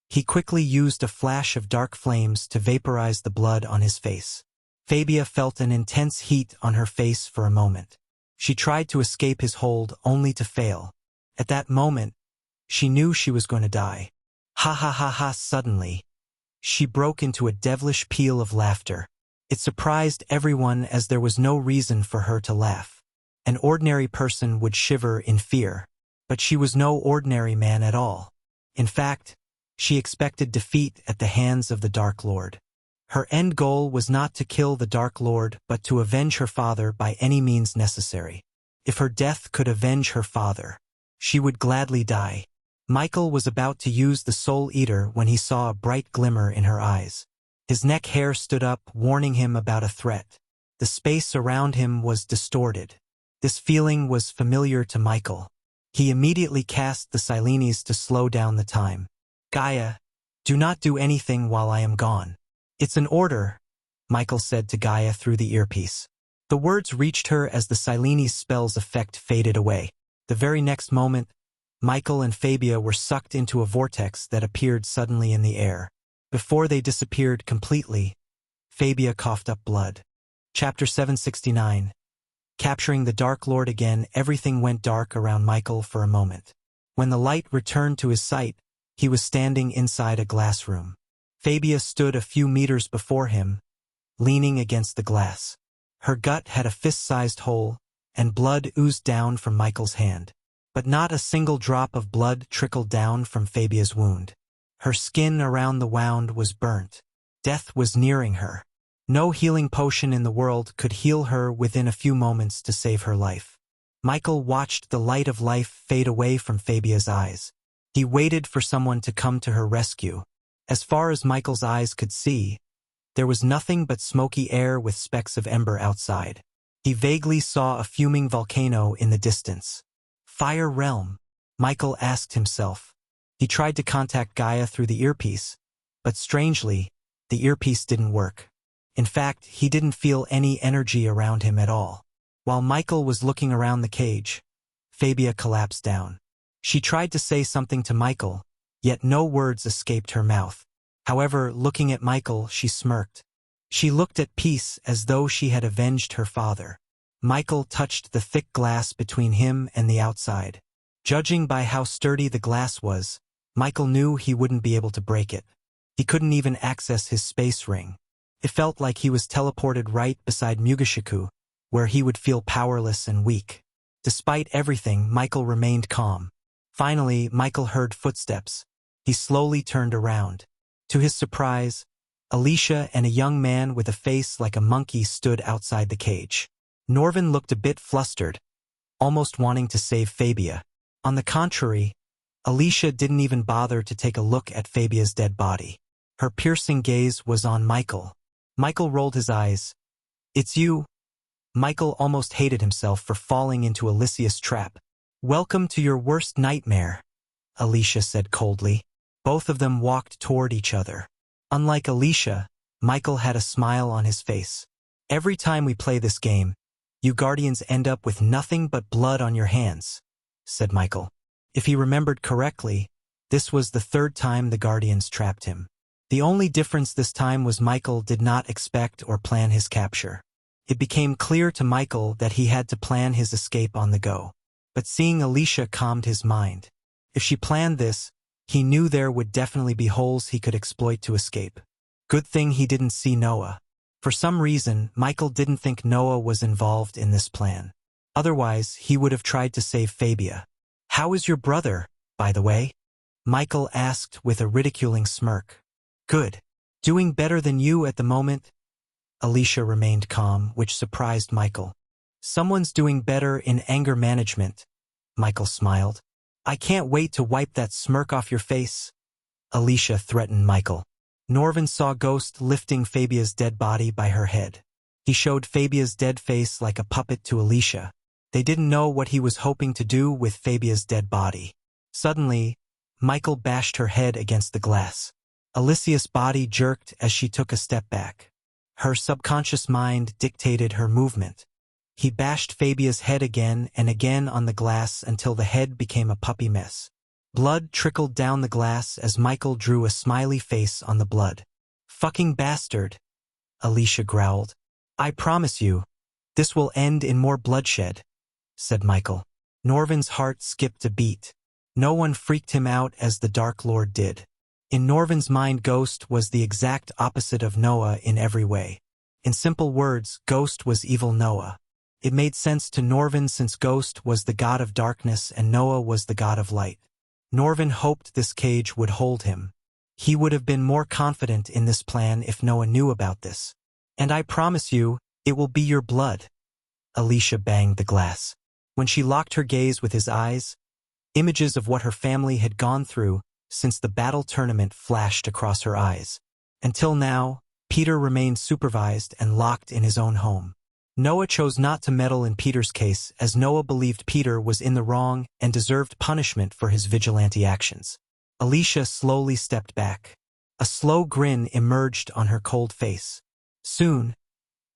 He quickly used a flash of dark flames to vaporize the blood on his face. Fabia felt an intense heat on her face for a moment. She tried to escape his hold only to fail. At that moment, she knew she was going to die. Ha ha ha ha! Suddenly, she broke into a devilish peal of laughter. It surprised everyone as there was no reason for her to laugh. An ordinary person would shiver in fear, but she was no ordinary man at all. In fact, she expected defeat at the hands of the Dark Lord. Her end goal was not to kill the Dark Lord but to avenge her father by any means necessary. If her death could avenge her father, she would gladly die. Michael was about to use the Soul Eater when he saw a bright glimmer in her eyes. His neck hair stood up, warning him about a threat. The space around him was distorted. This feeling was familiar to Michael. He immediately cast the Silenes to slow down the time. "Gaia, do not do anything while I am gone." "It's an order," Michael said to Gaia through the earpiece. The words reached her as the Silenes spell's effect faded away. The very next moment, Michael and Fabia were sucked into a vortex that appeared suddenly in the air. Before they disappeared completely, Fabia coughed up blood. Chapter 769. Capturing the Dark Lord again, everything went dark around Michael for a moment. When the light returned to his sight, he was standing inside a glass room. Fabia stood a few meters before him, leaning against the glass. Her gut had a fist-sized hole, and blood oozed down from Michael's hand. But not a single drop of blood trickled down from Fabia's wound. Her skin around the wound was burnt. Death was nearing her. No healing potion in the world could heal her within a few moments to save her life. Michael watched the light of life fade away from Fabia's eyes. He waited for someone to come to her rescue. As far as Michael's eyes could see, there was nothing but smoky air with specks of ember outside. He vaguely saw a fuming volcano in the distance. Fire realm, Michael asked himself. He tried to contact Gaia through the earpiece, but strangely, the earpiece didn't work. In fact, he didn't feel any energy around him at all. While Michael was looking around the cage, Fabia collapsed down. She tried to say something to Michael, yet no words escaped her mouth. However, looking at Michael, she smirked. She looked at peace as though she had avenged her father. Michael touched the thick glass between him and the outside. Judging by how sturdy the glass was, Michael knew he wouldn't be able to break it. He couldn't even access his space ring. It felt like he was teleported right beside Mugishiku, where he would feel powerless and weak. Despite everything, Michael remained calm. Finally, Michael heard footsteps. He slowly turned around. To his surprise, Alicia and a young man with a face like a monkey stood outside the cage. Norvin looked a bit flustered, almost wanting to save Fabia. On the contrary, Alicia didn't even bother to take a look at Fabia's dead body. Her piercing gaze was on Michael. Michael rolled his eyes. "It's you." Michael almost hated himself for falling into Alicia's trap. "Welcome to your worst nightmare," Alicia said coldly. Both of them walked toward each other. Unlike Alicia, Michael had a smile on his face. "Every time we play this game, you Guardians end up with nothing but blood on your hands," said Michael. If he remembered correctly, this was the third time the Guardians trapped him. The only difference this time was Michael did not expect or plan his capture. It became clear to Michael that he had to plan his escape on the go. But seeing Alicia calmed his mind. If she planned this, he knew there would definitely be holes he could exploit to escape. Good thing he didn't see Noah. For some reason, Michael didn't think Noah was involved in this plan. Otherwise, he would have tried to save Fabia. "How is your brother, by the way?" Michael asked with a ridiculing smirk. "Good. Doing better than you at the moment?" Alicia remained calm, which surprised Michael. "Someone's doing better in anger management," Michael smiled. "I can't wait to wipe that smirk off your face," Alicia threatened Michael. Norvin saw Ghost lifting Fabia's dead body by her head. He showed Fabia's dead face like a puppet to Alicia. They didn't know what he was hoping to do with Fabia's dead body. Suddenly, Michael bashed her head against the glass. Alicia's body jerked as she took a step back. Her subconscious mind dictated her movement. He bashed Fabia's head again and again on the glass until the head became a puppy mess. Blood trickled down the glass as Michael drew a smiley face on the blood. "Fucking bastard," Alicia growled. "I promise you, this will end in more bloodshed," said Michael. Norvin's heart skipped a beat. No one freaked him out as the Dark Lord did. In Norvin's mind, Ghost was the exact opposite of Noah in every way. In simple words, Ghost was evil Noah. It made sense to Norvin since Ghost was the god of darkness and Noah was the god of light. Norvin hoped this cage would hold him. He would have been more confident in this plan if Noah knew about this. "And I promise you, it will be your blood." Alicia banged the glass. When she locked her gaze with his eyes, images of what her family had gone through since the battle tournament flashed across her eyes. Until now, Peter remained supervised and locked in his own home. Noah chose not to meddle in Peter's case as Noah believed Peter was in the wrong and deserved punishment for his vigilante actions. Alicia slowly stepped back. A slow grin emerged on her cold face. Soon,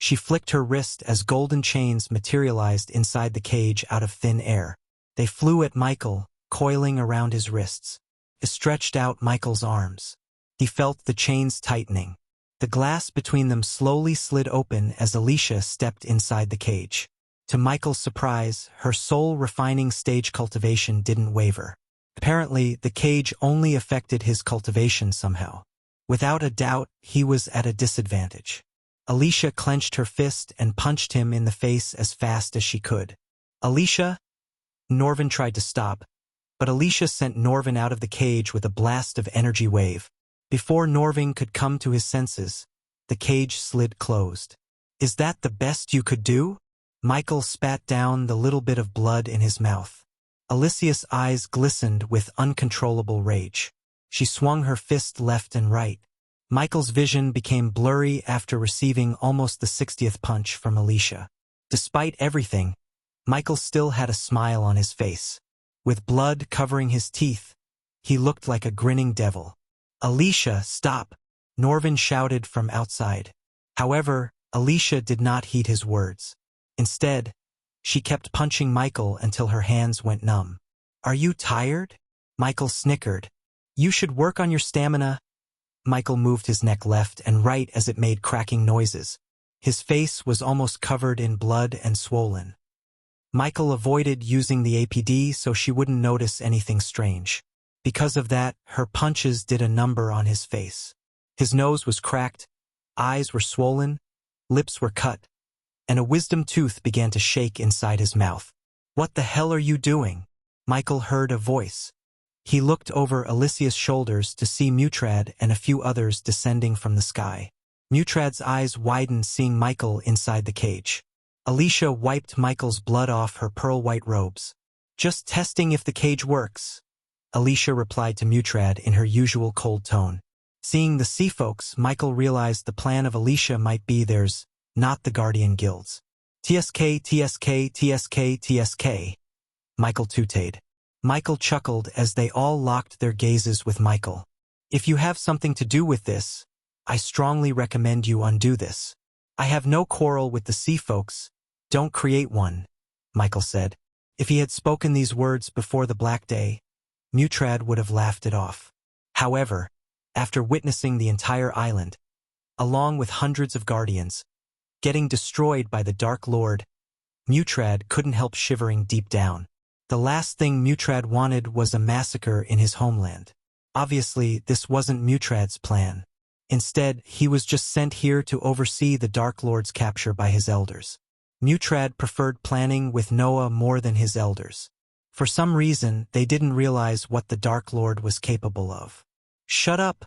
she flicked her wrist as golden chains materialized inside the cage out of thin air. They flew at Michael, coiling around his wrists. It stretched out Michael's arms. He felt the chains tightening. The glass between them slowly slid open as Alicia stepped inside the cage. To Michael's surprise, her soul-refining stage cultivation didn't waver. Apparently, the cage only affected his cultivation somehow. Without a doubt, he was at a disadvantage. Alicia clenched her fist and punched him in the face as fast as she could. "Alicia?" Norvin tried to stop, but Alicia sent Norvin out of the cage with a blast of energy wave. Before Norvin could come to his senses, the cage slid closed. "Is that the best you could do?" Michael spat down the little bit of blood in his mouth. Alicia's eyes glistened with uncontrollable rage. She swung her fist left and right. Michael's vision became blurry after receiving almost the 60th punch from Alicia. Despite everything, Michael still had a smile on his face. With blood covering his teeth, he looked like a grinning devil. "Alicia, stop!" Norvin shouted from outside. However, Alicia did not heed his words. Instead, she kept punching Michael until her hands went numb. "Are you tired?" Michael snickered. "You should work on your stamina." Michael moved his neck left and right as it made cracking noises. His face was almost covered in blood and swollen. Michael avoided using the APD so she wouldn't notice anything strange. Because of that, her punches did a number on his face. His nose was cracked, eyes were swollen, lips were cut, and a wisdom tooth began to shake inside his mouth. "What the hell are you doing?" Michael heard a voice. He looked over Alicia's shoulders to see Mutrad and a few others descending from the sky. Mutrad's eyes widened seeing Michael inside the cage. Alicia wiped Michael's blood off her pearl-white robes. "Just testing if the cage works," Alicia replied to Mutrad in her usual cold tone. Seeing the sea folks, Michael realized the plan of Alicia might be theirs, not the Guardian Guild's. "TSK, TSK, TSK, TSK," Michael tooted. Michael chuckled as they all locked their gazes with Michael. "If you have something to do with this, I strongly recommend you undo this. I have no quarrel with the sea folks. Don't create one," Michael said. If he had spoken these words before the Black Day, Mutrad would have laughed it off. However, after witnessing the entire island, along with hundreds of guardians, getting destroyed by the Dark Lord. Mutrad couldn't help shivering deep down. The last thing Mutrad wanted was a massacre in his homeland. Obviously, this wasn't Mutrad's plan. Instead, he was just sent here to oversee the Dark Lord's capture by his elders. Mutrad preferred planning with Noah more than his elders. For some reason, they didn't realize what the Dark Lord was capable of. "Shut up!"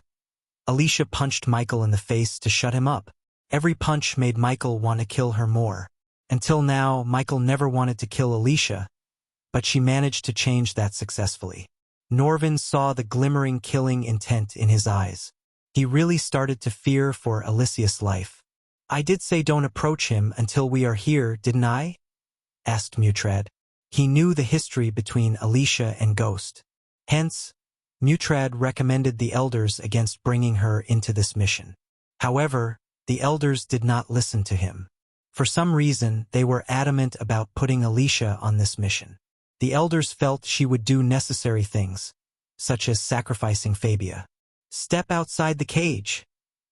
Alicia punched Michael in the face to shut him up. Every punch made Michael want to kill her more. Until now, Michael never wanted to kill Alicia, but she managed to change that successfully. Norvin saw the glimmering killing intent in his eyes. He really started to fear for Alicia's life. "I did say don't approach him until we are here, didn't I?" asked Mutrad. He knew the history between Alicia and Ghost. Hence, Mutrad recommended the elders against bringing her into this mission. However, the elders did not listen to him. For some reason, they were adamant about putting Alicia on this mission. The elders felt she would do necessary things, such as sacrificing Fabia. "Step outside the cage."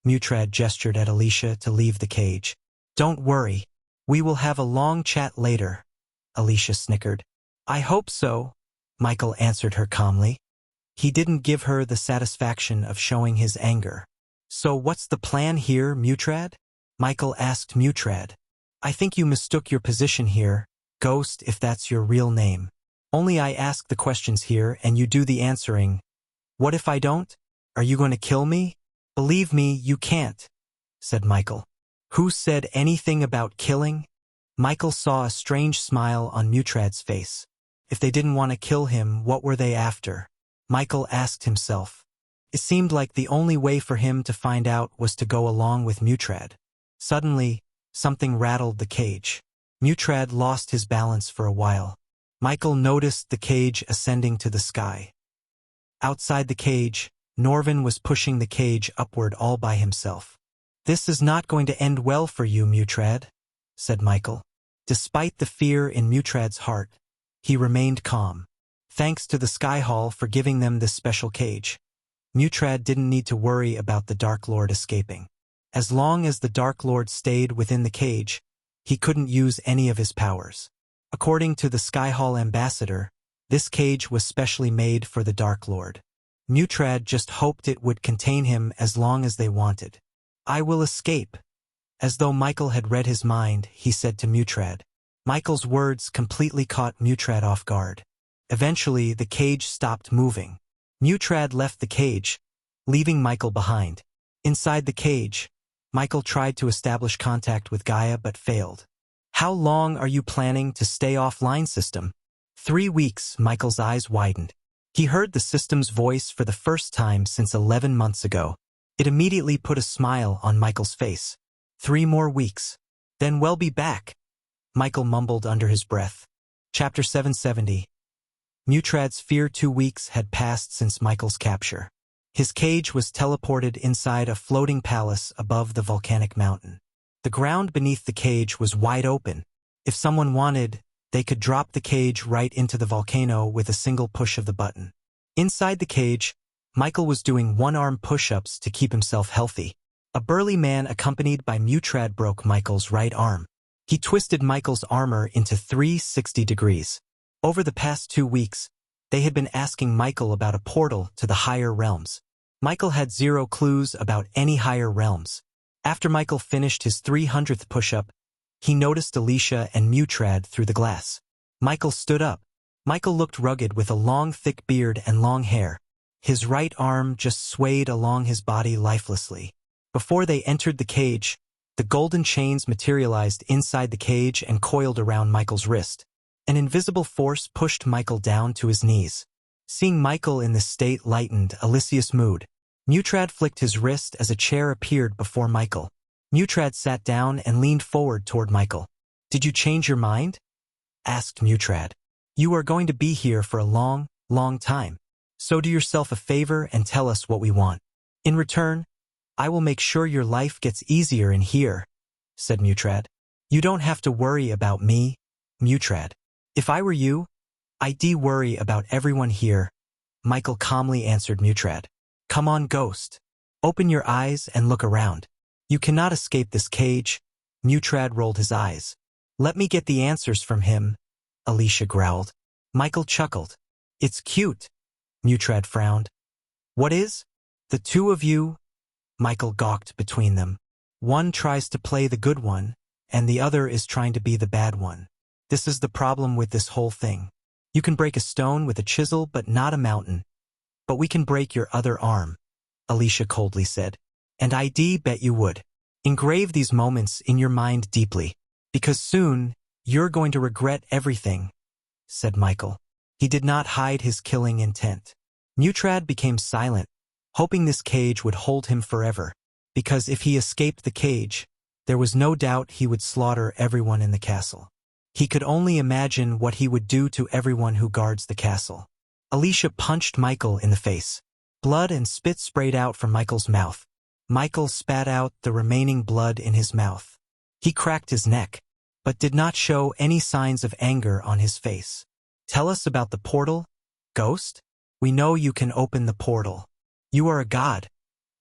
Mutrad gestured at Alicia to leave the cage. "Don't worry. We will have a long chat later," Alicia snickered. "I hope so," Michael answered her calmly. He didn't give her the satisfaction of showing his anger. "So what's the plan here, Mutrad?" Michael asked Mutrad. "I think you mistook your position here, Ghost, if that's your real name. Only I ask the questions here and you do the answering. What if I don't? Are you going to kill me?" "Believe me, you can't," said Michael. "Who said anything about killing?" Michael saw a strange smile on Mutrad's face. If they didn't want to kill him, what were they after? Michael asked himself. It seemed like the only way for him to find out was to go along with Mutrad. Suddenly, something rattled the cage. Mutrad lost his balance for a while. Michael noticed the cage ascending to the sky. Outside the cage, Norvin was pushing the cage upward all by himself. "This is not going to end well for you, Mutrad," said Michael. Despite the fear in Mutrad's heart, he remained calm. Thanks to the Sky Hall for giving them this special cage, Mutrad didn't need to worry about the Dark Lord escaping. As long as the Dark Lord stayed within the cage, he couldn't use any of his powers. According to the Sky Hall ambassador, this cage was specially made for the Dark Lord. Mutrad just hoped it would contain him as long as they wanted. "I will escape." As though Michael had read his mind, he said to Mutrad. Michael's words completely caught Mutrad off guard. Eventually, the cage stopped moving. Mutrad left the cage, leaving Michael behind. Inside the cage, Michael tried to establish contact with Gaia but failed. "How long are you planning to stay offline, system?" 3 weeks, Michael's eyes widened. He heard the system's voice for the first time since 11 months ago. It immediately put a smile on Michael's face. 3 more weeks. Then we'll be back, Michael mumbled under his breath. Chapter 770. Mutrad's fear. 2 weeks had passed since Michael's capture. His cage was teleported inside a floating palace above the volcanic mountain. The ground beneath the cage was wide open. If someone wanted, they could drop the cage right into the volcano with a single push of the button. Inside the cage, Michael was doing one-arm push-ups to keep himself healthy. A burly man accompanied by Mutrad broke Michael's right arm. He twisted Michael's armor into 360 degrees. Over the past 2 weeks, they had been asking Michael about a portal to the higher realms. Michael had 0 clues about any higher realms. After Michael finished his 300th push-up, he noticed Alicia and Mutrad through the glass. Michael stood up. Michael looked rugged with a long, thick beard and long hair. His right arm just swayed along his body lifelessly. Before they entered the cage, the golden chains materialized inside the cage and coiled around Michael's wrist. An invisible force pushed Michael down to his knees. Seeing Michael in this state lightened Alicia's mood. Mutrad flicked his wrist as a chair appeared before Michael. Mutrad sat down and leaned forward toward Michael. "Did you change your mind?" asked Mutrad. "You are going to be here for a long, long time. So do yourself a favor and tell us what we want. In return, I will make sure your life gets easier in here," said Mutrad. "You don't have to worry about me, Mutrad. If I were you, I'd worry about everyone here," Michael calmly answered Mutrad. "Come on, Ghost. Open your eyes and look around. You cannot escape this cage. Mutrad rolled his eyes. Let me get the answers from him, Alicia growled. Michael chuckled. It's cute, Mutrad frowned. What is? The two of you? Michael gawked between them. One tries to play the good one, and the other is trying to be the bad one. This is the problem with this whole thing. You can break a stone with a chisel but not a mountain. But we can break your other arm, Alicia coldly said. And I'd bet you would. Engrave these moments in your mind deeply, because soon you're going to regret everything, said Michael. He did not hide his killing intent. Mutrad became silent, hoping this cage would hold him forever, because if he escaped the cage, there was no doubt he would slaughter everyone in the castle. He could only imagine what he would do to everyone who guards the castle. Alicia punched Michael in the face. Blood and spit sprayed out from Michael's mouth. Michael spat out the remaining blood in his mouth. He cracked his neck, but did not show any signs of anger on his face. Tell us about the portal, Ghost? We know you can open the portal. You are a god,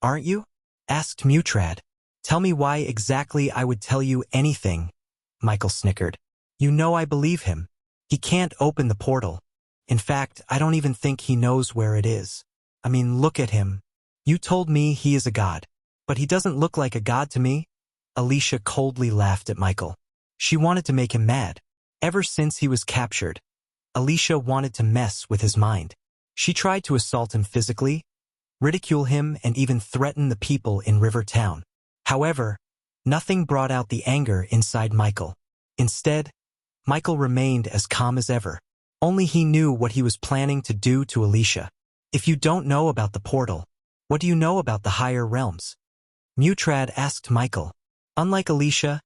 aren't you? Asked Mutrad. Tell me why exactly I would tell you anything, Michael snickered. You know I believe him. He can't open the portal. In fact, I don't even think he knows where it is. I mean, look at him. You told me he is a god. But he doesn't look like a god to me. Alicia coldly laughed at Michael. She wanted to make him mad. Ever since he was captured, Alicia wanted to mess with his mind. She tried to assault him physically, ridicule him, and even threaten the people in River Town. However, nothing brought out the anger inside Michael. Instead, Michael remained as calm as ever. Only he knew what he was planning to do to Alicia. If you don't know about the portal, what do you know about the higher realms? Mutrad asked Michael. Unlike Alicia,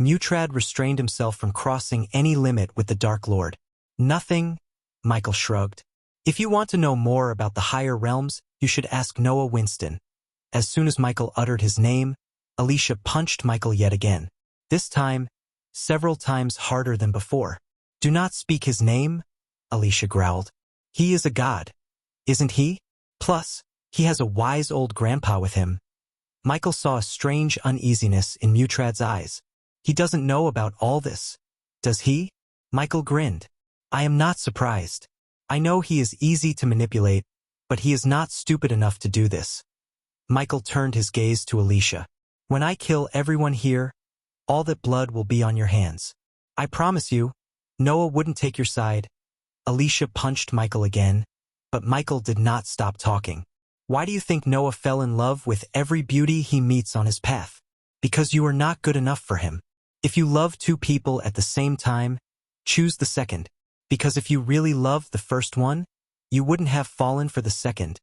Mutrad restrained himself from crossing any limit with the Dark Lord. Nothing, Michael shrugged. If you want to know more about the higher realms, you should ask Noah Winston. As soon as Michael uttered his name, Alicia punched Michael yet again. This time, several times harder than before. Do not speak his name, Alicia growled. He is a god, isn't he? Plus, he has a wise old grandpa with him. Michael saw a strange uneasiness in Mutrad's eyes. He doesn't know about all this, does he? Michael grinned. I am not surprised. I know he is easy to manipulate, but he is not stupid enough to do this. Michael turned his gaze to Alicia. When I kill everyone here, all that blood will be on your hands. I promise you, Noah wouldn't take your side. Alicia punched Michael again, but Michael did not stop talking. Why do you think Noah fell in love with every beauty he meets on his path? Because you are not good enough for him. If you love two people at the same time, choose the second. Because if you really loved the first one, you wouldn't have fallen for the second.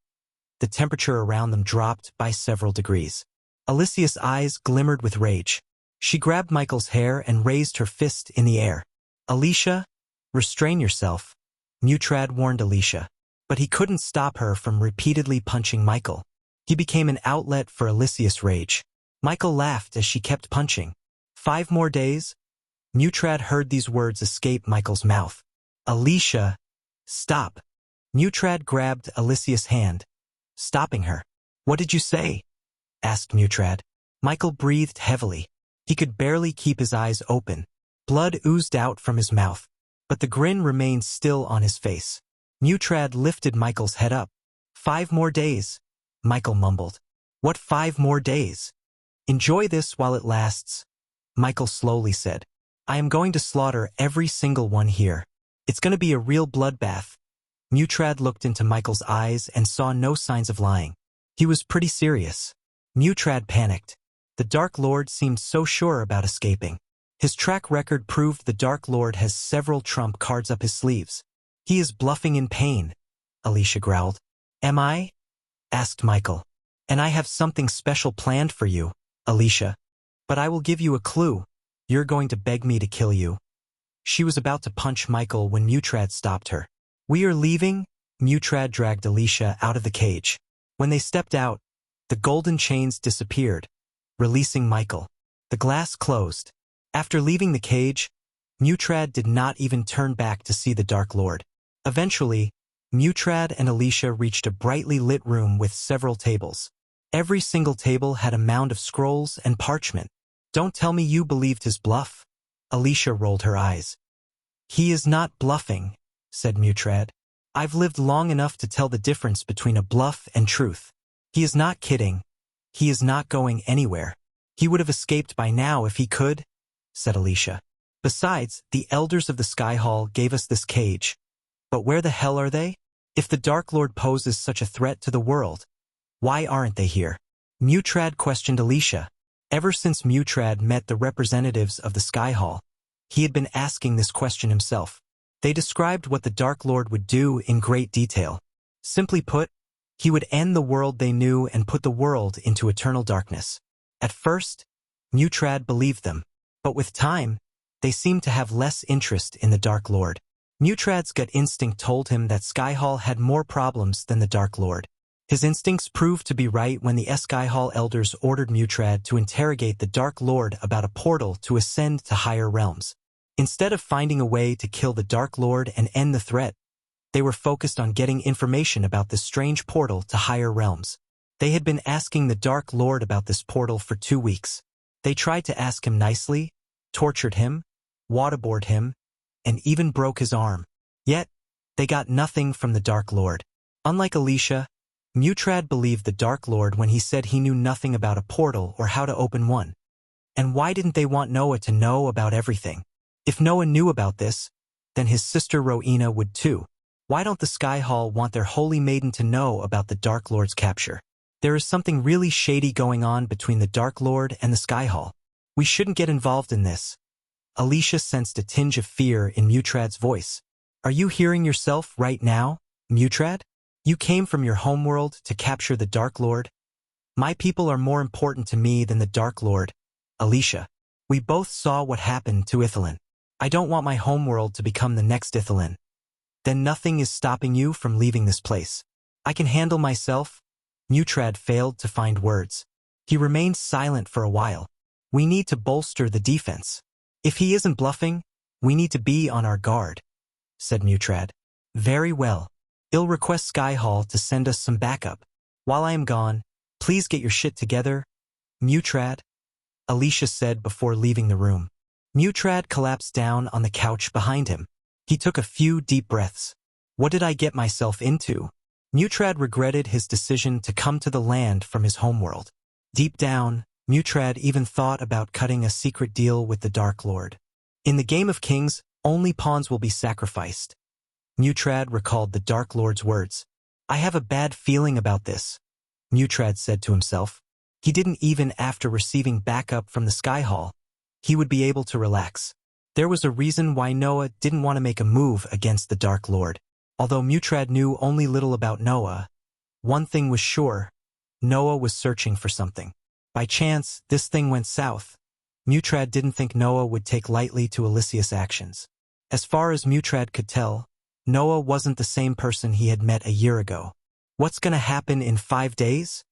The temperature around them dropped by several degrees. Alicia's eyes glimmered with rage. She grabbed Michael's hair and raised her fist in the air. Alicia, restrain yourself, Mutrad warned Alicia. But he couldn't stop her from repeatedly punching Michael. He became an outlet for Alicia's rage. Michael laughed as she kept punching. 5 more days? Mutrad heard these words escape Michael's mouth. Alicia, stop. Mutrad grabbed Alicia's hand, stopping her. What did you say? Asked Mutrad. Michael breathed heavily. He could barely keep his eyes open. Blood oozed out from his mouth, but the grin remained still on his face. Mutrad lifted Michael's head up. 5 more days, Michael mumbled. What 5 more days? Enjoy this while it lasts, Michael slowly said. I am going to slaughter every single one here. It's going to be a real bloodbath. Mutrad looked into Michael's eyes and saw no signs of lying. He was pretty serious. Mutrad panicked. The Dark Lord seemed so sure about escaping. His track record proved the Dark Lord has several trump cards up his sleeves. He is bluffing in pain, Alicia growled. Am I? Asked Michael. And I have something special planned for you, Alicia. But I will give you a clue. You're going to beg me to kill you. She was about to punch Michael when Mutrad stopped her. We are leaving? Mutrad dragged Alicia out of the cage. When they stepped out, the golden chains disappeared, releasing Michael. The glass closed. After leaving the cage, Mutrad did not even turn back to see the Dark Lord. Eventually, Mutrad and Alicia reached a brightly lit room with several tables. Every single table had a mound of scrolls and parchment. Don't tell me you believed his bluff. Alicia rolled her eyes. He is not bluffing, said Mutrad. I've lived long enough to tell the difference between a bluff and truth. He is not kidding. He is not going anywhere. He would have escaped by now if he could, said Alicia. Besides, the elders of the Sky Hall gave us this cage. But where the hell are they? If the Dark Lord poses such a threat to the world, why aren't they here? Mutrad questioned Alicia. Ever since Mutrad met the representatives of the Sky Hall, he had been asking this question himself. They described what the Dark Lord would do in great detail. Simply put, he would end the world they knew and put the world into eternal darkness. At first, Mutrad believed them, but with time, they seemed to have less interest in the Dark Lord. Mutrad's gut instinct told him that Sky Hall had more problems than the Dark Lord. His instincts proved to be right when the Sky Hall elders ordered Mutrad to interrogate the Dark Lord about a portal to ascend to higher realms. Instead of finding a way to kill the Dark Lord and end the threat, they were focused on getting information about this strange portal to higher realms. They had been asking the Dark Lord about this portal for 2 weeks. They tried to ask him nicely, tortured him, waterboarded him, and even broke his arm. Yet, they got nothing from the Dark Lord. Unlike Alicia, Mutrad believed the Dark Lord when he said he knew nothing about a portal or how to open one. And why didn't they want Noah to know about everything? If Noah knew about this, then his sister Rowena would too. Why don't the Sky Hall want their holy maiden to know about the Dark Lord's capture? There is something really shady going on between the Dark Lord and the Sky Hall. We shouldn't get involved in this. Alicia sensed a tinge of fear in Mutrad's voice. Are you hearing yourself right now, Mutrad? You came from your homeworld to capture the Dark Lord? My people are more important to me than the Dark Lord, Alicia. We both saw what happened to Ithilin. I don't want my homeworld to become the next Ithilin. Then nothing is stopping you from leaving this place. I can handle myself. Mutrad failed to find words. He remained silent for a while. We need to bolster the defense. If he isn't bluffing, we need to be on our guard, said Mutrad. Very well. I'll request Sky Hall to send us some backup. While I am gone, please get your shit together, Mutrad, Alicia said before leaving the room. Mutrad collapsed down on the couch behind him. He took a few deep breaths. What did I get myself into? Mutrad regretted his decision to come to the land from his homeworld. Deep down, Mutrad even thought about cutting a secret deal with the Dark Lord. In the Game of Kings, only pawns will be sacrificed. Mutrad recalled the Dark Lord's words. I have a bad feeling about this, Mutrad said to himself. He didn't even after receiving backup from the Sky Hall. He would be able to relax. There was a reason why Noah didn't want to make a move against the Dark Lord. Although Mutrad knew only little about Noah, one thing was sure. Noah was searching for something. By chance, this thing went south. Mutrad didn't think Noah would take lightly to Alicia's actions. As far as Mutrad could tell, Noah wasn't the same person he had met a year ago. What's going to happen in 5 days?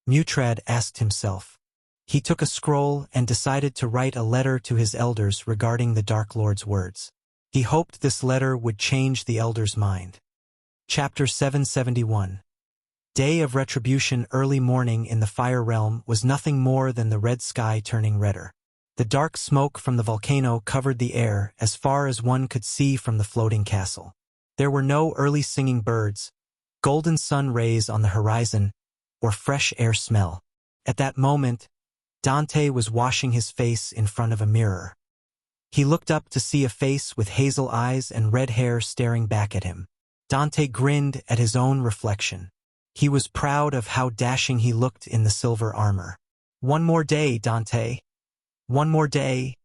Mutrad asked himself. He took a scroll and decided to write a letter to his elders regarding the Dark Lord's words. He hoped this letter would change the elders' mind. Chapter 771. Day of Retribution. Early morning in the Fire Realm was nothing more than the red sky turning redder. The dark smoke from the volcano covered the air as far as one could see from the floating castle. There were no early singing birds, golden sun rays on the horizon, or fresh air smell. At that moment, Dante was washing his face in front of a mirror. He looked up to see a face with hazel eyes and red hair staring back at him. Dante grinned at his own reflection. He was proud of how dashing he looked in the silver armor. One more day, Dante. One more day,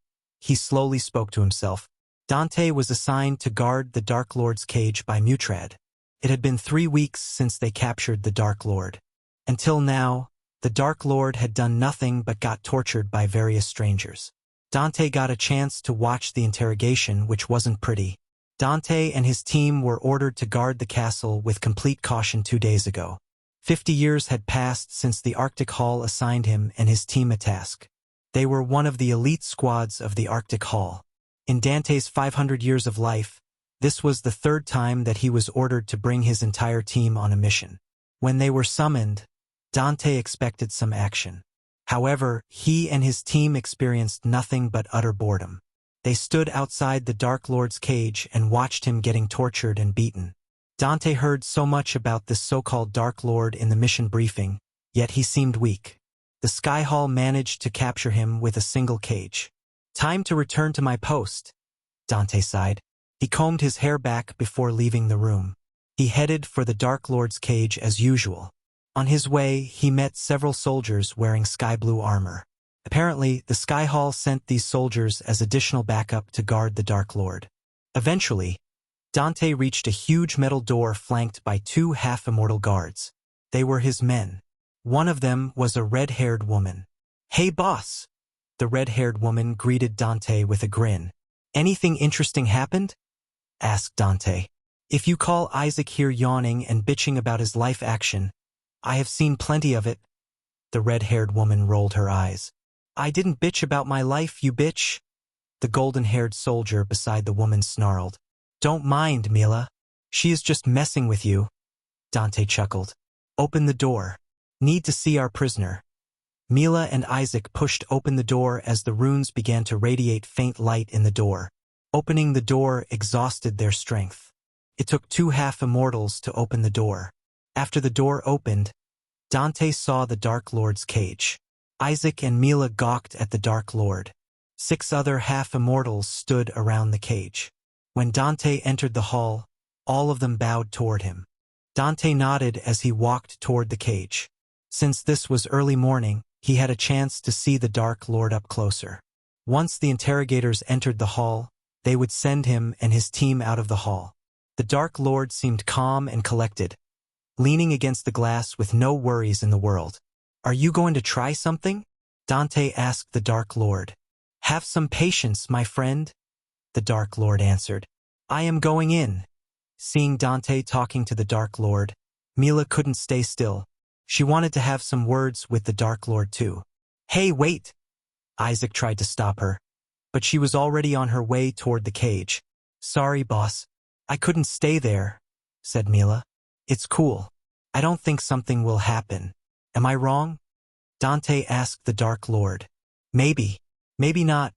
he slowly spoke to himself. Dante was assigned to guard the Dark Lord's cage by Mutrad. It had been 3 weeks since they captured the Dark Lord. Until now, the Dark Lord had done nothing but got tortured by various strangers. Dante got a chance to watch the interrogation, which wasn't pretty. Dante and his team were ordered to guard the castle with complete caution 2 days ago. 50 years had passed since the Arctic Hall assigned him and his team a task. They were one of the elite squads of the Arctic Hall. In Dante's 500 years of life, this was the 3rd time that he was ordered to bring his entire team on a mission. When they were summoned, Dante expected some action. However, he and his team experienced nothing but utter boredom. They stood outside the Dark Lord's cage and watched him getting tortured and beaten. Dante heard so much about this so-called Dark Lord in the mission briefing, yet he seemed weak. The Sky Hall managed to capture him with a single cage. "Time to return to my post," Dante sighed. He combed his hair back before leaving the room. He headed for the Dark Lord's cage as usual. On his way, he met several soldiers wearing sky blue armor. Apparently, the Sky Hall sent these soldiers as additional backup to guard the Dark Lord. Eventually, Dante reached a huge metal door flanked by two half-immortal guards. They were his men. One of them was a red-haired woman. "Hey, boss!" The red-haired woman greeted Dante with a grin. "Anything interesting happened?" asked Dante. "If you call Isaac here yawning and bitching about his life action, I have seen plenty of it." The red-haired woman rolled her eyes. "I didn't bitch about my life, you bitch." The golden-haired soldier beside the woman snarled. "Don't mind, Mila. She is just messing with you." Dante chuckled. "Open the door. Need to see our prisoner." Mila and Isaac pushed open the door as the runes began to radiate faint light in the door. Opening the door exhausted their strength. It took two half-immortals to open the door. After the door opened, Dante saw the Dark Lord's cage. Isaac and Mila gawked at the Dark Lord. 6 other half-immortals stood around the cage. When Dante entered the hall, all of them bowed toward him. Dante nodded as he walked toward the cage. Since this was early morning, he had a chance to see the Dark Lord up closer. Once the interrogators entered the hall, they would send him and his team out of the hall. The Dark Lord seemed calm and collected, leaning against the glass with no worries in the world. "Are you going to try something?" Dante asked the Dark Lord. "Have some patience, my friend," the Dark Lord answered. "I am going in." Seeing Dante talking to the Dark Lord, Mila couldn't stay still. She wanted to have some words with the Dark Lord too. "Hey, wait!" Isaac tried to stop her, but she was already on her way toward the cage. "Sorry, boss. I couldn't stay there," said Mila. "It's cool. I don't think something will happen. Am I wrong?" Dante asked the Dark Lord. "Maybe. Maybe not.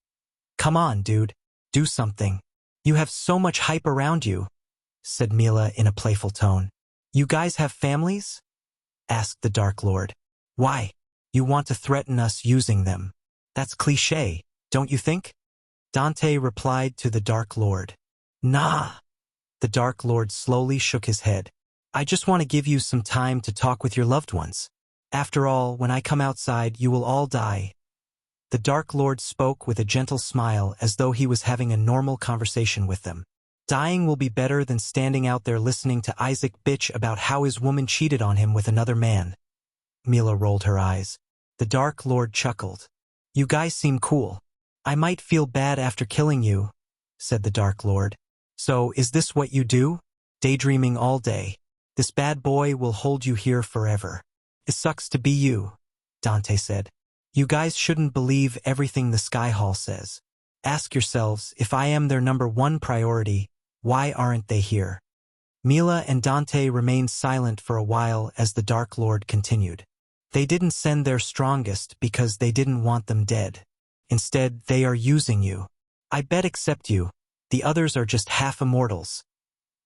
Come on, dude. Do something. You have so much hype around you," said Mila in a playful tone. "You guys have families?" asked the Dark Lord. "Why? You want to threaten us using them? That's cliché, don't you think?" Dante replied to the Dark Lord. "Nah." The Dark Lord slowly shook his head. "I just want to give you some time to talk with your loved ones. After all, when I come outside, you will all die." The Dark Lord spoke with a gentle smile as though he was having a normal conversation with them. "Dying will be better than standing out there listening to Isaac bitch about how his woman cheated on him with another man." Mila rolled her eyes. The Dark Lord chuckled. "You guys seem cool. I might feel bad after killing you," said the Dark Lord. "So, is this what you do? Daydreaming all day? This bad boy will hold you here forever." "It sucks to be you," Dante said. "You guys shouldn't believe everything the Sky Hall says. Ask yourselves, if I am their #1 priority, why aren't they here?" Mila and Dante remained silent for a while as the Dark Lord continued. "They didn't send their strongest because they didn't want them dead. Instead, they are using you. I bet except you. The others are just half-immortals."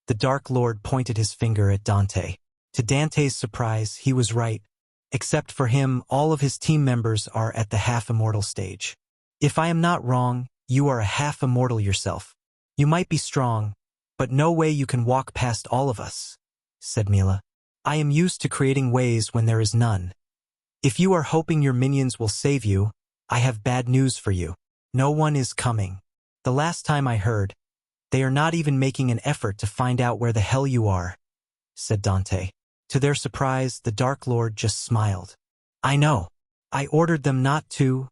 The Dark Lord pointed his finger at Dante. To Dante's surprise, he was right. Except for him, all of his team members are at the half-immortal stage. "If I am not wrong, you are a half-immortal yourself. You might be strong, but no way you can walk past all of us," said Mila. "I am used to creating ways when there is none. If you are hoping your minions will save you, I have bad news for you. No one is coming. The last time I heard, they are not even making an effort to find out where the hell you are," said Dante. To their surprise, the Dark Lord just smiled. "I know. I ordered them not to,"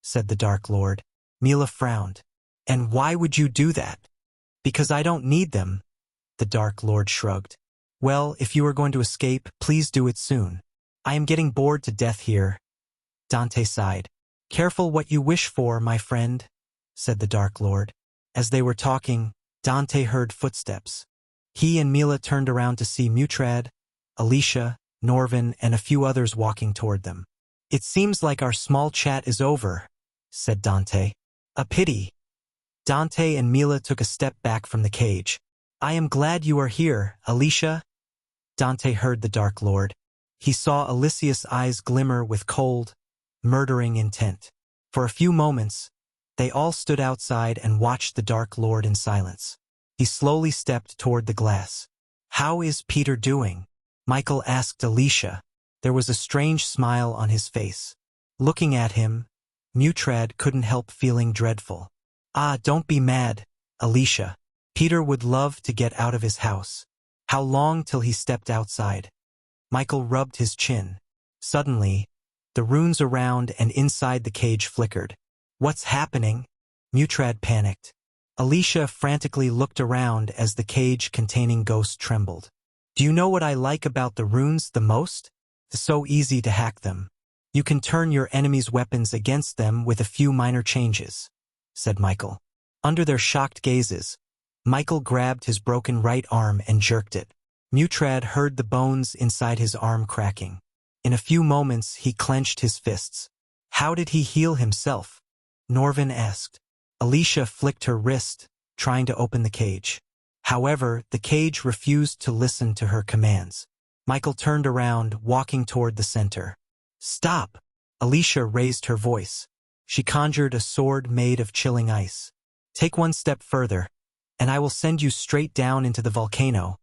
said the Dark Lord. Mila frowned. "And why would you do that?" "Because I don't need them," the Dark Lord shrugged. "Well, if you are going to escape, please do it soon. I am getting bored to death here." Dante sighed. "Careful what you wish for, my friend," said the Dark Lord. As they were talking, Dante heard footsteps. He and Mila turned around to see Mutrad, Alicia, Norvin, and a few others walking toward them. It seems like our small chat is over, said Dante. A pity. Dante and Mila took a step back from the cage. I am glad you are here, Alicia. Dante heard the Dark Lord. He saw Alicia's eyes glimmer with cold, murdering intent. For a few moments, they all stood outside and watched the Dark Lord in silence. He slowly stepped toward the glass. How is Peter doing? Michael asked Alicia. There was a strange smile on his face. Looking at him, Mutrad couldn't help feeling dreadful. Ah, don't be mad, Alicia. Peter would love to get out of his house. How long till he stepped outside? Michael rubbed his chin. Suddenly, the runes around and inside the cage flickered. What's happening? Mutrad panicked. Alicia frantically looked around as the cage containing Ghost trembled. Do you know what I like about the runes the most? It's so easy to hack them. You can turn your enemy's weapons against them with a few minor changes, said Michael. Under their shocked gazes, Michael grabbed his broken right arm and jerked it. Mutrad heard the bones inside his arm cracking. In a few moments, he clenched his fists. How did he heal himself? Norvin asked. Alicia flicked her wrist, trying to open the cage. However, the cage refused to listen to her commands. Michael turned around, walking toward the center. Stop! Alicia raised her voice. She conjured a sword made of chilling ice. Take one step further, and I will send you straight down into the volcano,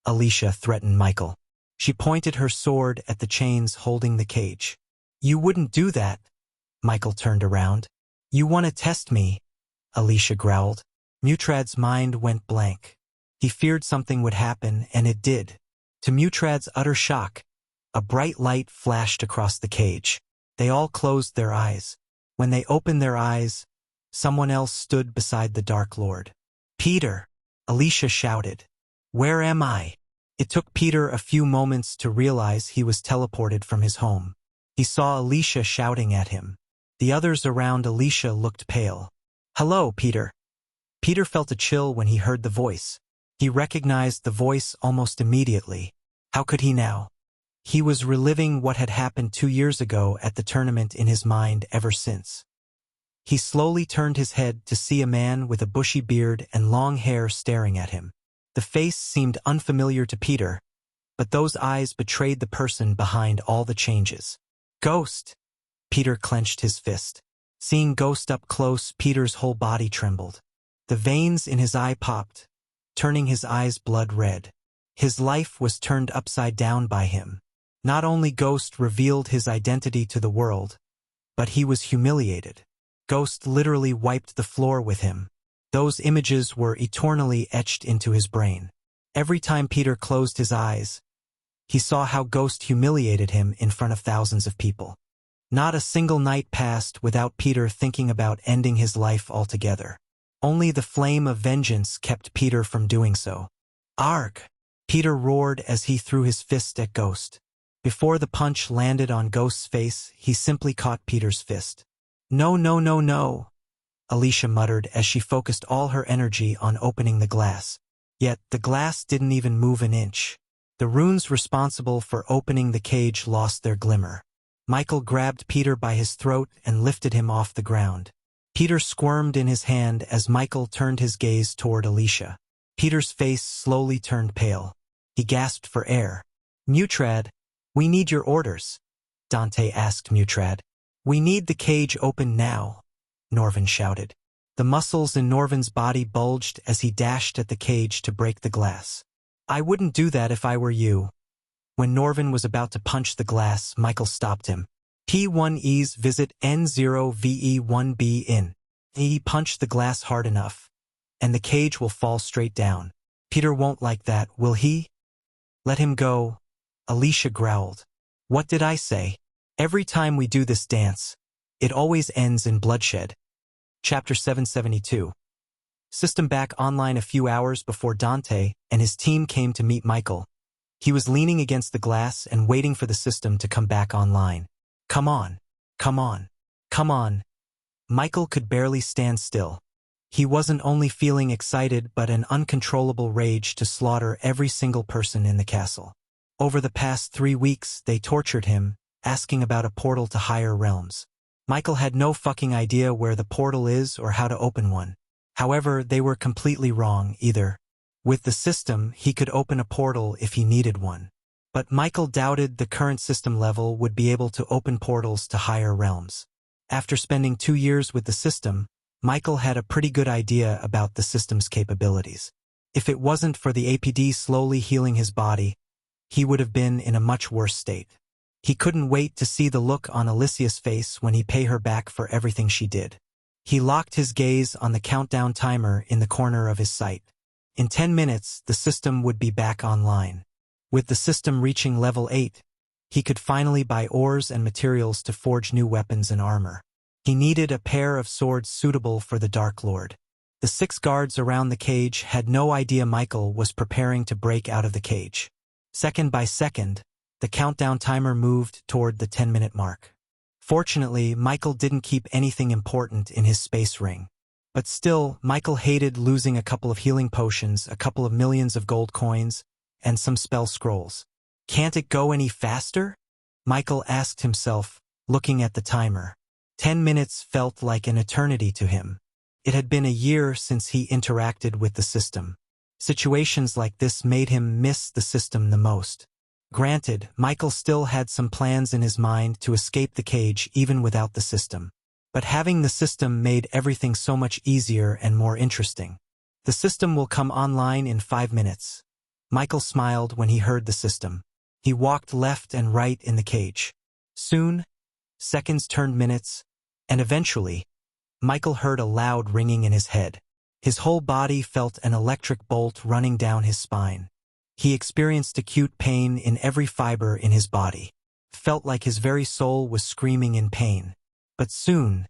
Alicia threatened Michael. She pointed her sword at the chains holding the cage. You wouldn't do that. Michael turned around. You want to test me, Alicia growled. Mutrad's mind went blank. He feared something would happen, and it did. To Mutrad's utter shock, a bright light flashed across the cage. They all closed their eyes. When they opened their eyes, someone else stood beside the Dark Lord. Peter! Alicia shouted. Where am I? It took Peter a few moments to realize he was teleported from his home. He saw Alicia shouting at him. The others around Alicia looked pale. Hello, Peter. Peter felt a chill when he heard the voice. He recognized the voice almost immediately. How could he now? He was reliving what had happened 2 years ago at the tournament in his mind ever since. He slowly turned his head to see a man with a bushy beard and long hair staring at him. The face seemed unfamiliar to Peter, but those eyes betrayed the person behind all the changes. Ghost! Peter clenched his fist. Seeing Ghost up close, Peter's whole body trembled. The veins in his eye popped, turning his eyes blood red. His life was turned upside down by him. Not only Ghost revealed his identity to the world, but he was humiliated. Ghost literally wiped the floor with him. Those images were eternally etched into his brain. Every time Peter closed his eyes, he saw how Ghost humiliated him in front of thousands of people. Not a single night passed without Peter thinking about ending his life altogether. Only the flame of vengeance kept Peter from doing so. Arg! Peter roared as he threw his fist at Ghost. Before the punch landed on Ghost's face, he simply caught Peter's fist. No, no, no, no, Alicia muttered as she focused all her energy on opening the glass. Yet, the glass didn't even move an inch. The runes responsible for opening the cage lost their glimmer. Michael grabbed Peter by his throat and lifted him off the ground. Peter squirmed in his hand as Michael turned his gaze toward Alicia. Peter's face slowly turned pale. He gasped for air. Mutrad, we need your orders, Dante asked Mutrad. We need the cage open now, Norvin shouted. The muscles in Norvin's body bulged as he dashed at the cage to break the glass. I wouldn't do that if I were you. When Norvin was about to punch the glass, Michael stopped him. P1E's visit N0VE1B in. He punched the glass hard enough, and the cage will fall straight down. Peter won't like that, will he? Let him go, Alicia growled. What did I say? Every time we do this dance, it always ends in bloodshed. Chapter 772. System back online a few hours before Dante and his team came to meet Michael. He was leaning against the glass and waiting for the system to come back online. Come on, come on, come on. Michael could barely stand still. He wasn't only feeling excited but an uncontrollable rage to slaughter every single person in the castle. Over the past 3 weeks, they tortured him, asking about a portal to higher realms. Michael had no fucking idea where the portal is or how to open one. However, they were completely wrong either. With the system, he could open a portal if he needed one. But Michael doubted the current system level would be able to open portals to higher realms. After spending 2 years with the system, Michael had a pretty good idea about the system's capabilities. If it wasn't for the APD slowly healing his body, he would have been in a much worse state. He couldn't wait to see the look on Alicia's face when he paid her back for everything she did. He locked his gaze on the countdown timer in the corner of his sight. In 10 minutes, the system would be back online. With the system reaching level 8, he could finally buy ores and materials to forge new weapons and armor. He needed a pair of swords suitable for the Dark Lord. The 6 guards around the cage had no idea Michael was preparing to break out of the cage. Second by second, the countdown timer moved toward the 10-minute mark. Fortunately, Michael didn't keep anything important in his space ring. But still, Michael hated losing a couple of healing potions, a couple of millions of gold coins, and some spell scrolls. Can't it go any faster? Michael asked himself, looking at the timer. 10 minutes felt like an eternity to him. It had been a year since he interacted with the system. Situations like this made him miss the system the most. Granted, Michael still had some plans in his mind to escape the cage even without the system. But having the system made everything so much easier and more interesting. The system will come online in 5 minutes. Michael smiled when he heard the system. He walked left and right in the cage. Soon, seconds turned minutes, and eventually, Michael heard a loud ringing in his head. His whole body felt an electric bolt running down his spine. He experienced acute pain in every fiber in his body. Felt like his very soul was screaming in pain. But soon,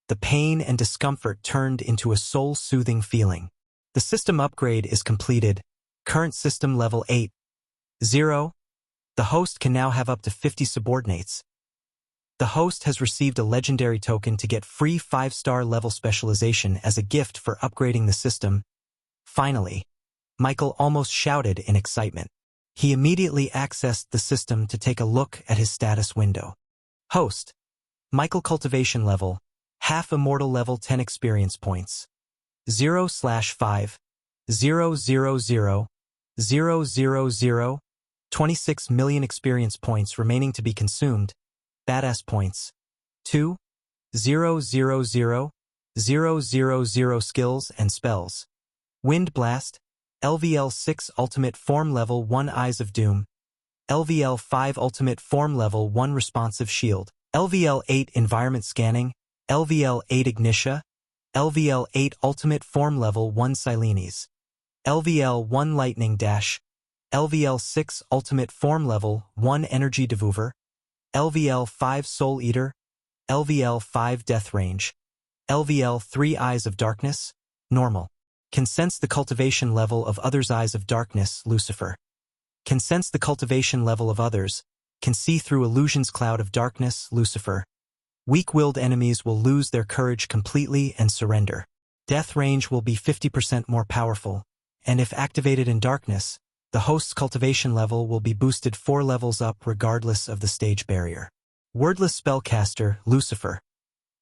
the pain and discomfort turned into a soul-soothing feeling. The system upgrade is completed. Current system level 8. 0. The host can now have up to 50 subordinates. The host has received a legendary token to get free 5-star level specialization as a gift for upgrading the system. Finally, Michael almost shouted in excitement. He immediately accessed the system to take a look at his status window. Host. Michael cultivation level. Half immortal level 10 experience points. 0/5. 000. 000. 26 million experience points remaining to be consumed. Badass points. 2. 000. 000 skills and spells. Wind Blast. LVL 6 Ultimate Form Level 1 Eyes of Doom. LVL 5 Ultimate Form Level 1 Responsive Shield. LVL 8 Environment Scanning. LVL 8 Ignitia. LVL 8 Ultimate Form Level 1 Silenes. LVL 1 Lightning Dash. LVL 6 Ultimate Form Level 1 Energy Devour. LVL 5 Soul Eater. LVL 5 Death Range. LVL 3 Eyes of Darkness. Normal. Can sense the cultivation level of others' Eyes of Darkness, Lucifer. Can sense the cultivation level of others. Can see through illusions cloud of darkness, Lucifer. Weak-willed enemies will lose their courage completely and surrender. Death range will be 50% more powerful, and if activated in darkness, the host's cultivation level will be boosted 4 levels up regardless of the stage barrier. Wordless spellcaster, Lucifer.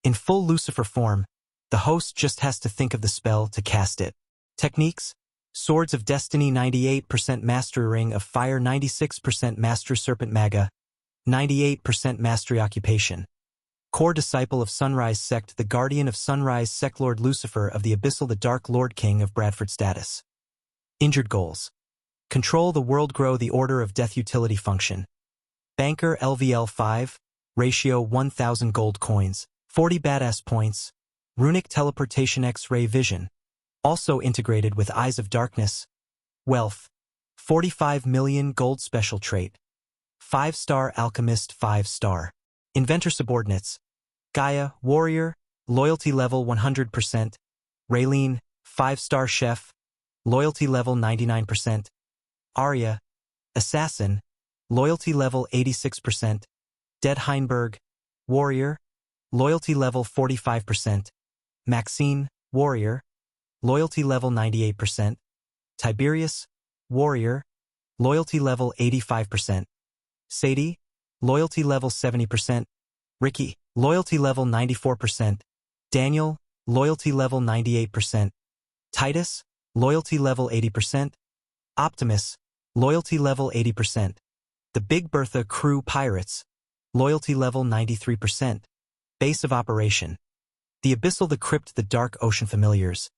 In full Lucifer form, the host just has to think of the spell to cast it. Techniques: Swords of Destiny 98% Mastery Ring of Fire 96% Master Serpent Maga 98% Mastery Occupation. Core Disciple of Sunrise Sect, the Guardian of Sunrise Sect, Lord Lucifer of the Abyssal, the Dark Lord King of Bradford status. Injured goals: Control the world, grow the Order of Death utility function. Banker LVL 5, ratio 1000 gold coins, 40 badass points, Runic Teleportation X-ray vision. Also integrated with Eyes of Darkness. Wealth, 45 million gold special trait. 5-star Alchemist 5-star. Inventor subordinates: Gaia, Warrior, loyalty level 100%. Raylene, 5-star Chef, loyalty level 99%. Arya, Assassin, loyalty level 86%. Dead Heinberg, Warrior, loyalty level 45%. Maxine, Warrior, loyalty level 98%. Tiberius, Warrior, loyalty level 85%. Sadie, loyalty level 70%. Ricky, loyalty level 94%. Daniel, loyalty level 98%. Titus, loyalty level 80%. Optimus, loyalty level 80%. The Big Bertha crew pirates, loyalty level 93%. Base of operation. The Abyssal, the Crypt, the Dark Ocean Familiars.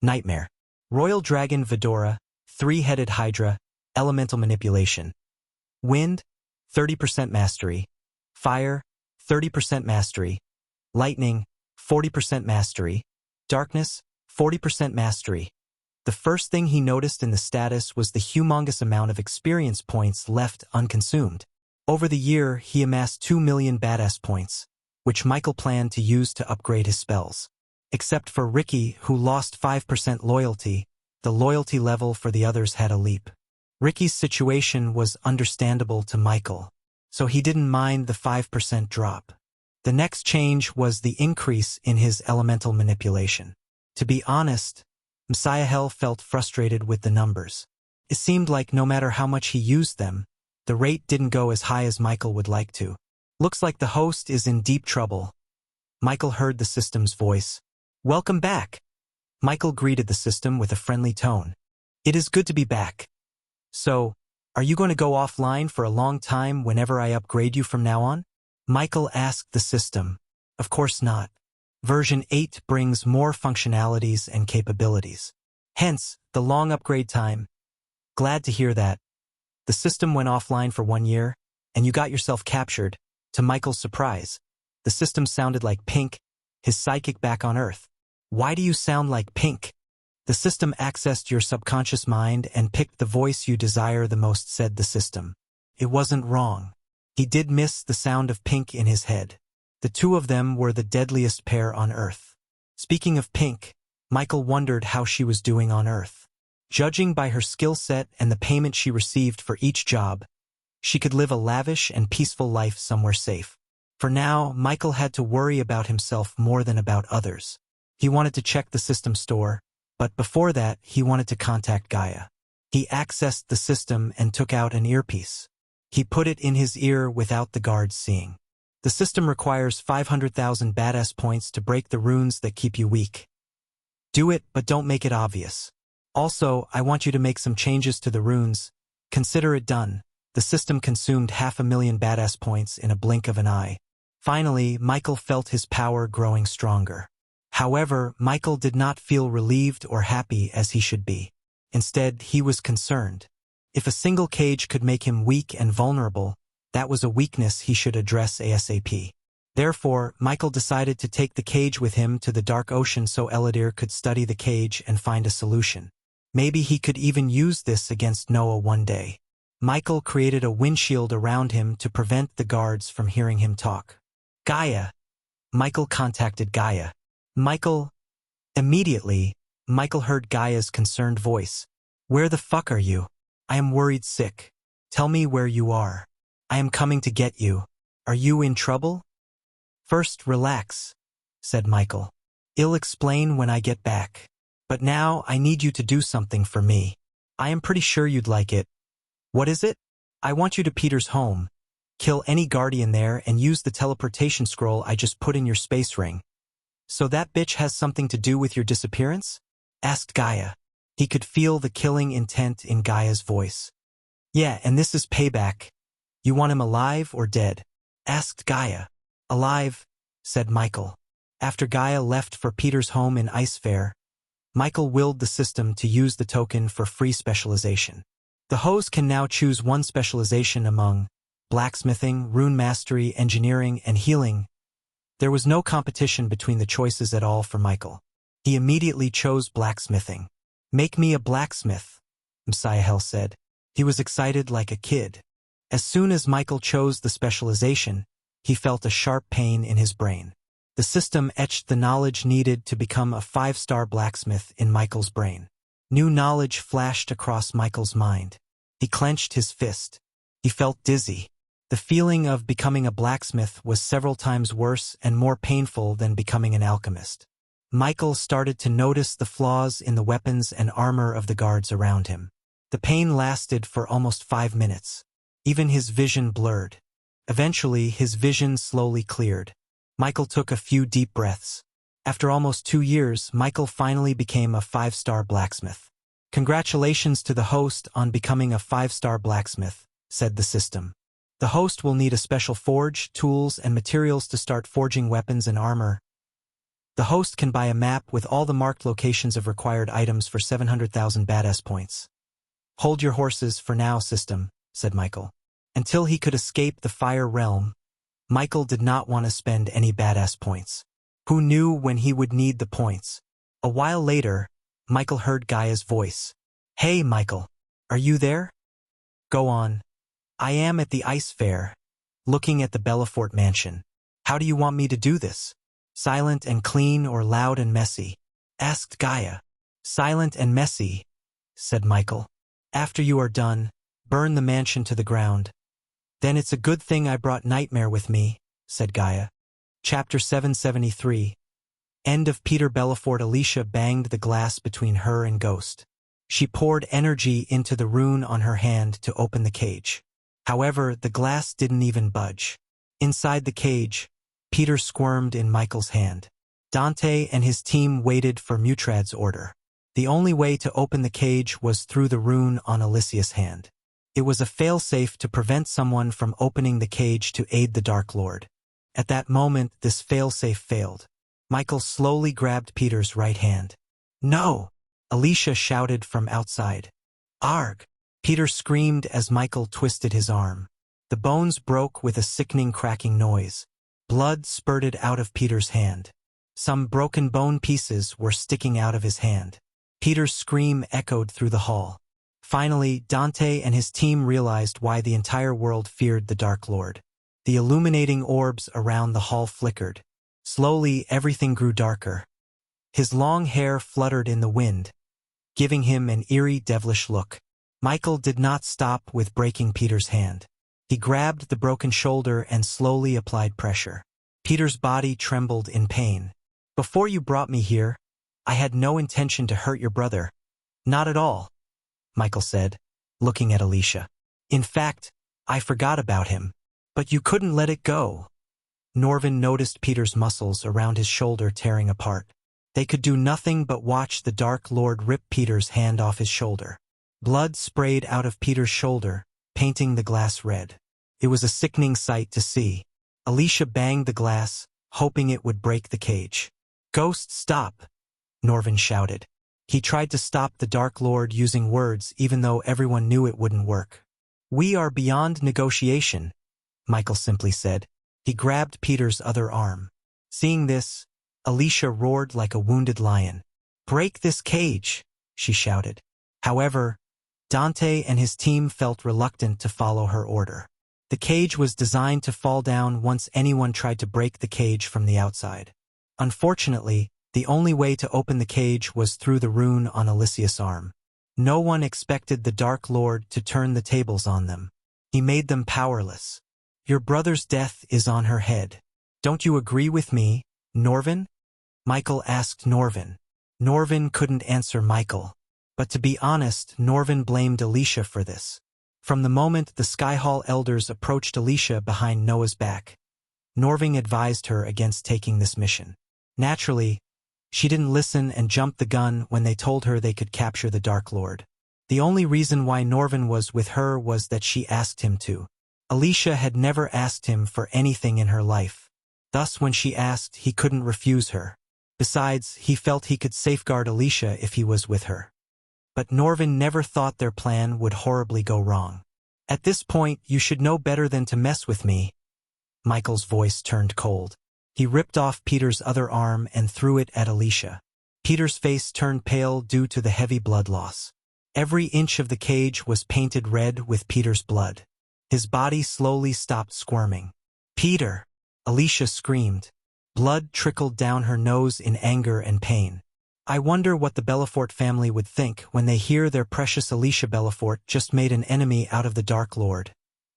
Nightmare. Royal Dragon Vedora, Three-Headed Hydra, Elemental Manipulation. Wind, 30% Mastery. Fire, 30% Mastery. Lightning, 40% Mastery. Darkness, 40% Mastery. The first thing he noticed in the status was the humongous amount of experience points left unconsumed. Over the year, he amassed 2 million badass points, which Michael planned to use to upgrade his spells. Except for Ricky, who lost 5% loyalty, the loyalty level for the others had a leap. Ricky's situation was understandable to Michael, so he didn't mind the 5% drop. The next change was the increase in his elemental manipulation. To be honest, Messiah felt frustrated with the numbers. It seemed like no matter how much he used them, the rate didn't go as high as Michael would like to. Looks like the host is in deep trouble. Michael heard the system's voice. Welcome back. Michael greeted the system with a friendly tone. It is good to be back. So, are you going to go offline for a long time whenever I upgrade you from now on? Michael asked the system. Of course not. Version 8 brings more functionalities and capabilities. Hence, the long upgrade time. Glad to hear that. The system went offline for 1 year, and you got yourself captured. To Michael's surprise, the system sounded like Pink, his psychic back on Earth. Why do you sound like Pink? The system accessed your subconscious mind and picked the voice you desire the most, said the system. It wasn't wrong. He did miss the sound of Pink in his head. The two of them were the deadliest pair on Earth. Speaking of Pink, Michael wondered how she was doing on Earth. Judging by her skill set and the payment she received for each job, she could live a lavish and peaceful life somewhere safe. For now, Michael had to worry about himself more than about others. He wanted to check the system store, but before that, he wanted to contact Gaia. He accessed the system and took out an earpiece. He put it in his ear without the guards seeing. The system requires 500,000 badass points to break the runes that keep you weak. Do it, but don't make it obvious. Also, I want you to make some changes to the runes. Consider it done. The system consumed 500,000 badass points in a blink of an eye. Finally, Michael felt his power growing stronger. However, Michael did not feel relieved or happy as he should be. Instead, he was concerned. If a single cage could make him weak and vulnerable, that was a weakness he should address ASAP. Therefore, Michael decided to take the cage with him to the Dark Ocean so Eladir could study the cage and find a solution. Maybe he could even use this against Noah one day. Michael created a windshield around him to prevent the guards from hearing him talk. Gaia. Michael contacted Gaia. Immediately, Michael heard Gaia's concerned voice. Where the fuck are you? I am worried sick. Tell me where you are. I am coming to get you. Are you in trouble? First, relax, said Michael. I'll explain when I get back. But now I need you to do something for me. I am pretty sure you'd like it. What is it? I want you to Peter's home. Kill any guardian there and use the teleportation scroll I just put in your space ring. So that bitch has something to do with your disappearance? Asked Gaia. He could feel the killing intent in Gaia's voice. Yeah, and this is payback. You want him alive or dead? Asked Gaia. Alive, said Michael. After Gaia left for Peter's home in Icefair, Michael willed the system to use the token for free specialization. The host can now choose one specialization among blacksmithing, rune mastery, engineering, and healing. There was no competition between the choices at all for Michael. He immediately chose blacksmithing. Make me a blacksmith, Messiah said. He was excited like a kid. As soon as Michael chose the specialization, he felt a sharp pain in his brain. The system etched the knowledge needed to become a 5-star blacksmith in Michael's brain. New knowledge flashed across Michael's mind. He clenched his fist. He felt dizzy. The feeling of becoming a blacksmith was several times worse and more painful than becoming an alchemist. Michael started to notice the flaws in the weapons and armor of the guards around him. The pain lasted for almost 5 minutes. Even his vision blurred. Eventually, his vision slowly cleared. Michael took a few deep breaths. After almost 2 years, Michael finally became a 5-star blacksmith. "Congratulations to the host on becoming a 5-star blacksmith," said the system. "The host will need a special forge, tools, and materials to start forging weapons and armor. The host can buy a map with all the marked locations of required items for 700,000 badass points." "Hold your horses for now, system," said Michael. Until he could escape the fire realm, Michael did not want to spend any badass points. Who knew when he would need the points? A while later, Michael heard Gaia's voice. "Hey, Michael, are you there?" "Go on." "I am at the ice fair, looking at the Belafort mansion. How do you want me to do this? Silent and clean or loud and messy?" asked Gaia. "Silent and messy," said Michael. "After you are done, burn the mansion to the ground." "Then it's a good thing I brought Nightmare with me," said Gaia. Chapter 773. End of Peter Belafort. Alicia banged the glass between her and Ghost. She poured energy into the rune on her hand to open the cage. However, the glass didn't even budge. Inside the cage, Peter squirmed in Michael's hand. Dante and his team waited for Mutrad's order. The only way to open the cage was through the rune on Alicia's hand. It was a failsafe to prevent someone from opening the cage to aid the Dark Lord. At that moment, this failsafe failed. Michael slowly grabbed Peter's right hand. "No!" Alicia shouted from outside. "Arg!" Peter screamed as Michael twisted his arm. The bones broke with a sickening cracking noise. Blood spurted out of Peter's hand. Some broken bone pieces were sticking out of his hand. Peter's scream echoed through the hall. Finally, Dante and his team realized why the entire world feared the Dark Lord. The illuminating orbs around the hall flickered. Slowly, everything grew darker. His long hair fluttered in the wind, giving him an eerie, devilish look. Michael did not stop with breaking Peter's hand. He grabbed the broken shoulder and slowly applied pressure. Peter's body trembled in pain. "Before you brought me here, I had no intention to hurt your brother." "Not at all," Michael said, looking at Alicia. "In fact, I forgot about him. But you couldn't let it go." Norvin noticed Peter's muscles around his shoulder tearing apart. They could do nothing but watch the Dark Lord rip Peter's hand off his shoulder. Blood sprayed out of Peter's shoulder, painting the glass red. It was a sickening sight to see. Alicia banged the glass, hoping it would break the cage. "Ghost, stop!" Norvin shouted. He tried to stop the Dark Lord using words even though everyone knew it wouldn't work. "We are beyond negotiation," Michael simply said. He grabbed Peter's other arm. Seeing this, Alicia roared like a wounded lion. "Break this cage!" she shouted. However, Dante and his team felt reluctant to follow her order. The cage was designed to fall down once anyone tried to break the cage from the outside. Unfortunately, the only way to open the cage was through the rune on Alicia's arm. No one expected the Dark Lord to turn the tables on them. He made them powerless. "Your brother's death is on her head. Don't you agree with me, Norvin?" Michael asked Norvin. Norvin couldn't answer Michael. But to be honest, Norvin blamed Alicia for this. From the moment the Sky Hall elders approached Alicia behind Noah's back, Norvin advised her against taking this mission. Naturally, she didn't listen and jumped the gun when they told her they could capture the Dark Lord. The only reason why Norvin was with her was that she asked him to. Alicia had never asked him for anything in her life. Thus, when she asked, he couldn't refuse her. Besides, he felt he could safeguard Alicia if he was with her. But Norvin never thought their plan would horribly go wrong. "At this point, you should know better than to mess with me." Michael's voice turned cold. He ripped off Peter's other arm and threw it at Alicia. Peter's face turned pale due to the heavy blood loss. Every inch of the cage was painted red with Peter's blood. His body slowly stopped squirming. "Peter!" Alicia screamed. Blood trickled down her nose in anger and pain. "I wonder what the Belafort family would think when they hear their precious Alicia Belafort just made an enemy out of the Dark Lord,"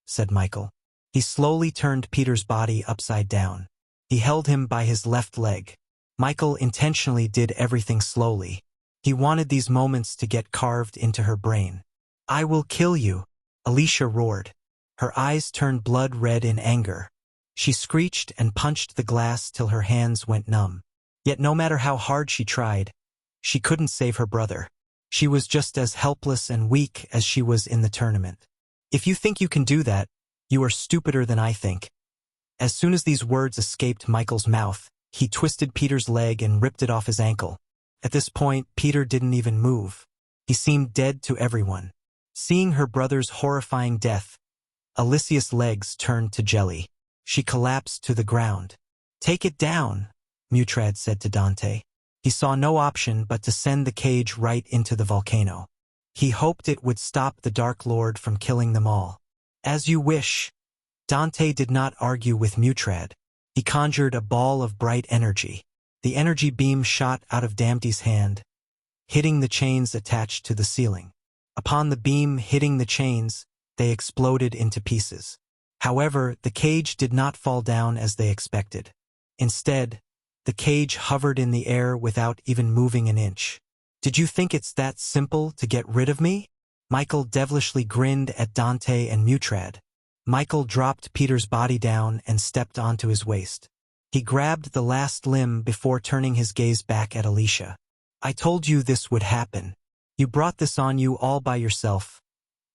said Michael. He slowly turned Peter's body upside down. He held him by his left leg. Michael intentionally did everything slowly. He wanted these moments to get carved into her brain. "I will kill you," Alicia roared. Her eyes turned blood red in anger. She screeched and punched the glass till her hands went numb. Yet no matter how hard she tried, she couldn't save her brother. She was just as helpless and weak as she was in the tournament. If you think you can do that, you are stupider than I think. As soon as these words escaped Michael's mouth, he twisted Peter's leg and ripped it off his ankle. At this point, Peter didn't even move. He seemed dead to everyone. Seeing her brother's horrifying death, Alicia's legs turned to jelly. She collapsed to the ground. "Take it down," Mutrad said to Dante. He saw no option but to send the cage right into the volcano. He hoped it would stop the Dark Lord from killing them all. "As you wish." Dante did not argue with Mutrad. He conjured a ball of bright energy. The energy beam shot out of Dante's hand, hitting the chains attached to the ceiling. Upon the beam hitting the chains, they exploded into pieces. However, the cage did not fall down as they expected. Instead, the cage hovered in the air without even moving an inch. "Did you think it's that simple to get rid of me?" Michael devilishly grinned at Dante and Mutrad. Michael dropped Peter's body down and stepped onto his waist. He grabbed the last limb before turning his gaze back at Alicia. "I told you this would happen. You brought this on you all by yourself."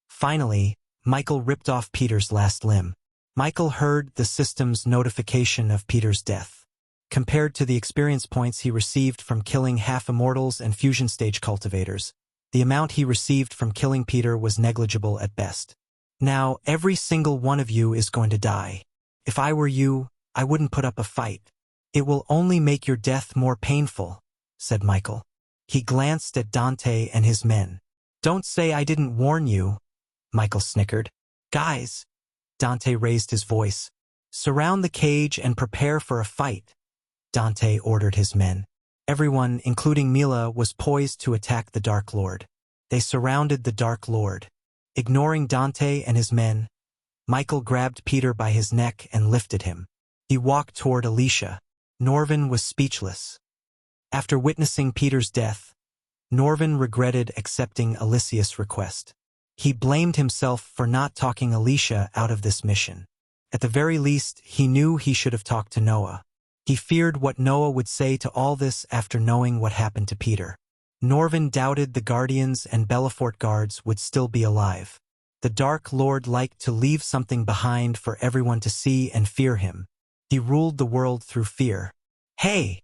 Finally, Michael ripped off Peter's last limb. Michael heard the system's notification of Peter's death. Compared to the experience points he received from killing half-immortals and fusion-stage cultivators, the amount he received from killing Peter was negligible at best. "Now, every single one of you is going to die. If I were you, I wouldn't put up a fight. It will only make your death more painful," said Michael. He glanced at Dante and his men. "Don't say I didn't warn you," Michael snickered. "Guys," Dante raised his voice, "surround the cage and prepare for a fight," Dante ordered his men. Everyone, including Mila, was poised to attack the Dark Lord. They surrounded the Dark Lord. Ignoring Dante and his men, Michael grabbed Peter by his neck and lifted him. He walked toward Alicia. Norvin was speechless. After witnessing Peter's death, Norvin regretted accepting Alicia's request. He blamed himself for not talking Alicia out of this mission. At the very least, he knew he should have talked to Noah. He feared what Noah would say to all this after knowing what happened to Peter. Norvin doubted the Guardians and Belfort guards would still be alive. The Dark Lord liked to leave something behind for everyone to see and fear him. He ruled the world through fear. "Hey!"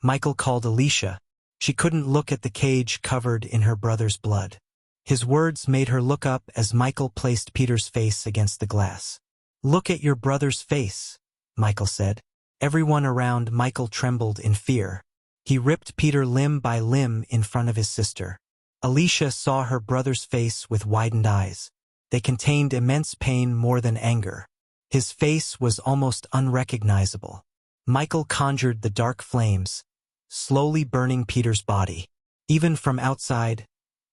Michael called Alicia. She couldn't look at the cage covered in her brother's blood. His words made her look up as Michael placed Peter's face against the glass. "Look at your brother's face," Michael said. Everyone around Michael trembled in fear. He ripped Peter limb by limb in front of his sister. Alicia saw her brother's face with widened eyes. They contained immense pain more than anger. His face was almost unrecognizable. Michael conjured the dark flames, slowly burning Peter's body. Even from outside,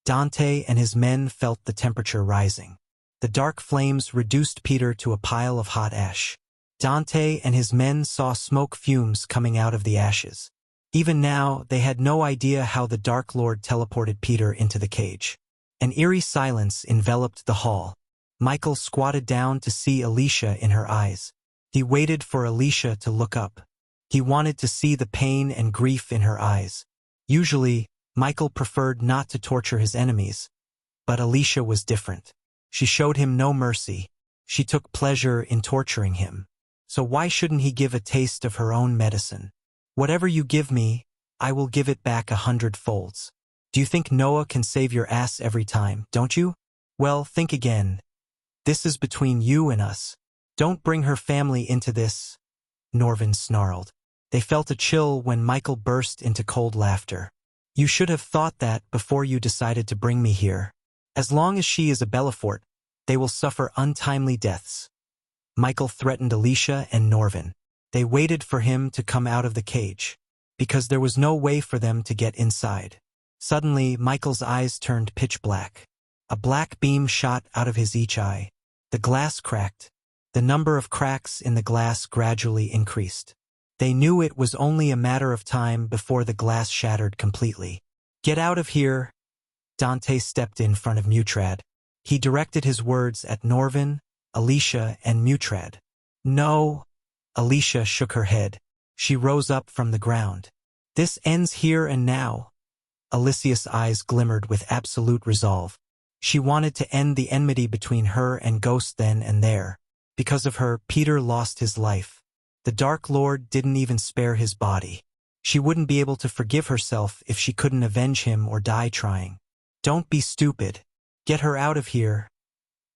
Dante and his men felt the temperature rising. The dark flames reduced Peter to a pile of hot ash. Dante and his men saw smoke fumes coming out of the ashes. Even now, they had no idea how the Dark Lord teleported Peter into the cage. An eerie silence enveloped the hall. Michael squatted down to see Alicia in her eyes. He waited for Alicia to look up. He wanted to see the pain and grief in her eyes. Usually, Michael preferred not to torture his enemies, but Alicia was different. She showed him no mercy. She took pleasure in torturing him. So why shouldn't he give a taste of her own medicine? "Whatever you give me, I will give it back 100 folds. Do you think Noah can save your ass every time, don't you? Well, think again. This is between you and us. Don't bring her family into this," Norvin snarled. They felt a chill when Michael burst into cold laughter. "You should have thought that before you decided to bring me here. As long as she is a Belfort, they will suffer untimely deaths." Michael threatened Alicia and Norvin. They waited for him to come out of the cage, because there was no way for them to get inside. Suddenly, Michael's eyes turned pitch black. A black beam shot out of his each eye. The glass cracked. The number of cracks in the glass gradually increased. They knew it was only a matter of time before the glass shattered completely. "Get out of here!" Dante stepped in front of Mutrad. He directed his words at Norvin, Alicia and Mutrad. No. Alicia shook her head. She rose up from the ground. This ends here and now. Alicia's eyes glimmered with absolute resolve. She wanted to end the enmity between her and Ghost then and there. Because of her, Peter lost his life. The Dark Lord didn't even spare his body. She wouldn't be able to forgive herself if she couldn't avenge him or die trying. Don't be stupid. Get her out of here,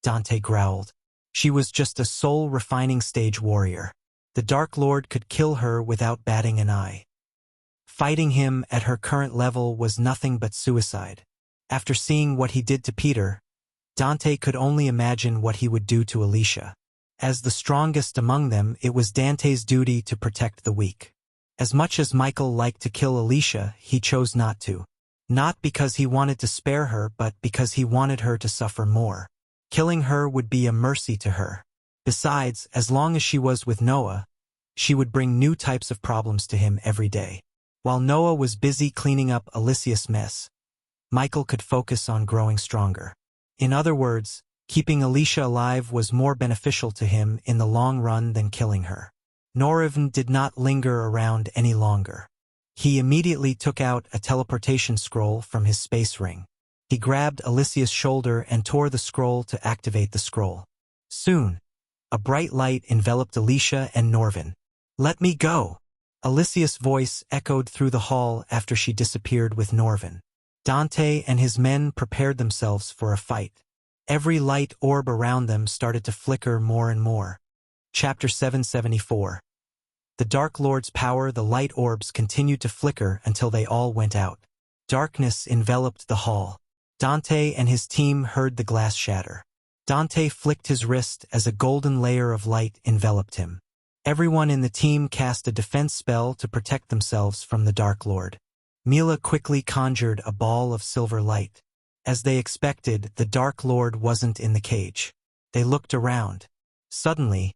Dante growled. She was just a soul-refining stage warrior. The Dark Lord could kill her without batting an eye. Fighting him at her current level was nothing but suicide. After seeing what he did to Peter, Dante could only imagine what he would do to Alicia. As the strongest among them, it was Dante's duty to protect the weak. As much as Michael liked to kill Alicia, he chose not to. Not because he wanted to spare her, but because he wanted her to suffer more. Killing her would be a mercy to her. Besides, as long as she was with Noah, she would bring new types of problems to him every day. While Noah was busy cleaning up Alicia's mess, Michael could focus on growing stronger. In other words, keeping Alicia alive was more beneficial to him in the long run than killing her. Norevn did not linger around any longer. He immediately took out a teleportation scroll from his space ring. He grabbed Alicia's shoulder and tore the scroll to activate the scroll. Soon, a bright light enveloped Alicia and Norevn. "Let me go!" Alicia's voice echoed through the hall after she disappeared with Norevn. Dante and his men prepared themselves for a fight. Every light orb around them started to flicker more and more. Chapter 774. The Dark Lord's power. The light orbs continued to flicker until they all went out. Darkness enveloped the hall. Dante and his team heard the glass shatter. Dante flicked his wrist as a golden layer of light enveloped him. Everyone in the team cast a defense spell to protect themselves from the Dark Lord. Mila quickly conjured a ball of silver light. As they expected, the Dark Lord wasn't in the cage. They looked around. Suddenly,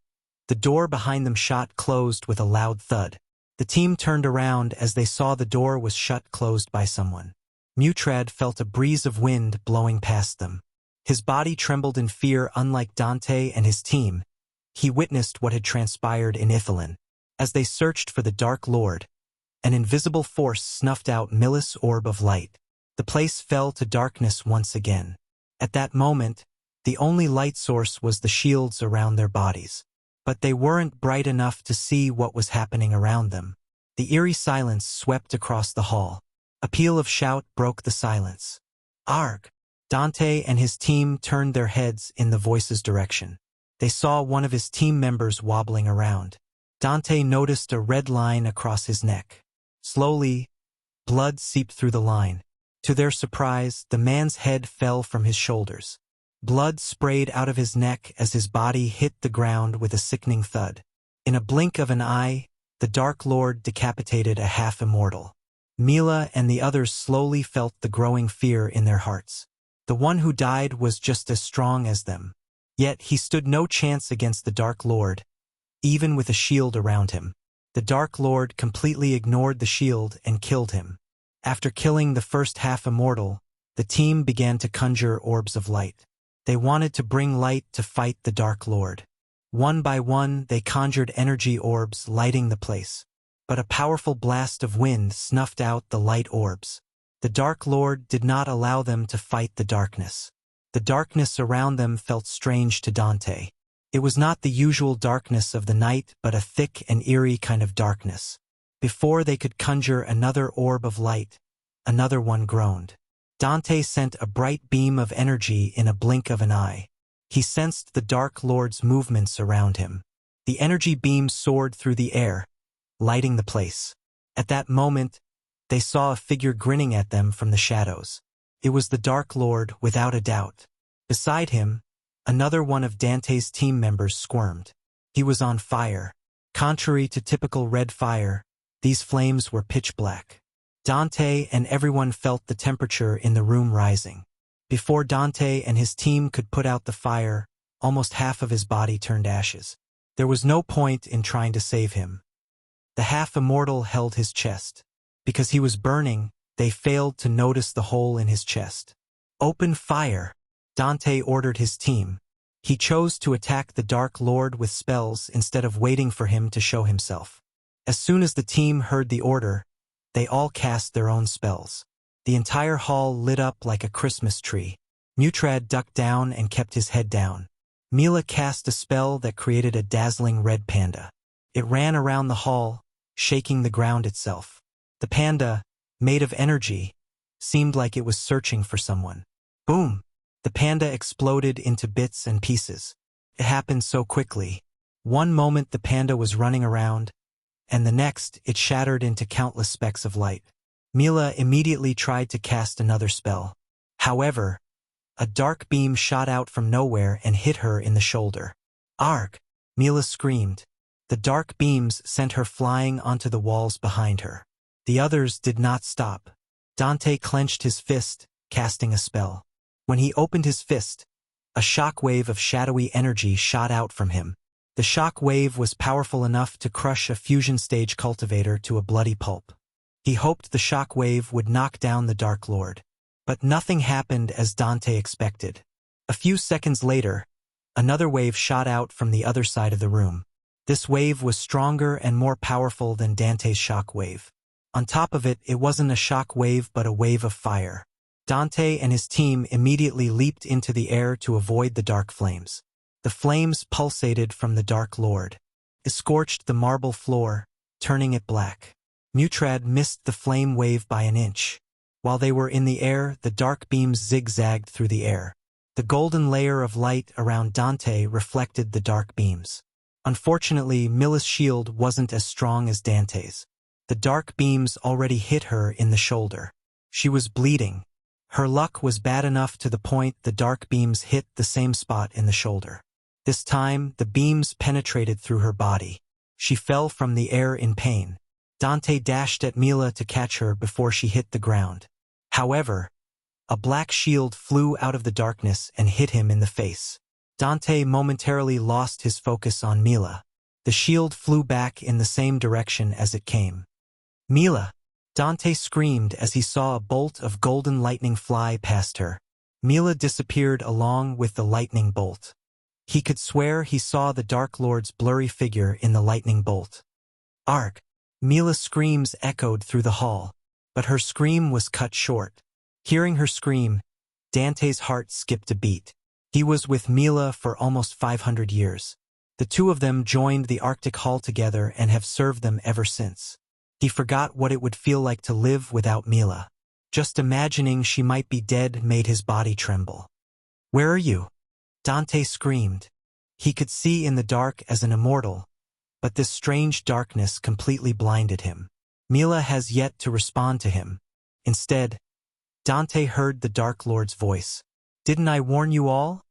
the door behind them shot closed with a loud thud. The team turned around as they saw the door was shut closed by someone. Mutrad felt a breeze of wind blowing past them. His body trembled in fear. Unlike Dante and his team, he witnessed what had transpired in Ithilien. As they searched for the Dark Lord, an invisible force snuffed out Mila's orb of light. The place fell to darkness once again. At that moment, the only light source was the shields around their bodies. But they weren't bright enough to see what was happening around them. The eerie silence swept across the hall. A peal of shout broke the silence. "Arg!" Dante and his team turned their heads in the voice's direction. They saw one of his team members wobbling around. Dante noticed a red line across his neck. Slowly, blood seeped through the line. To their surprise, the man's head fell from his shoulders. Blood sprayed out of his neck as his body hit the ground with a sickening thud. In a blink of an eye, the Dark Lord decapitated a half-immortal. Mila and the others slowly felt the growing fear in their hearts. The one who died was just as strong as them. Yet he stood no chance against the Dark Lord, even with a shield around him. The Dark Lord completely ignored the shield and killed him. After killing the first half-immortal, the team began to conjure orbs of light. They wanted to bring light to fight the Dark Lord. One by one, they conjured energy orbs, lighting the place. But a powerful blast of wind snuffed out the light orbs. The Dark Lord did not allow them to fight the darkness. The darkness around them felt strange to Dante. It was not the usual darkness of the night, but a thick and eerie kind of darkness. Before they could conjure another orb of light, another one groaned. Dante sent a bright beam of energy in a blink of an eye. He sensed the Dark Lord's movements around him. The energy beam soared through the air, lighting the place. At that moment, they saw a figure grinning at them from the shadows. It was the Dark Lord, without a doubt. Beside him, another one of Dante's team members squirmed. He was on fire. Contrary to typical red fire, these flames were pitch black. Dante and everyone felt the temperature in the room rising. Before Dante and his team could put out the fire, almost half of his body turned ashes. There was no point in trying to save him. The half-immortal held his chest. Because he was burning, they failed to notice the hole in his chest. "Open fire," Dante ordered his team. He chose to attack the Dark Lord with spells instead of waiting for him to show himself. As soon as the team heard the order, they all cast their own spells. The entire hall lit up like a Christmas tree. Mutrad ducked down and kept his head down. Mila cast a spell that created a dazzling red panda. It ran around the hall, shaking the ground itself. The panda, made of energy, seemed like it was searching for someone. Boom! The panda exploded into bits and pieces. It happened so quickly. One moment the panda was running around, and the next it shattered into countless specks of light. Mila immediately tried to cast another spell. However, a dark beam shot out from nowhere and hit her in the shoulder. Arg! Mila screamed. The dark beams sent her flying onto the walls behind her. The others did not stop. Dante clenched his fist, casting a spell. When he opened his fist, a shock wave of shadowy energy shot out from him. The shock wave was powerful enough to crush a fusion stage cultivator to a bloody pulp. He hoped the shock wave would knock down the Dark Lord. But nothing happened as Dante expected. A few seconds later, another wave shot out from the other side of the room. This wave was stronger and more powerful than Dante's shock wave. On top of it, it wasn't a shock wave but a wave of fire. Dante and his team immediately leaped into the air to avoid the dark flames. The flames pulsated from the Dark Lord. It scorched the marble floor, turning it black. Mutrad missed the flame wave by an inch. While they were in the air, the dark beams zigzagged through the air. The golden layer of light around Dante reflected the dark beams. Unfortunately, Mila's shield wasn't as strong as Dante's. The dark beams already hit her in the shoulder. She was bleeding. Her luck was bad enough to the point the dark beams hit the same spot in the shoulder. This time, the beams penetrated through her body. She fell from the air in pain. Dante dashed at Mila to catch her before she hit the ground. However, a black shield flew out of the darkness and hit him in the face. Dante momentarily lost his focus on Mila. The shield flew back in the same direction as it came. Mila! Dante screamed as he saw a bolt of golden lightning fly past her. Mila disappeared along with the lightning bolt. He could swear he saw the Dark Lord's blurry figure in the lightning bolt. Arg! Mila's screams echoed through the hall, but her scream was cut short. Hearing her scream, Dante's heart skipped a beat. He was with Mila for almost 500 years. The two of them joined the Arctic Hall together and have served them ever since. He forgot what it would feel like to live without Mila. Just imagining she might be dead made his body tremble. "Where are you?" Dante screamed. He could see in the dark as an immortal, but this strange darkness completely blinded him. Mila has yet to respond to him. Instead, Dante heard the Dark Lord's voice. "Didn't I warn you all?"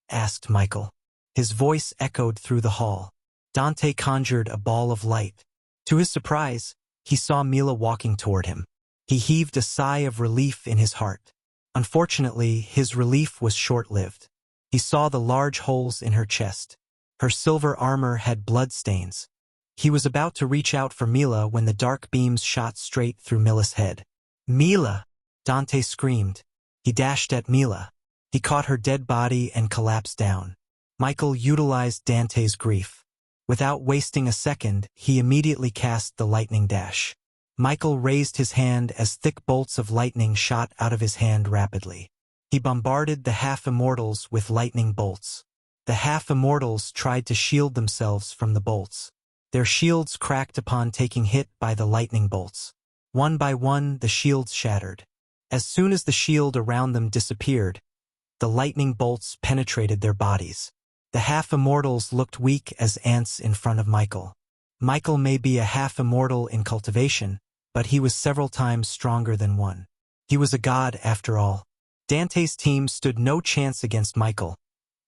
asked Michael. His voice echoed through the hall. Dante conjured a ball of light. To his surprise, he saw Mila walking toward him. He heaved a sigh of relief in his heart. Unfortunately, his relief was short-lived. He saw the large holes in her chest. Her silver armor had bloodstains. He was about to reach out for Mila when the dark beams shot straight through Mila's head. "Mila!" Dante screamed. He dashed at Mila. He caught her dead body and collapsed down. Michael utilized Dante's grief. Without wasting a second, he immediately cast the lightning dash. Michael raised his hand as thick bolts of lightning shot out of his hand rapidly. He bombarded the half-immortals with lightning bolts. The half-immortals tried to shield themselves from the bolts. Their shields cracked upon taking hit by the lightning bolts. One by one, the shields shattered. As soon as the shield around them disappeared, the lightning bolts penetrated their bodies. The half-immortals looked weak as ants in front of Michael. Michael may be a half-immortal in cultivation, but he was several times stronger than one. He was a god after all. Dante's team stood no chance against Michael,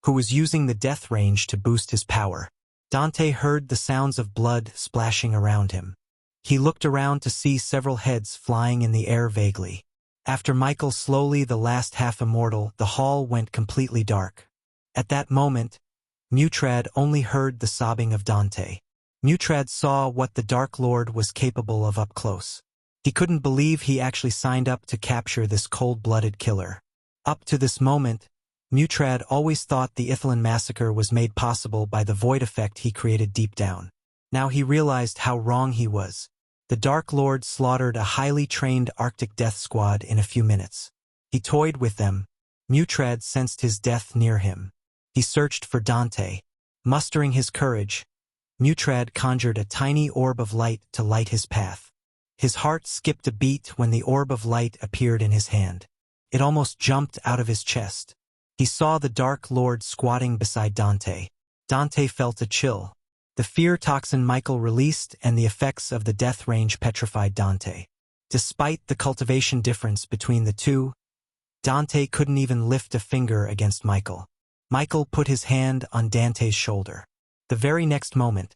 who was using the death range to boost his power. Dante heard the sounds of blood splashing around him. He looked around to see several heads flying in the air vaguely. After Michael slowly the last half-immortal, the hall went completely dark. At that moment, Mutrad only heard the sobbing of Dante. Mutrad saw what the Dark Lord was capable of up close. He couldn't believe he actually signed up to capture this cold-blooded killer. Up to this moment, Mutrad always thought the Ithilien massacre was made possible by the void effect he created deep down. Now he realized how wrong he was. The Dark Lord slaughtered a highly trained Arctic death squad in a few minutes. He toyed with them. Mutrad sensed his death near him. He searched for Dante. Mustering his courage, Mutrad conjured a tiny orb of light to light his path. His heart skipped a beat when the orb of light appeared in his hand. It almost jumped out of his chest. He saw the Dark Lord squatting beside Dante. Dante felt a chill. The fear toxin Michael released and the effects of the death range petrified Dante. Despite the cultivation difference between the two, Dante couldn't even lift a finger against Michael. Michael put his hand on Dante's shoulder. The very next moment,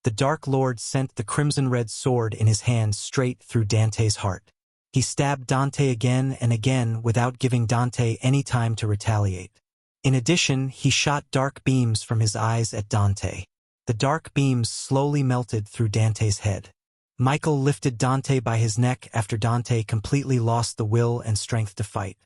the Dark Lord sent the crimson-red sword in his hand straight through Dante's heart. He stabbed Dante again and again without giving Dante any time to retaliate. In addition, he shot dark beams from his eyes at Dante. The dark beams slowly melted through Dante's head. Michael lifted Dante by his neck after Dante completely lost the will and strength to fight.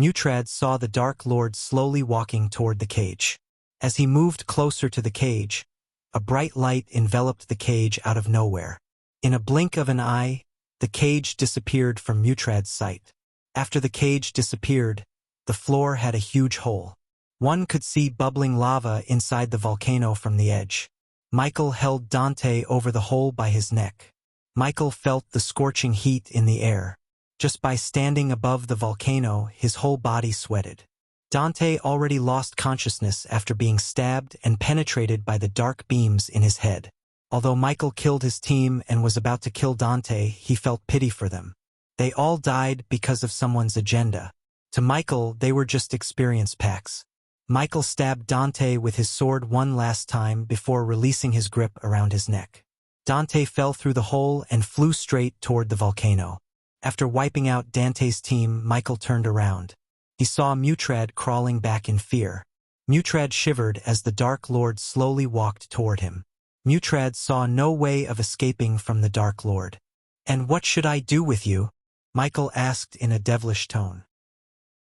Mutrad saw the Dark Lord slowly walking toward the cage. As he moved closer to the cage, a bright light enveloped the cage out of nowhere. In a blink of an eye, the cage disappeared from Mutrad's sight. After the cage disappeared, the floor had a huge hole. One could see bubbling lava inside the volcano from the edge. Michael held Dante over the hole by his neck. Michael felt the scorching heat in the air. Just by standing above the volcano, his whole body sweated. Dante already lost consciousness after being stabbed and penetrated by the dark beams in his head. Although Michael killed his team and was about to kill Dante, he felt pity for them. They all died because of someone's agenda. To Michael, they were just experience packs. Michael stabbed Dante with his sword one last time before releasing his grip around his neck. Dante fell through the hole and flew straight toward the volcano. After wiping out Dante's team, Michael turned around. He saw Mutrad crawling back in fear. Mutrad shivered as the Dark Lord slowly walked toward him. Mutrad saw no way of escaping from the Dark Lord. "And what should I do with you?" Michael asked in a devilish tone.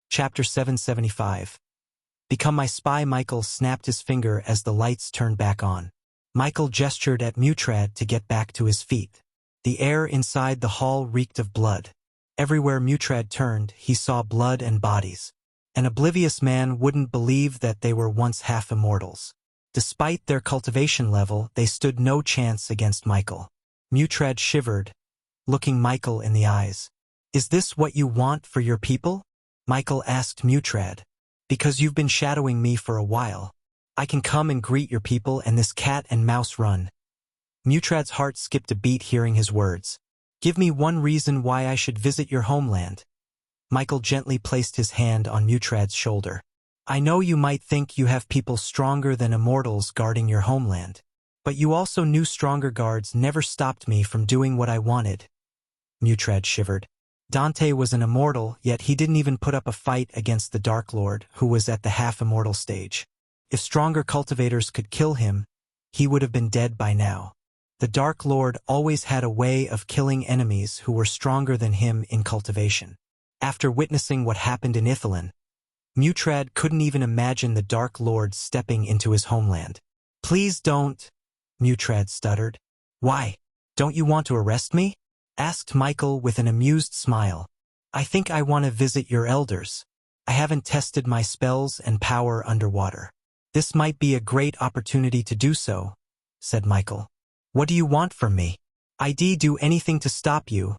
Chapter 775. Become my spy. Michael snapped his finger as the lights turned back on. Michael gestured at Mutrad to get back to his feet. The air inside the hall reeked of blood. Everywhere Mutrad turned, he saw blood and bodies. An oblivious man wouldn't believe that they were once half immortals. Despite their cultivation level, they stood no chance against Michael. Mutrad shivered, looking Michael in the eyes. "Is this what you want for your people?" Michael asked Mutrad. "Because you've been shadowing me for a while. I can come and greet your people and this cat and mouse run." Mutrad's heart skipped a beat hearing his words. "Give me one reason why I should visit your homeland." Michael gently placed his hand on Mutrad's shoulder. "I know you might think you have people stronger than immortals guarding your homeland. But you also knew stronger guards never stopped me from doing what I wanted." Mutrad shivered. Dante was an immortal, yet he didn't even put up a fight against the Dark Lord, who was at the half-immortal stage. If stronger cultivators could kill him, he would have been dead by now. The Dark Lord always had a way of killing enemies who were stronger than him in cultivation. After witnessing what happened in Ithilien, Mutrad couldn't even imagine the Dark Lord stepping into his homeland. "Please don't," Mutrad stuttered. "Why? Don't you want to arrest me?" asked Michael with an amused smile. "I think I want to visit your elders. I haven't tested my spells and power underwater. This might be a great opportunity to do so," said Michael. "What do you want from me?" "I'd do anything to stop you."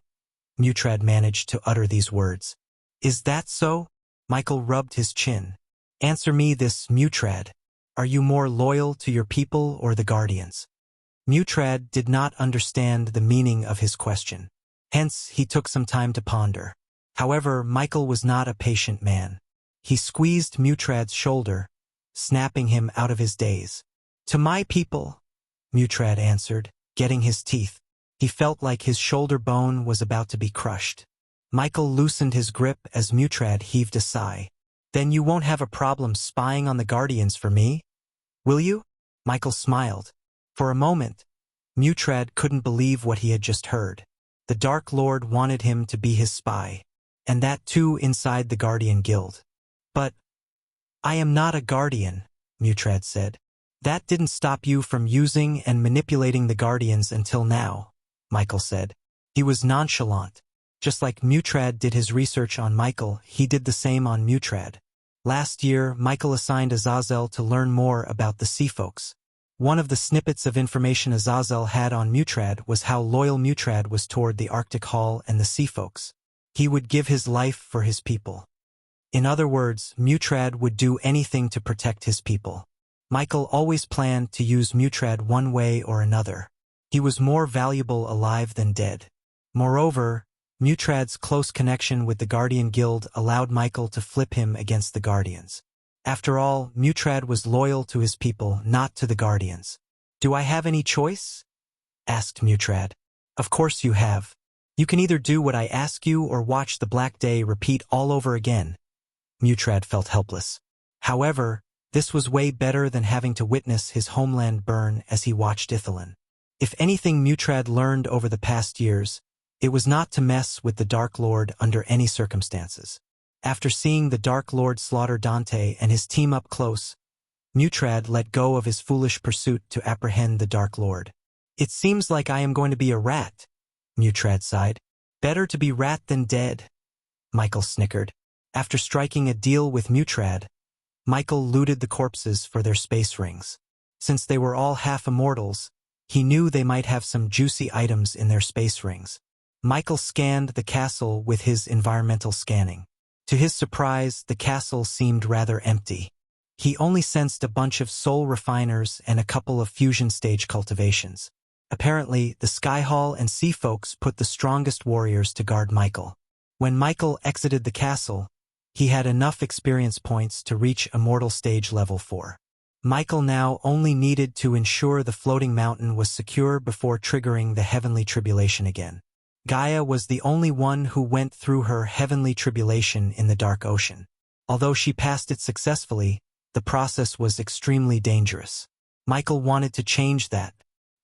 Mutrad managed to utter these words. "Is that so?" Michael rubbed his chin. "Answer me this, Mutrad. Are you more loyal to your people or the Guardians?" Mutrad did not understand the meaning of his question. Hence, he took some time to ponder. However, Michael was not a patient man. He squeezed Mutrad's shoulder, snapping him out of his daze. "To my people," Mutrad answered, getting his teeth. He felt like his shoulder bone was about to be crushed. Michael loosened his grip as Mutrad heaved a sigh. "Then you won't have a problem spying on the Guardians for me, will you?" Michael smiled. For a moment, Mutrad couldn't believe what he had just heard. The Dark Lord wanted him to be his spy, and that too inside the Guardian Guild. But I am not a guardian, Mutrad said. That didn't stop you from using and manipulating the guardians until now, Michael said. He was nonchalant. Just like Mutrad did his research on Michael, he did the same on Mutrad. Last year, Michael assigned Azazel to learn more about the Sea Folks. One of the snippets of information Azazel had on Mutrad was how loyal Mutrad was toward the Arctic Hall and the Sea Folks. He would give his life for his people. In other words, Mutrad would do anything to protect his people. Michael always planned to use Mutrad one way or another. He was more valuable alive than dead. Moreover, Mutrad's close connection with the Guardian Guild allowed Michael to flip him against the Guardians. After all, Mutrad was loyal to his people, not to the Guardians. Do I have any choice? Asked Mutrad. Of course you have. You can either do what I ask you or watch the Black Day repeat all over again. Mutrad felt helpless. However, this was way better than having to witness his homeland burn as he watched Ithilien. If anything Mutrad learned over the past years, it was not to mess with the Dark Lord under any circumstances. After seeing the Dark Lord slaughter Dante and his team up close, Mutrad let go of his foolish pursuit to apprehend the Dark Lord. It seems like I am going to be a rat, Mutrad sighed. Better to be rat than dead. Michael snickered. After striking a deal with Mutrad, Michael looted the corpses for their space rings. Since they were all half-immortals, he knew they might have some juicy items in their space rings. Michael scanned the castle with his environmental scanning. To his surprise, the castle seemed rather empty. He only sensed a bunch of soul refiners and a couple of fusion stage cultivations. Apparently, the Skyhall and Sea Folks put the strongest warriors to guard Michael. When Michael exited the castle, he had enough experience points to reach Immortal Stage Level 4. Michael now only needed to ensure the floating mountain was secure before triggering the Heavenly Tribulation again. Gaia was the only one who went through her Heavenly Tribulation in the Dark Ocean. Although she passed it successfully, the process was extremely dangerous. Michael wanted to change that.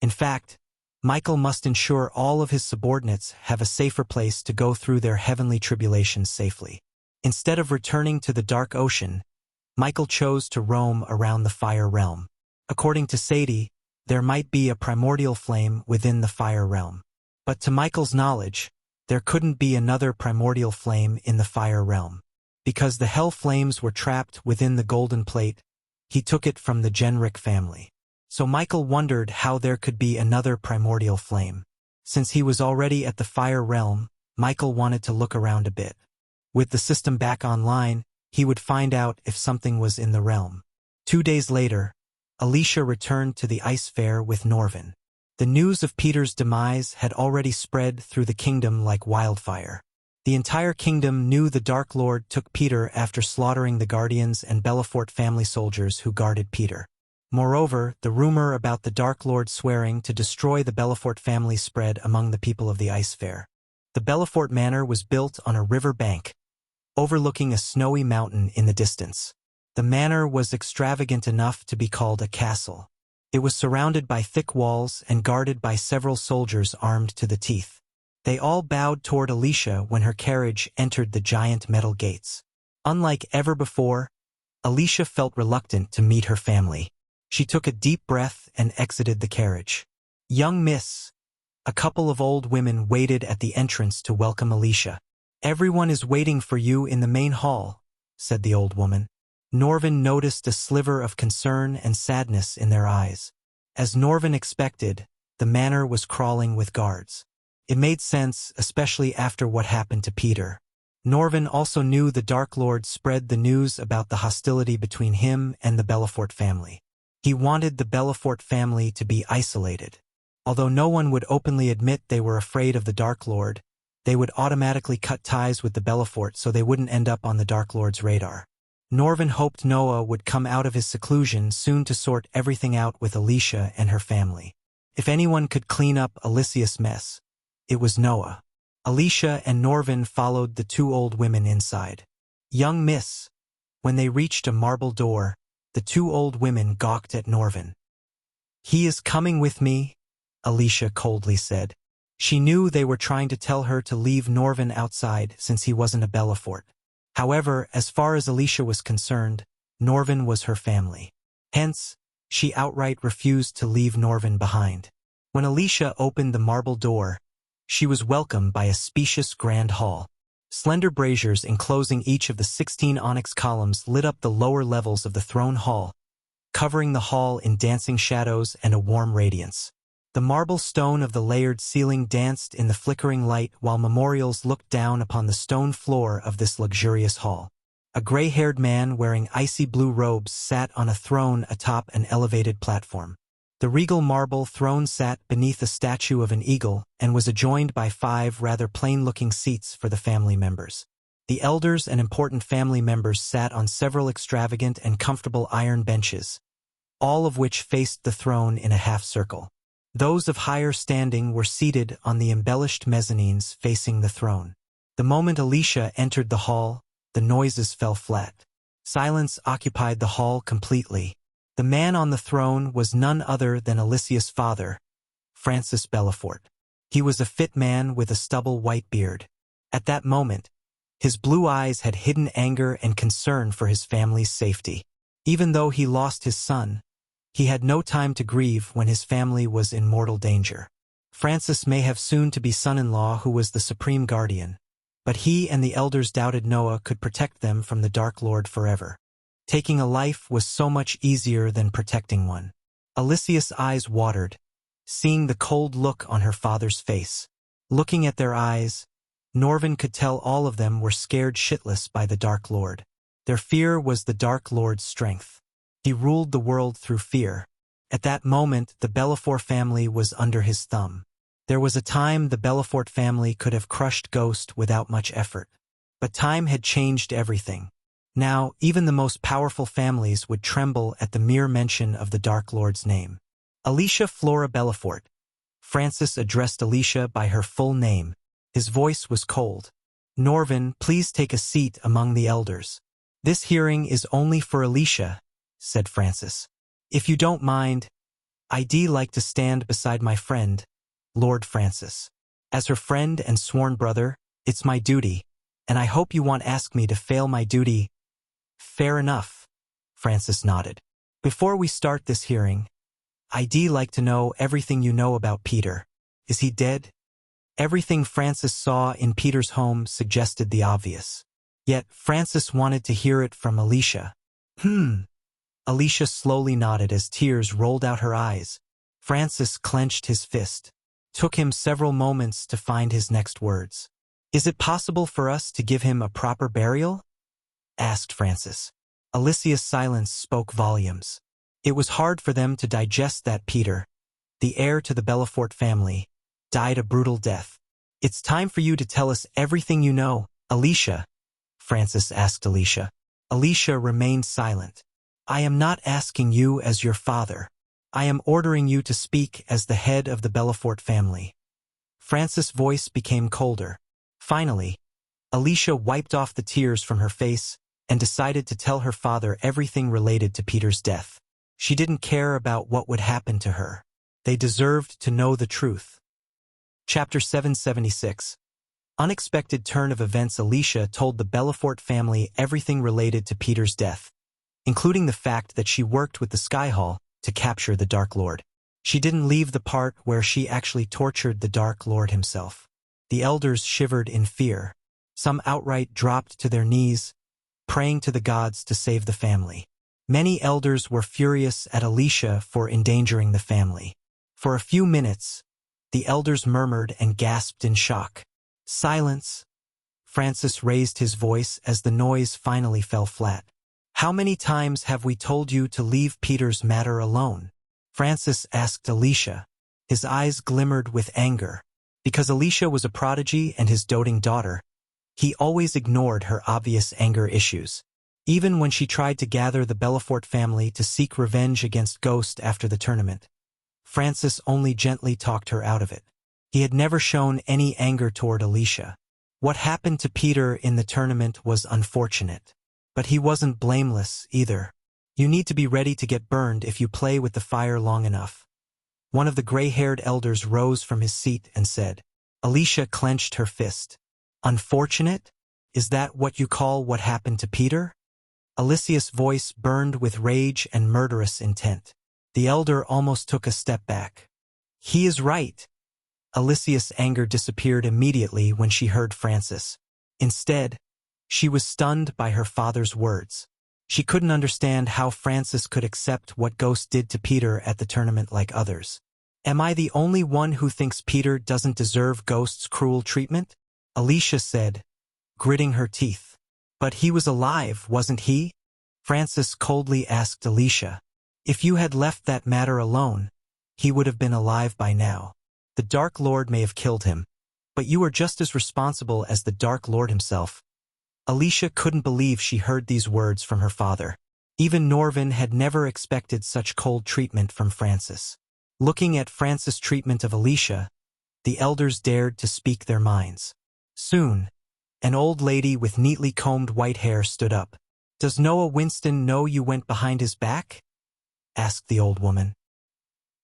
In fact, Michael must ensure all of his subordinates have a safer place to go through their Heavenly Tribulations safely. Instead of returning to the Dark Ocean, Michael chose to roam around the Fire Realm. According to Sadie, there might be a primordial flame within the Fire Realm. But to Michael's knowledge, there couldn't be another primordial flame in the Fire Realm. Because the Hell Flames were trapped within the Golden Plate, he took it from the Genric family. So Michael wondered how there could be another primordial flame. Since he was already at the Fire Realm, Michael wanted to look around a bit. With the system back online, he would find out if something was in the realm. 2 days later, Alicia returned to the ice fair with Norvin. The news of Peter's demise had already spread through the kingdom like wildfire. The entire kingdom knew the Dark Lord took Peter after slaughtering the Guardians and Belafort family soldiers who guarded Peter. Moreover, the rumor about the Dark Lord swearing to destroy the Belafort family spread among the people of the ice fair. The Belafort Manor was built on a river bank, overlooking a snowy mountain in the distance. The manor was extravagant enough to be called a castle. It was surrounded by thick walls and guarded by several soldiers armed to the teeth. They all bowed toward Alicia when her carriage entered the giant metal gates. Unlike ever before, Alicia felt reluctant to meet her family. She took a deep breath and exited the carriage. Young miss, a couple of old women waited at the entrance to welcome Alicia. Everyone is waiting for you in the main hall, said the old woman. Norvin noticed a sliver of concern and sadness in their eyes. As Norvin expected, the manor was crawling with guards. It made sense, especially after what happened to Peter. Norvin also knew the Dark Lord spread the news about the hostility between him and the Belafort family. He wanted the Belafort family to be isolated. Although no one would openly admit they were afraid of the Dark Lord, they would automatically cut ties with the Belafort so they wouldn't end up on the Dark Lord's radar. Norvin hoped Noah would come out of his seclusion soon to sort everything out with Alicia and her family. If anyone could clean up Alicia's mess, it was Noah. Alicia and Norvin followed the 2 old women inside. Young miss. When they reached a marble door, the 2 old women gawked at Norvin. He is coming with me, Alicia coldly said. She knew they were trying to tell her to leave Norvin outside since he wasn't a Belafort. However, as far as Alicia was concerned, Norvin was her family. Hence, she outright refused to leave Norvin behind. When Alicia opened the marble door, she was welcomed by a spacious grand hall. Slender braziers enclosing each of the 16 onyx columns lit up the lower levels of the throne hall, covering the hall in dancing shadows and a warm radiance. The marble stone of the layered ceiling danced in the flickering light while memorials looked down upon the stone floor of this luxurious hall. A gray-haired man wearing icy blue robes sat on a throne atop an elevated platform. The regal marble throne sat beneath a statue of an eagle and was adjoined by 5 rather plain-looking seats for the family members. The elders and important family members sat on several extravagant and comfortable iron benches, all of which faced the throne in a half-circle. Those of higher standing were seated on the embellished mezzanines facing the throne. The moment Alicia entered the hall, the noises fell flat. Silence occupied the hall completely. The man on the throne was none other than Alicia's father, Francis Belafort. He was a fit man with a stubble white beard. At that moment, his blue eyes had hidden anger and concern for his family's safety. Even though he lost his son, he had no time to grieve when his family was in mortal danger. Francis may have soon-to-be son-in-law who was the supreme guardian, but he and the elders doubted Noah could protect them from the Dark Lord forever. Taking a life was so much easier than protecting one. Alicia's eyes watered, seeing the cold look on her father's face. Looking at their eyes, Norvin could tell all of them were scared shitless by the Dark Lord. Their fear was the Dark Lord's strength. He ruled the world through fear. At that moment, the Belafort family was under his thumb. There was a time the Belafort family could have crushed Ghost without much effort. But time had changed everything. Now, even the most powerful families would tremble at the mere mention of the Dark Lord's name. Alicia Flora Belafort. Francis addressed Alicia by her full name. His voice was cold. Norvin, please take a seat among the elders. This hearing is only for Alicia, said Francis. If you don't mind, I'd like to stand beside my friend, Lord Francis. As her friend and sworn brother, it's my duty, and I hope you won't ask me to fail my duty. Fair enough, Francis nodded. Before we start this hearing, I'd like to know everything you know about Peter. Is he dead? Everything Francis saw in Peter's home suggested the obvious. Yet Francis wanted to hear it from Alicia. Alicia slowly nodded as tears rolled out her eyes. Francis clenched his fist. Took him several moments to find his next words. Is it possible for us to give him a proper burial? Asked Francis. Alicia's silence spoke volumes. It was hard for them to digest that Peter, the heir to the Belafort family, died a brutal death. It's time for you to tell us everything you know, Alicia, Francis asked Alicia. Alicia remained silent. I am not asking you as your father. I am ordering you to speak as the head of the Belafort family. Francis' voice became colder. Finally, Alicia wiped off the tears from her face and decided to tell her father everything related to Peter's death. She didn't care about what would happen to her. They deserved to know the truth. Chapter 776. Unexpected turn of events. Alicia told the Belafort family everything related to Peter's death, including the fact that she worked with the Sky Hall to capture the Dark Lord. She didn't leave the part where she actually tortured the Dark Lord himself. The elders shivered in fear. Some outright dropped to their knees, praying to the gods to save the family. Many elders were furious at Alicia for endangering the family. For a few minutes, the elders murmured and gasped in shock. Silence. Francis raised his voice as the noise finally fell flat. How many times have we told you to leave Peter's matter alone? Francis asked Alicia. His eyes glimmered with anger. Because Alicia was a prodigy and his doting daughter, he always ignored her obvious anger issues. Even when she tried to gather the Belafort family to seek revenge against Ghost after the tournament, Francis only gently talked her out of it. He had never shown any anger toward Alicia. What happened to Peter in the tournament was unfortunate. But he wasn't blameless either. You need to be ready to get burned if you play with the fire long enough. One of the gray-haired elders rose from his seat and said. Alicia clenched her fist. Unfortunate? Is that what you call what happened to Peter? Alicia's voice burned with rage and murderous intent. The elder almost took a step back. He is right. Alicia's anger disappeared immediately when she heard Francis. Instead, she was stunned by her father's words. She couldn't understand how Francis could accept what Ghost did to Peter at the tournament like others. Am I the only one who thinks Peter doesn't deserve Ghost's cruel treatment? Alicia said, gritting her teeth. But he was alive, wasn't he? Francis coldly asked Alicia. If you had left that matter alone, he would have been alive by now. The Dark Lord may have killed him, but you are just as responsible as the Dark Lord himself. Alicia couldn't believe she heard these words from her father. Even Norvin had never expected such cold treatment from Francis. Looking at Francis' treatment of Alicia, the elders dared to speak their minds. Soon, an old lady with neatly combed white hair stood up. Does Noah Winston know you went behind his back? Asked the old woman.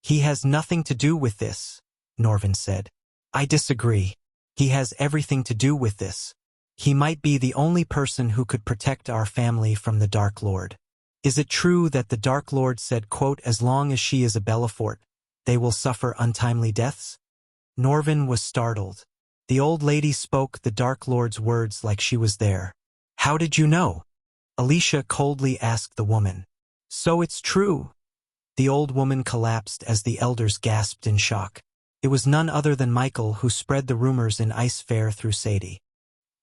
He has nothing to do with this, Norvin said. I disagree. He has everything to do with this. He might be the only person who could protect our family from the Dark Lord. Is it true that the Dark Lord said, quote, as long as she is a Belafort, they will suffer untimely deaths? Norvin was startled. The old lady spoke the Dark Lord's words like she was there. How did you know? Alicia coldly asked the woman. So it's true. The old woman collapsed as the elders gasped in shock. It was none other than Michael who spread the rumors in Ice Fair through Sadie.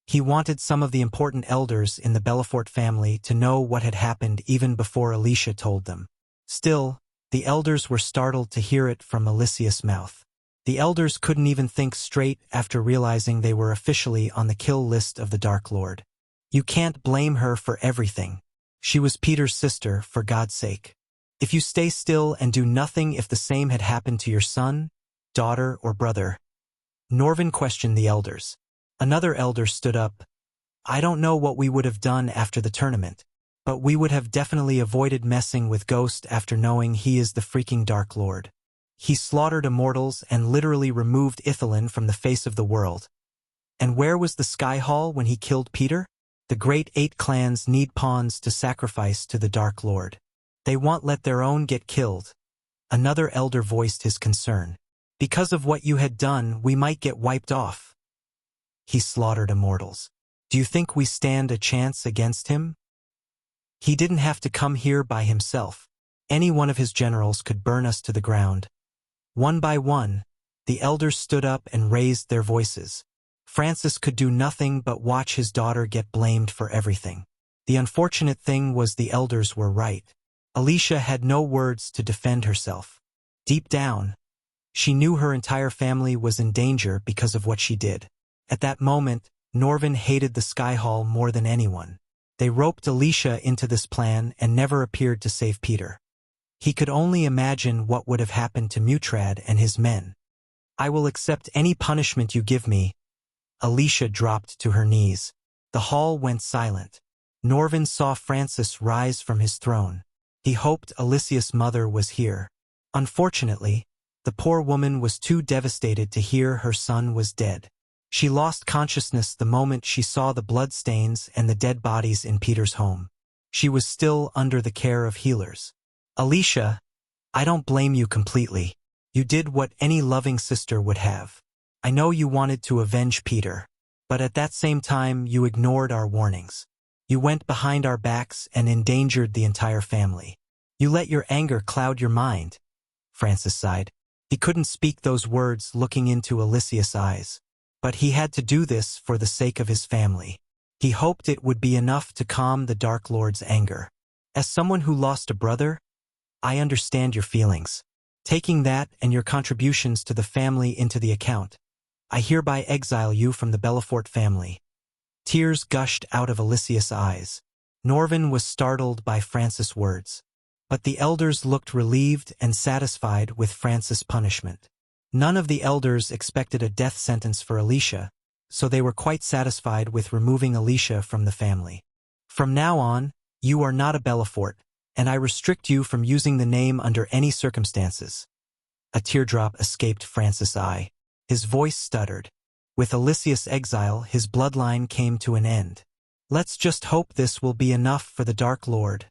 He wanted some of the important elders in the Belafort family to know what had happened even before Alicia told them. Still, the elders were startled to hear it from Alicia's mouth. The elders couldn't even think straight after realizing they were officially on the kill list of the Dark Lord. You can't blame her for everything. She was Peter's sister, for God's sake. If you stay still and do nothing, if the same had happened to your son, daughter, or brother. Norvin questioned the elders. Another elder stood up. I don't know what we would have done after the tournament, but we would have definitely avoided messing with Ghost after knowing he is the freaking Dark Lord. He slaughtered immortals and literally removed Ithalin from the face of the world. And where was the Sky Hall when he killed Peter? The great 8 clans need pawns to sacrifice to the Dark Lord. They won't let their own get killed. Another elder voiced his concern. Because of what you had done, we might get wiped off. He slaughtered immortals. Do you think we stand a chance against him? He didn't have to come here by himself. Any one of his generals could burn us to the ground. One by one, the elders stood up and raised their voices. Francis could do nothing but watch his daughter get blamed for everything. The unfortunate thing was the elders were right. Alicia had no words to defend herself. Deep down, she knew her entire family was in danger because of what she did. At that moment, Norvin hated the Sky Hall more than anyone. They roped Alicia into this plan and never appeared to save Peter. He could only imagine what would have happened to Mutrad and his men. I will accept any punishment you give me. Alicia dropped to her knees. The hall went silent. Norvin saw Francis rise from his throne. He hoped Alicia's mother was here. Unfortunately, the poor woman was too devastated to hear her son was dead. She lost consciousness the moment she saw the bloodstains and the dead bodies in Peter's home. She was still under the care of healers. Alicia, I don't blame you completely. You did what any loving sister would have. I know you wanted to avenge Peter, but at that same time you ignored our warnings. You went behind our backs and endangered the entire family. You let your anger cloud your mind. Francis sighed. He couldn't speak those words looking into Alicia's eyes. But he had to do this for the sake of his family. He hoped it would be enough to calm the Dark Lord's anger. As someone who lost a brother, I understand your feelings. Taking that and your contributions to the family into the account, I hereby exile you from the Belafort family. Tears gushed out of Alicia's eyes. Norvin was startled by Francis' words. But the elders looked relieved and satisfied with Francis' punishment. None of the elders expected a death sentence for Alicia, so they were quite satisfied with removing Alicia from the family. From now on, you are not a Belafort, and I restrict you from using the name under any circumstances. A teardrop escaped Francis' eye. His voice stuttered. With Alicia's exile, his bloodline came to an end. Let's just hope this will be enough for the Dark Lord,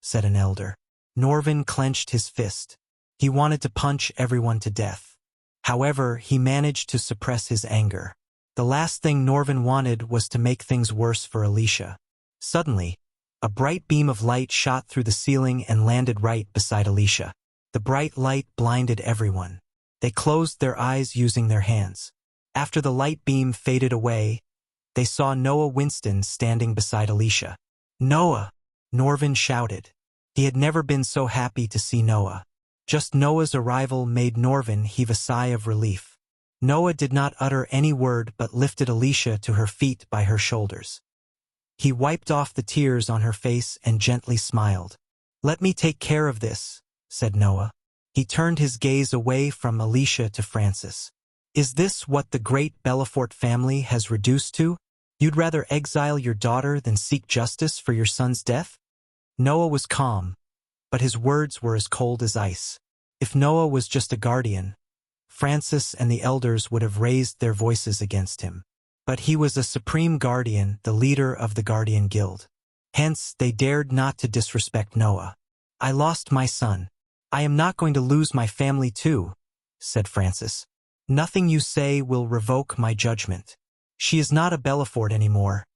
said an elder. Norvin clenched his fist. He wanted to punch everyone to death. However, he managed to suppress his anger. The last thing Norvin wanted was to make things worse for Alicia. Suddenly, a bright beam of light shot through the ceiling and landed right beside Alicia. The bright light blinded everyone. They closed their eyes using their hands. After the light beam faded away, they saw Noah Winston standing beside Alicia. "Noah!" Norvin shouted. He had never been so happy to see Noah. Just Noah's arrival made Norvin heave a sigh of relief. Noah did not utter any word but lifted Alicia to her feet by her shoulders. He wiped off the tears on her face and gently smiled. "Let me take care of this," said Noah. He turned his gaze away from Alicia to Francis. "Is this what the great Belafort family has reduced to? You'd rather exile your daughter than seek justice for your son's death?" Noah was calm, but his words were as cold as ice. If Noah was just a guardian, Francis and the elders would have raised their voices against him. But he was a supreme guardian, the leader of the Guardian Guild. Hence, they dared not to disrespect Noah. "I lost my son. I am not going to lose my family too," said Francis. "Nothing you say will revoke my judgment. She is not a Belafort anymore."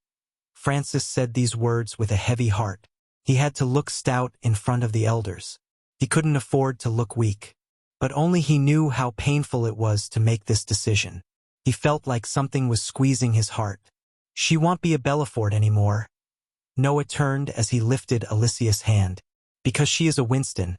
Francis said these words with a heavy heart. He had to look stout in front of the elders. He couldn't afford to look weak. But only he knew how painful it was to make this decision. He felt like something was squeezing his heart. "She won't be a Belafort anymore." Noah turned as he lifted Alicia's hand. "Because she is a Winston."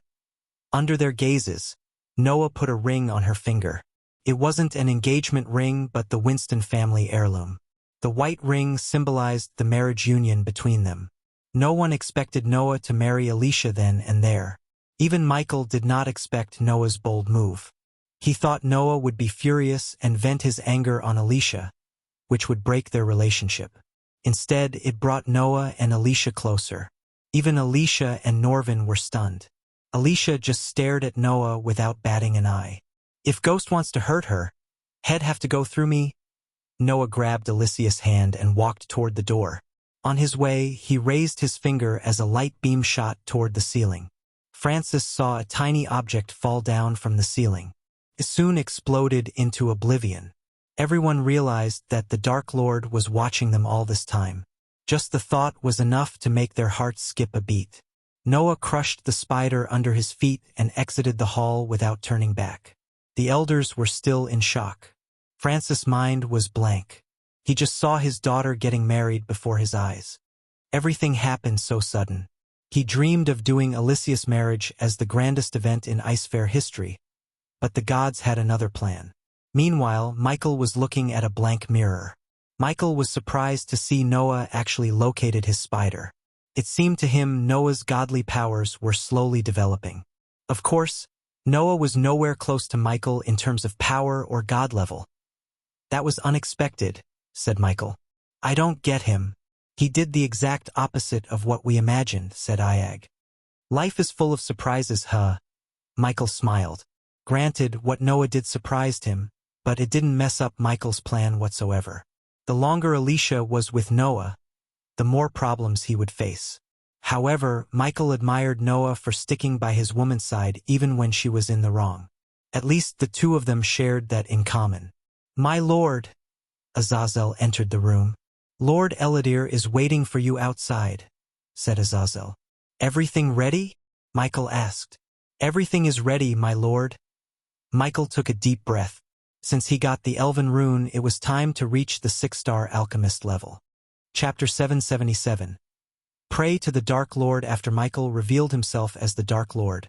Under their gazes, Noah put a ring on her finger. It wasn't an engagement ring but the Winston family heirloom. The white ring symbolized the marriage union between them. No one expected Noah to marry Alicia then and there. Even Michael did not expect Noah's bold move. He thought Noah would be furious and vent his anger on Alicia, which would break their relationship. Instead, it brought Noah and Alicia closer. Even Alicia and Norvin were stunned. Alicia just stared at Noah without batting an eye. "If Ghost wants to hurt her, he'd have to go through me." Noah grabbed Alicia's hand and walked toward the door. On his way, he raised his finger as a light beam shot toward the ceiling. Francis saw a tiny object fall down from the ceiling. It soon exploded into oblivion. Everyone realized that the Dark Lord was watching them all this time. Just the thought was enough to make their hearts skip a beat. Noah crushed the spider under his feet and exited the hall without turning back. The elders were still in shock. Francis' mind was blank. He just saw his daughter getting married before his eyes. Everything happened so sudden. He dreamed of doing Alicia's marriage as the grandest event in Ice Fair history, but the gods had another plan. Meanwhile, Michael was looking at a blank mirror. Michael was surprised to see Noah actually located his spider. It seemed to him Noah's godly powers were slowly developing. Of course, Noah was nowhere close to Michael in terms of power or god level. "That was unexpected," said Michael. "I don't get him. He did the exact opposite of what we imagined," said Iag. "Life is full of surprises, huh?" Michael smiled. Granted, what Noah did surprised him, but it didn't mess up Michael's plan whatsoever. The longer Alicia was with Noah, the more problems he would face. However, Michael admired Noah for sticking by his woman's side even when she was in the wrong. At least the two of them shared that in common. "My lord," Azazel entered the room. "Lord Eladir is waiting for you outside," said Azazel. "Everything ready?" Michael asked. "Everything is ready, my lord." Michael took a deep breath. Since he got the Elven rune, it was time to reach the 6-star alchemist level. Chapter 777. Pray to the Dark Lord. After Michael revealed himself as the Dark Lord,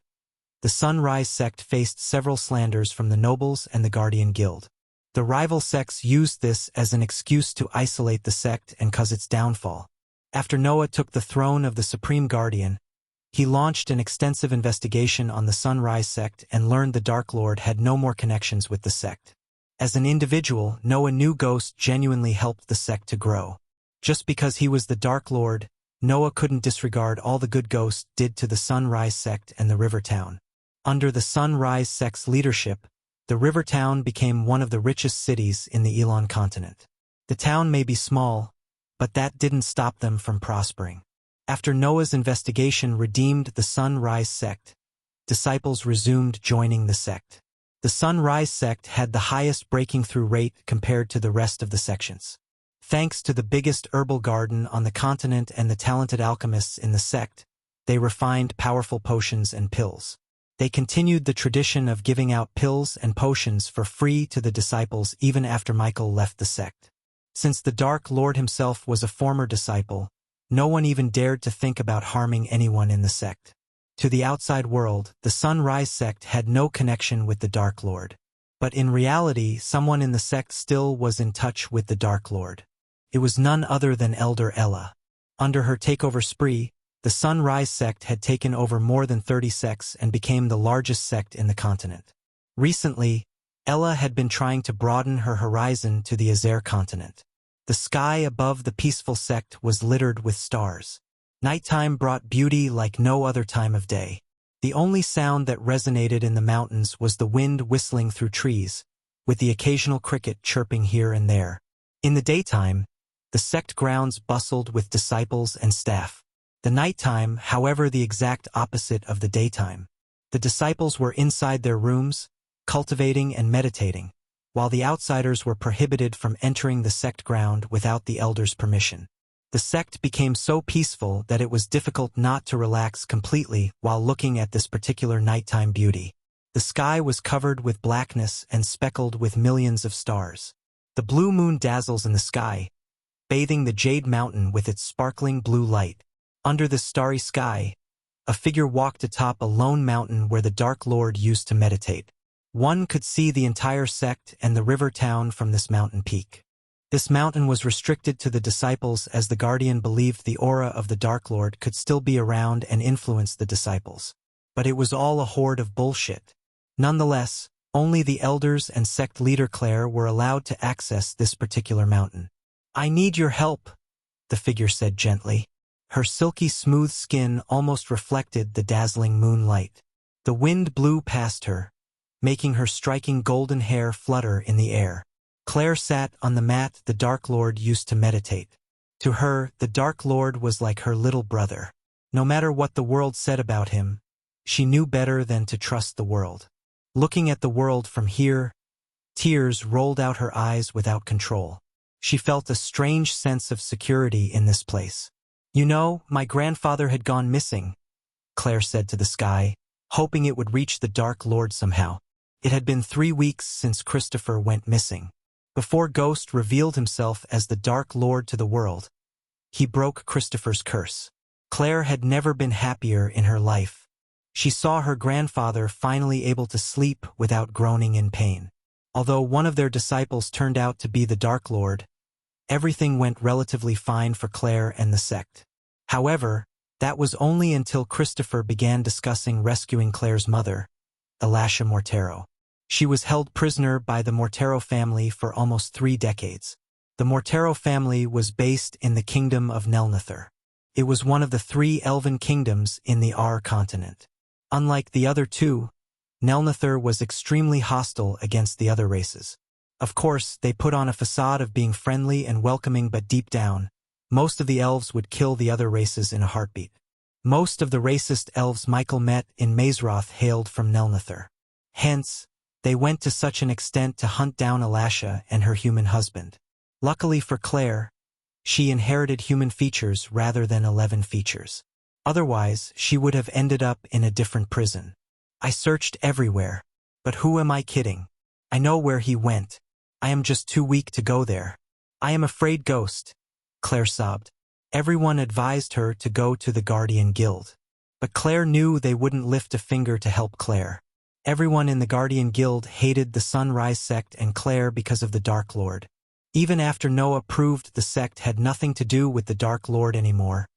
the Sunrise sect faced several slanders from the nobles and the Guardian Guild. The rival sects used this as an excuse to isolate the sect and cause its downfall. After Noah took the throne of the Supreme Guardian, he launched an extensive investigation on the Sunrise sect and learned the Dark Lord had no more connections with the sect. As an individual, Noah knew Ghost genuinely helped the sect to grow. Just because he was the Dark Lord, Noah couldn't disregard all the good Ghost did to the Sunrise sect and the River Town. Under the Sunrise sect's leadership, the River Town became one of the richest cities in the Elon continent. The town may be small, but that didn't stop them from prospering. After Noah's investigation redeemed the Sunrise sect, disciples resumed joining the sect. The Sunrise sect had the highest breaking-through rate compared to the rest of the sections. Thanks to the biggest herbal garden on the continent and the talented alchemists in the sect, they refined powerful potions and pills. They continued the tradition of giving out pills and potions for free to the disciples even after Michael left the sect. Since the Dark Lord himself was a former disciple, no one even dared to think about harming anyone in the sect. To the outside world, the Sunrise sect had no connection with the Dark Lord. But in reality, someone in the sect still was in touch with the Dark Lord. It was none other than Elder Ella. Under her takeover spree, the Sunrise sect had taken over more than 30 sects and became the largest sect in the continent. Recently, Ella had been trying to broaden her horizon to the Azer continent. The sky above the peaceful sect was littered with stars. Nighttime brought beauty like no other time of day. The only sound that resonated in the mountains was the wind whistling through trees, with the occasional cricket chirping here and there. In the daytime, the sect grounds bustled with disciples and staff. The nighttime, however, the exact opposite of the daytime. The disciples were inside their rooms, cultivating and meditating, while the outsiders were prohibited from entering the sect ground without the elders' permission. The sect became so peaceful that it was difficult not to relax completely while looking at this particular nighttime beauty. The sky was covered with blackness and speckled with millions of stars. The blue moon dazzles in the sky, bathing the Jade Mountain with its sparkling blue light. Under the starry sky, a figure walked atop a lone mountain where the Dark Lord used to meditate. One could see the entire sect and the river town from this mountain peak. This mountain was restricted to the disciples as the Guardian believed the aura of the Dark Lord could still be around and influence the disciples. But it was all a horde of bullshit. Nonetheless, only the elders and sect leader Claire were allowed to access this particular mountain. "I need your help," the figure said gently. Her silky smooth skin almost reflected the dazzling moonlight. The wind blew past her, making her striking golden hair flutter in the air. Claire sat on the mat the Dark Lord used to meditate. To her, the Dark Lord was like her little brother. No matter what the world said about him, she knew better than to trust the world. Looking at the world from here, tears rolled out her eyes without control. She felt a strange sense of security in this place. "You know, my grandfather had gone missing," Claire said to the sky, hoping it would reach the Dark Lord somehow. It had been 3 weeks since Christopher went missing. Before Ghost revealed himself as the Dark Lord to the world, he broke Christopher's curse. Claire had never been happier in her life. She saw her grandfather finally able to sleep without groaning in pain. Although one of their disciples turned out to be the Dark Lord, everything went relatively fine for Claire and the sect. However, that was only until Christopher began discussing rescuing Claire's mother, Elisha Mortero. She was held prisoner by the Mortero family for almost 3 decades. The Mortero family was based in the kingdom of Nelnather. It was one of the 3 elven kingdoms in the R continent. Unlike the other 2, Nelnather was extremely hostile against the other races. Of course, they put on a facade of being friendly and welcoming, but deep down, most of the elves would kill the other races in a heartbeat. Most of the racist elves Michael met in Mazeroth hailed from Nelnather. Hence, they went to such an extent to hunt down Elisha and her human husband. Luckily for Claire, she inherited human features rather than 11 features. Otherwise, she would have ended up in a different prison. "I searched everywhere. But who am I kidding? I know where he went. I am just too weak to go there. I am afraid, Ghost," Claire sobbed. Everyone advised her to go to the Guardian Guild. But Claire knew they wouldn't lift a finger to help Claire. Everyone in the Guardian Guild hated the Sunrise sect and Claire because of the Dark Lord. Even after Noah proved the sect had nothing to do with the Dark Lord anymore,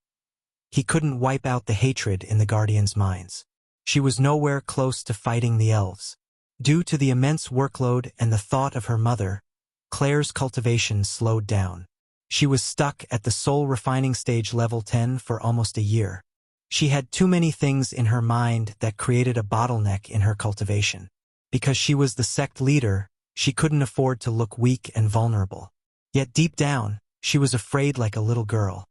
he couldn't wipe out the hatred in the Guardians' minds. She was nowhere close to fighting the elves. Due to the immense workload and the thought of her mother, Claire's cultivation slowed down. She was stuck at the soul refining stage level 10 for almost a year. She had too many things in her mind that created a bottleneck in her cultivation. Because she was the sect leader, she couldn't afford to look weak and vulnerable. Yet deep down, She was afraid like a little girl.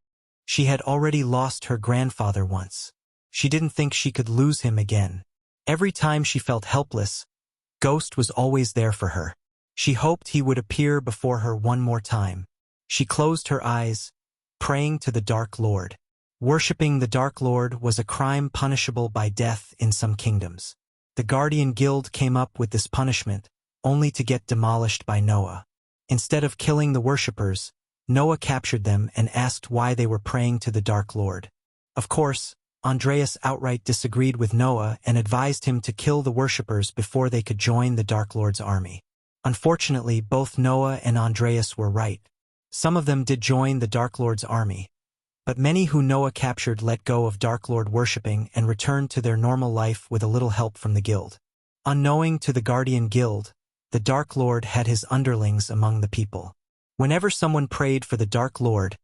She had already lost her grandfather once. She didn't think she could lose him again. Every time she felt helpless, Ghost was always there for her. She hoped he would appear before her one more time. She closed her eyes, praying to the Dark Lord. Worshipping the Dark Lord was a crime punishable by death in some kingdoms. The Guardian Guild came up with this punishment, only to get demolished by Noah. Instead of killing the worshippers, Noah captured them and asked why they were praying to the Dark Lord. Of course, Andreas outright disagreed with Noah and advised him to kill the worshippers before they could join the Dark Lord's army. Unfortunately, both Noah and Andreas were right. Some of them did join the Dark Lord's army, but many who Noah captured let go of Dark Lord worshipping and returned to their normal life with a little help from the guild. Unknowing to the Guardian Guild, the Dark Lord had his underlings among the people. Whenever someone prayed for the Dark Lord,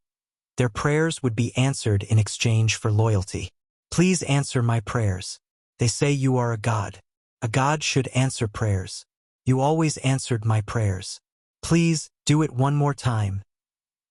their prayers would be answered in exchange for loyalty. Please answer my prayers. They say you are a god. A god should answer prayers. You always answered my prayers. Please, do it one more time.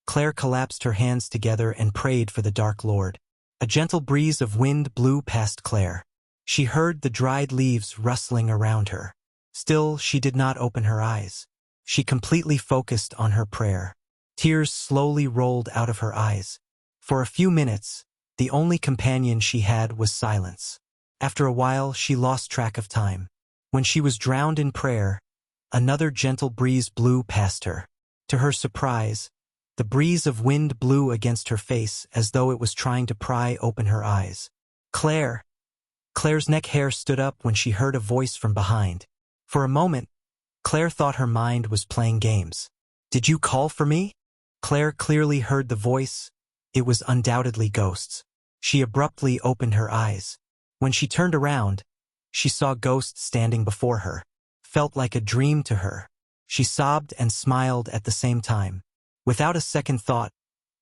Claire collapsed her hands together and prayed for the Dark Lord. A gentle breeze of wind blew past Claire. She heard the dried leaves rustling around her. Still, she did not open her eyes. She completely focused on her prayer. Tears slowly rolled out of her eyes. For a few minutes, the only companion she had was silence. After a while, she lost track of time. When she was drowned in prayer, another gentle breeze blew past her. To her surprise, the breeze of wind blew against her face as though it was trying to pry open her eyes. Claire! Claire's neck hair stood up when she heard a voice from behind. For a moment, Claire thought her mind was playing games. Did you call for me? Claire clearly heard the voice. It was undoubtedly Ghost's. She abruptly opened her eyes. When she turned around, she saw Ghost standing before her. Felt like a dream to her. She sobbed and smiled at the same time. Without a second thought,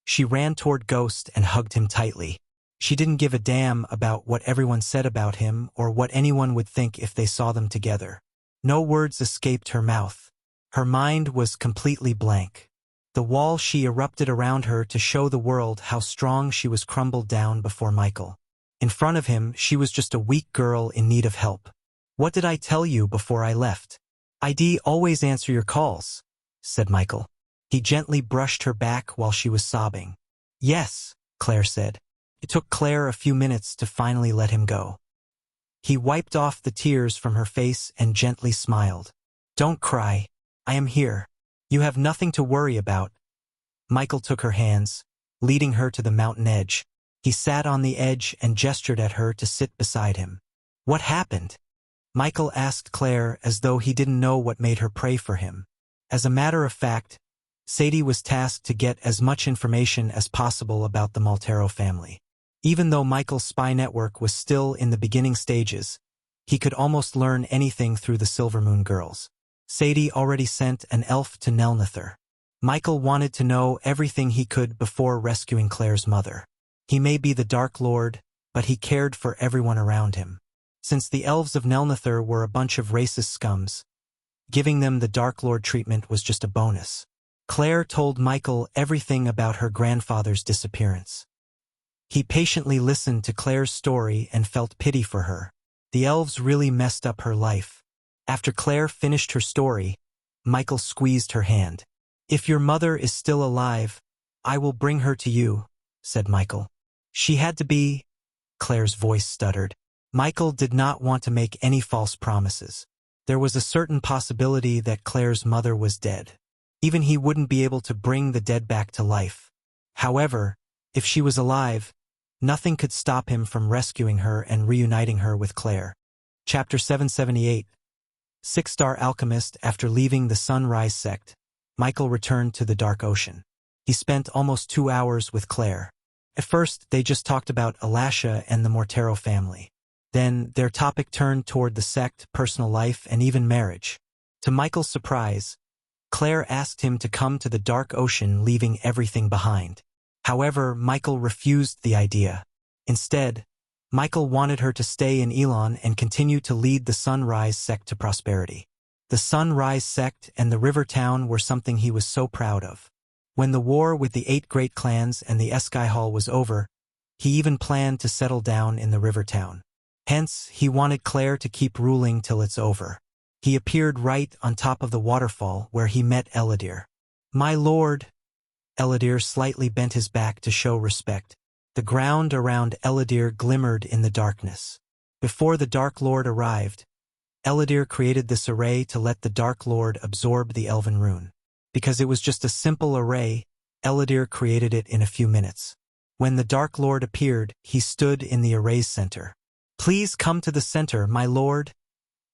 she ran toward Ghost and hugged him tightly. She didn't give a damn about what everyone said about him or what anyone would think if they saw them together. No words escaped her mouth. Her mind was completely blank. The wall she erupted around her to show the world how strong she was crumbled down before Michael. In front of him, she was just a weak girl in need of help. What did I tell you before I left? I'd always answer your calls, said Michael. He gently brushed her back while she was sobbing. Yes, Claire said. It took Claire a few minutes to finally let him go. He wiped off the tears from her face and gently smiled. Don't cry. I am here. You have nothing to worry about. Michael took her hands, leading her to the mountain edge. He sat on the edge and gestured at her to sit beside him. What happened? Michael asked Claire as though he didn't know what made her pray for him. As a matter of fact, Sadie was tasked to get as much information as possible about the Maltero family. Even though Michael's spy network was still in the beginning stages, he could almost learn anything through the Silvermoon girls. Sadie already sent an elf to Nelnather. Michael wanted to know everything he could before rescuing Claire's mother. He may be the Dark Lord, but he cared for everyone around him. Since the elves of Nelnather were a bunch of racist scums, giving them the Dark Lord treatment was just a bonus. Claire told Michael everything about her grandfather's disappearance. He patiently listened to Claire's story and felt pity for her. The elves really messed up her life. After Claire finished her story, Michael squeezed her hand. If your mother is still alive, I will bring her to you, said Michael. She had to be... Claire's voice stuttered. Michael did not want to make any false promises. There was a certain possibility that Claire's mother was dead. Even he wouldn't be able to bring the dead back to life. However, if she was alive, nothing could stop him from rescuing her and reuniting her with Claire. Chapter 778. Six-star alchemist. After leaving the Sunrise sect, Michael returned to the Dark Ocean. He spent almost 2 hours with Claire. At first, they just talked about Alasha and the Mortero family. Then, their topic turned toward the sect, personal life, and even marriage. To Michael's surprise, Claire asked him to come to the Dark Ocean, leaving everything behind. However, Michael refused the idea. Instead, Michael wanted her to stay in Elon and continue to lead the Sunrise sect to prosperity. The Sunrise sect and the river town were something he was so proud of. When the war with the 8 great clans and the Eskai Hall was over, he even planned to settle down in the river town. Hence, he wanted Claire to keep ruling till it's over. He appeared right on top of the waterfall where he met Eladir. "My lord." Eladir slightly bent his back to show respect. The ground around Eladir glimmered in the darkness. Before the Dark Lord arrived, Eladir created this array to let the Dark Lord absorb the Elven rune. Because it was just a simple array, Eladir created it in a few minutes. When the Dark Lord appeared, he stood in the array's center. "Please come to the center, my lord."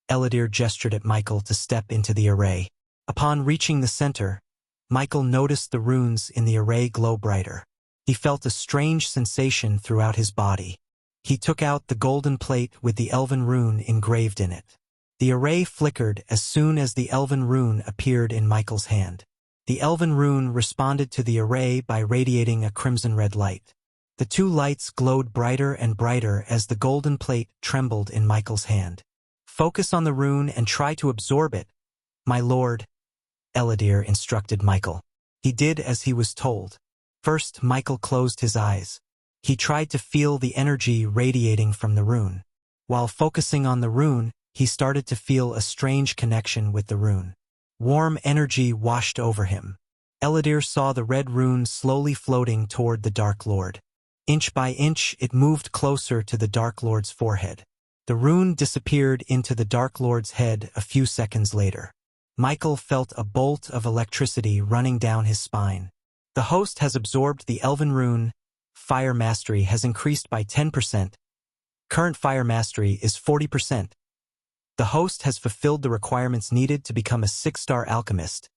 Eladir gestured at Michael to step into the array. Upon reaching the center, Michael noticed the runes in the array glow brighter. He felt a strange sensation throughout his body. He took out the golden plate with the elven rune engraved in it. The array flickered as soon as the elven rune appeared in Michael's hand. The elven rune responded to the array by radiating a crimson-red light. The 2 lights glowed brighter and brighter as the golden plate trembled in Michael's hand. "Focus on the rune and try to absorb it, my lord," Eladir instructed Michael. He did as he was told. First, Michael closed his eyes. He tried to feel the energy radiating from the rune. While focusing on the rune, he started to feel a strange connection with the rune. Warm energy washed over him. Eladir saw the red rune slowly floating toward the Dark Lord. Inch by inch, it moved closer to the Dark Lord's forehead. The rune disappeared into the Dark Lord's head a few seconds later. Michael felt a bolt of electricity running down his spine. The host has absorbed the elven rune. Fire mastery has increased by 10%. Current fire mastery is 40%. The host has fulfilled the requirements needed to become a 6-star alchemist.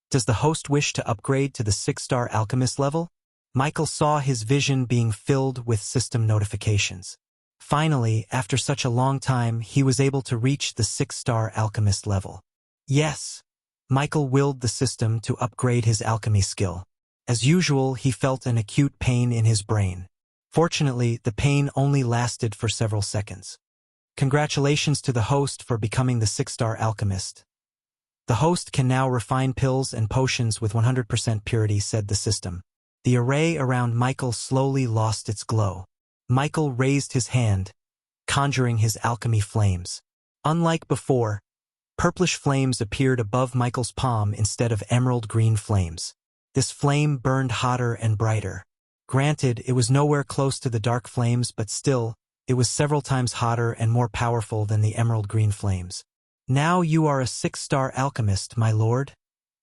Does the host wish to upgrade to the 6-star alchemist level? Michael saw his vision being filled with system notifications. Finally, after such a long time, he was able to reach the 6-star alchemist level. Yes. Michael willed the system to upgrade his alchemy skill. As usual, he felt an acute pain in his brain. Fortunately, the pain only lasted for several seconds. Congratulations to the host for becoming the 6-star alchemist. The host can now refine pills and potions with 100% purity, said the system. The array around Michael slowly lost its glow. Michael raised his hand, conjuring his alchemy flames. Unlike before, purplish flames appeared above Michael's palm instead of emerald green flames. This flame burned hotter and brighter. Granted, it was nowhere close to the dark flames, but still, it was several times hotter and more powerful than the emerald green flames. "Now you are a 6-star alchemist, my lord,"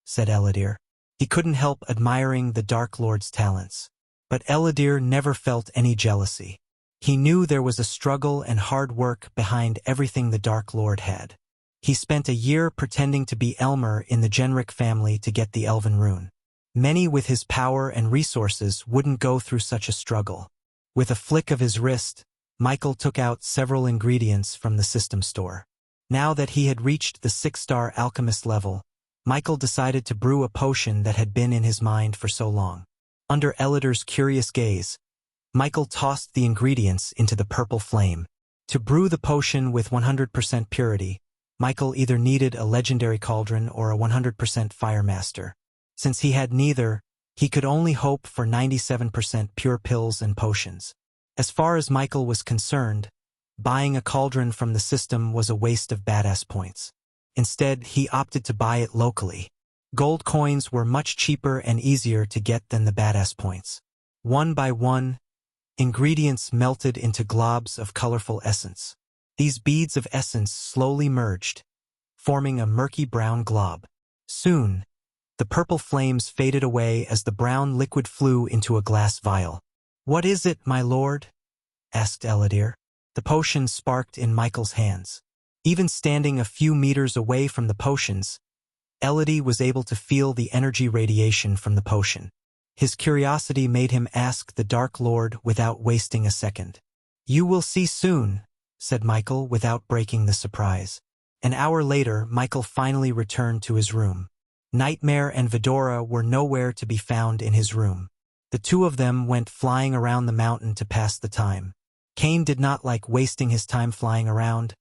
said Eladir. He couldn't help admiring the Dark Lord's talents. But Eladir never felt any jealousy. He knew there was a struggle and hard work behind everything the Dark Lord had. He spent a year pretending to be Elmer in the Genric family to get the Elven rune. Many with his power and resources wouldn't go through such a struggle. With a flick of his wrist, Michael took out several ingredients from the system store. Now that he had reached the 6-star alchemist level, Michael decided to brew a potion that had been in his mind for so long. Under Eladir's curious gaze, Michael tossed the ingredients into the purple flame. To brew the potion with 100% purity, Michael either needed a legendary cauldron or a 100% fire master. Since he had neither, he could only hope for 97% pure pills and potions. As far as Michael was concerned, buying a cauldron from the system was a waste of badass points. Instead, he opted to buy it locally. Gold coins were much cheaper and easier to get than the badass points. One by one, ingredients melted into globs of colorful essence. These beads of essence slowly merged, forming a murky brown glob. Soon, the purple flames faded away as the brown liquid flew into a glass vial. "What is it, my lord?" asked Eladir. The potion sparked in Michael's hands. Even standing a few meters away from the potions, Eladir was able to feel the energy radiation from the potion. His curiosity made him ask the Dark Lord without wasting a second. "You will see soon," said Michael without breaking the surprise. An hour later, Michael finally returned to his room. Nightmare and Vidora were nowhere to be found in his room. The two of them went flying around the mountain to pass the time. Cain did not like wasting his time flying around,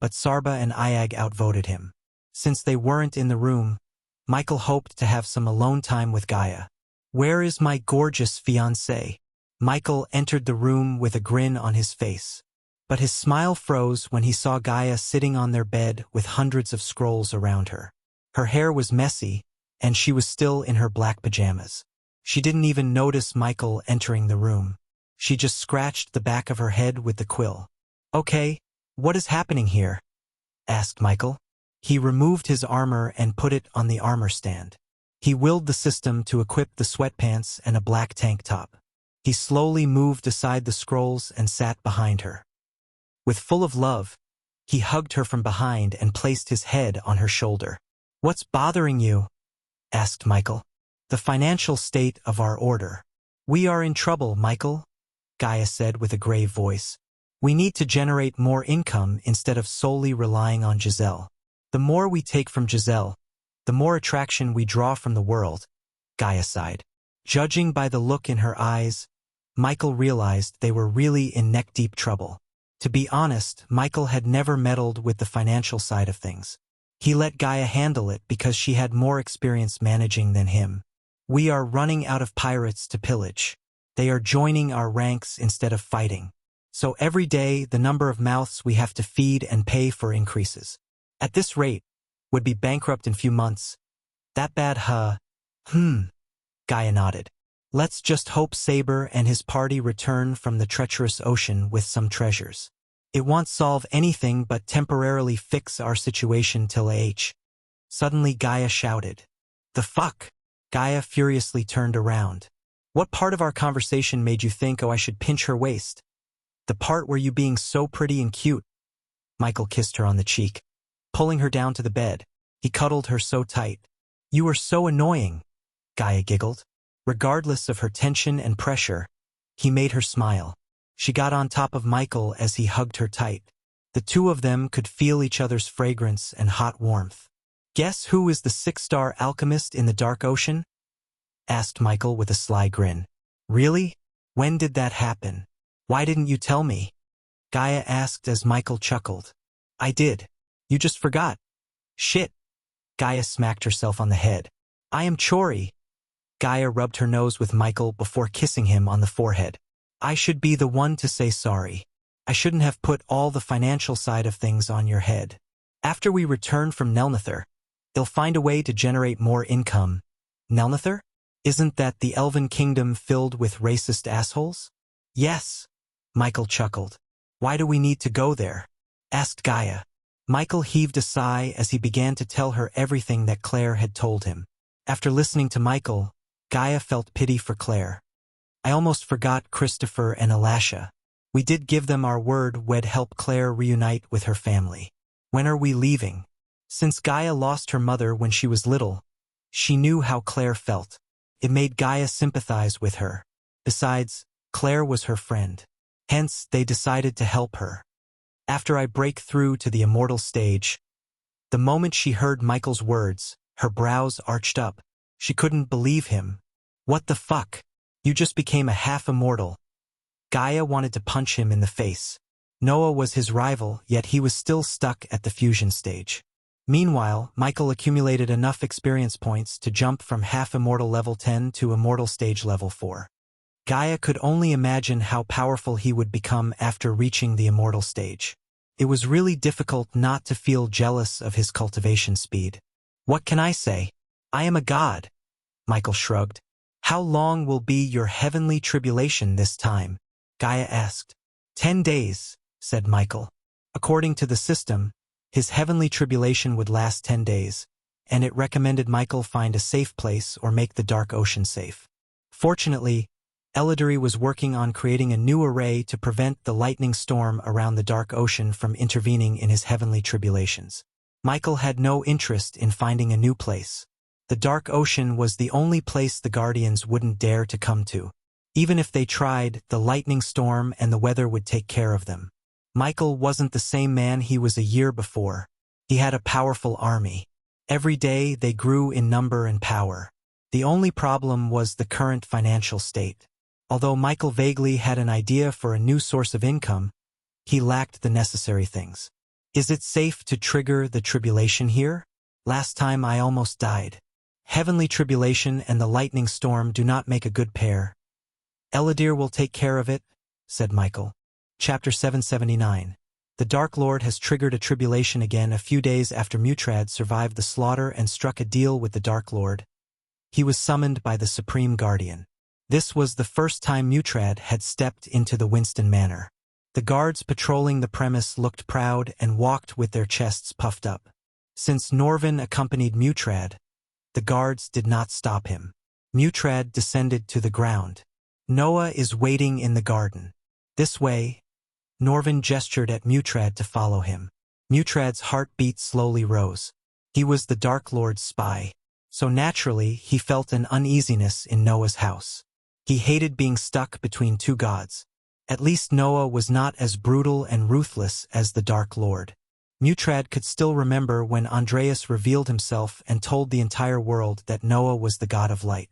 but Sarba and Iag outvoted him. Since they weren't in the room, Michael hoped to have some alone time with Gaia. Where is my gorgeous fiancée? Michael entered the room with a grin on his face. But his smile froze when he saw Gaia sitting on their bed with hundreds of scrolls around her. Her hair was messy, and she was still in her black pajamas. She didn't even notice Michael entering the room. She just scratched the back of her head with the quill. "Okay, what is happening here?" asked Michael. He removed his armor and put it on the armor stand. He willed the system to equip the sweatpants and a black tank top. He slowly moved aside the scrolls and sat behind her. With full of love, he hugged her from behind and placed his head on her shoulder. "What's bothering you?" asked Michael. "The financial state of our order." "We are in trouble, Michael," Gaia said with a grave voice. "We need to generate more income instead of solely relying on Giselle. The more we take from Giselle, the more attraction we draw from the world," Gaia sighed. Judging by the look in her eyes, Michael realized they were really in neck-deep trouble. To be honest, Michael had never meddled with the financial side of things. He let Gaia handle it because she had more experience managing than him. "We are running out of pirates to pillage. They are joining our ranks instead of fighting. So every day, the number of mouths we have to feed and pay for increases. At this rate, would be bankrupt in few months. That bad, huh?" Gaia nodded. "Let's just hope Saber and his party return from the treacherous ocean with some treasures. It won't solve anything but temporarily fix our situation till AH." Suddenly Gaia shouted. "The fuck?" Gaia furiously turned around. "What part of our conversation made you think, oh, I should pinch her waist?" "The part where you being so pretty and cute." Michael kissed her on the cheek. Pulling her down to the bed, he cuddled her so tight. "You were so annoying," Gaia giggled. Regardless of her tension and pressure, he made her smile. She got on top of Michael as he hugged her tight. The two of them could feel each other's fragrance and hot warmth. "Guess who is the 6-star alchemist in the dark ocean?" asked Michael with a sly grin. "Really? When did that happen? Why didn't you tell me?" Gaia asked as Michael chuckled. "I did. You just forgot." "Shit." Gaia smacked herself on the head. "I am Chori." Gaia rubbed her nose with Michael before kissing him on the forehead. "I should be the one to say sorry. I shouldn't have put all the financial side of things on your head. After we return from Nelnither, they'll find a way to generate more income." "Nelnither? Isn't that the elven kingdom filled with racist assholes?" "Yes," Michael chuckled. "Why do we need to go there?" asked Gaia. Michael heaved a sigh as he began to tell her everything that Claire had told him. After listening to Michael, Gaia felt pity for Claire. "I almost forgot Christopher and Elasha. We did give them our word we'd help Claire reunite with her family. When are we leaving?" Since Gaia lost her mother when she was little, she knew how Claire felt. It made Gaia sympathize with her. Besides, Claire was her friend. Hence, they decided to help her. "After I break through to the immortal stage." The moment she heard Michael's words, her brows arched up. She couldn't believe him. "What the fuck? You just became a half-immortal." Gaia wanted to punch him in the face. Noah was his rival, yet he was still stuck at the fusion stage. Meanwhile, Michael accumulated enough experience points to jump from half-immortal level 10 to immortal stage level 4. Gaia could only imagine how powerful he would become after reaching the immortal stage. It was really difficult not to feel jealous of his cultivation speed. "What can I say? I am a god," Michael shrugged. "How long will be your heavenly tribulation this time?" Gaia asked. 10 days, said Michael. According to the system, his heavenly tribulation would last 10 days, and it recommended Michael find a safe place or make the dark ocean safe. Fortunately, Elidary was working on creating a new array to prevent the lightning storm around the dark ocean from intervening in his heavenly tribulations. Michael had no interest in finding a new place. The dark ocean was the only place the Guardians wouldn't dare to come to. Even if they tried, the lightning storm and the weather would take care of them. Michael wasn't the same man he was a year before. He had a powerful army. Every day they grew in number and power. The only problem was the current financial state. Although Michael vaguely had an idea for a new source of income, he lacked the necessary things. "Is it safe to trigger the tribulation here? Last time I almost died." Heavenly tribulation and the lightning storm do not make a good pair. Eladir will take care of it, said Michael. Chapter 779. The Dark Lord has triggered a tribulation again a few days after Mutrad survived the slaughter and struck a deal with the Dark Lord. He was summoned by the Supreme Guardian. This was the first time Mutrad had stepped into the Winston Manor. The guards patrolling the premise looked proud and walked with their chests puffed up. Since Norvin accompanied Mutrad, the guards did not stop him. Mutrad descended to the ground. Noah is waiting in the garden. This way. Norvin gestured at Mutrad to follow him. Mutrad's heartbeat slowly rose. He was the Dark Lord's spy, so naturally he felt an uneasiness in Noah's house. He hated being stuck between two gods. At least Noah was not as brutal and ruthless as the Dark Lord. Mutrad could still remember when Andreas revealed himself and told the entire world that Noah was the god of light.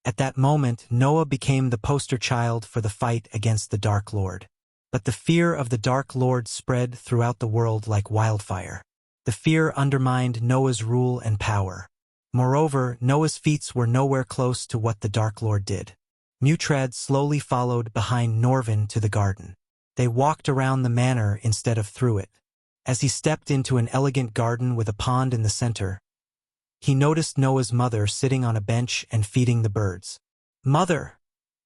At that moment, Noah became the poster child for the fight against the Dark Lord. But the fear of the Dark Lord spread throughout the world like wildfire. The fear undermined Noah's rule and power. Moreover, Noah's feats were nowhere close to what the Dark Lord did. Mutrad slowly followed behind Norvin to the garden. They walked around the manor instead of through it. As he stepped into an elegant garden with a pond in the center, he noticed Noah's mother sitting on a bench and feeding the birds. "Mother!"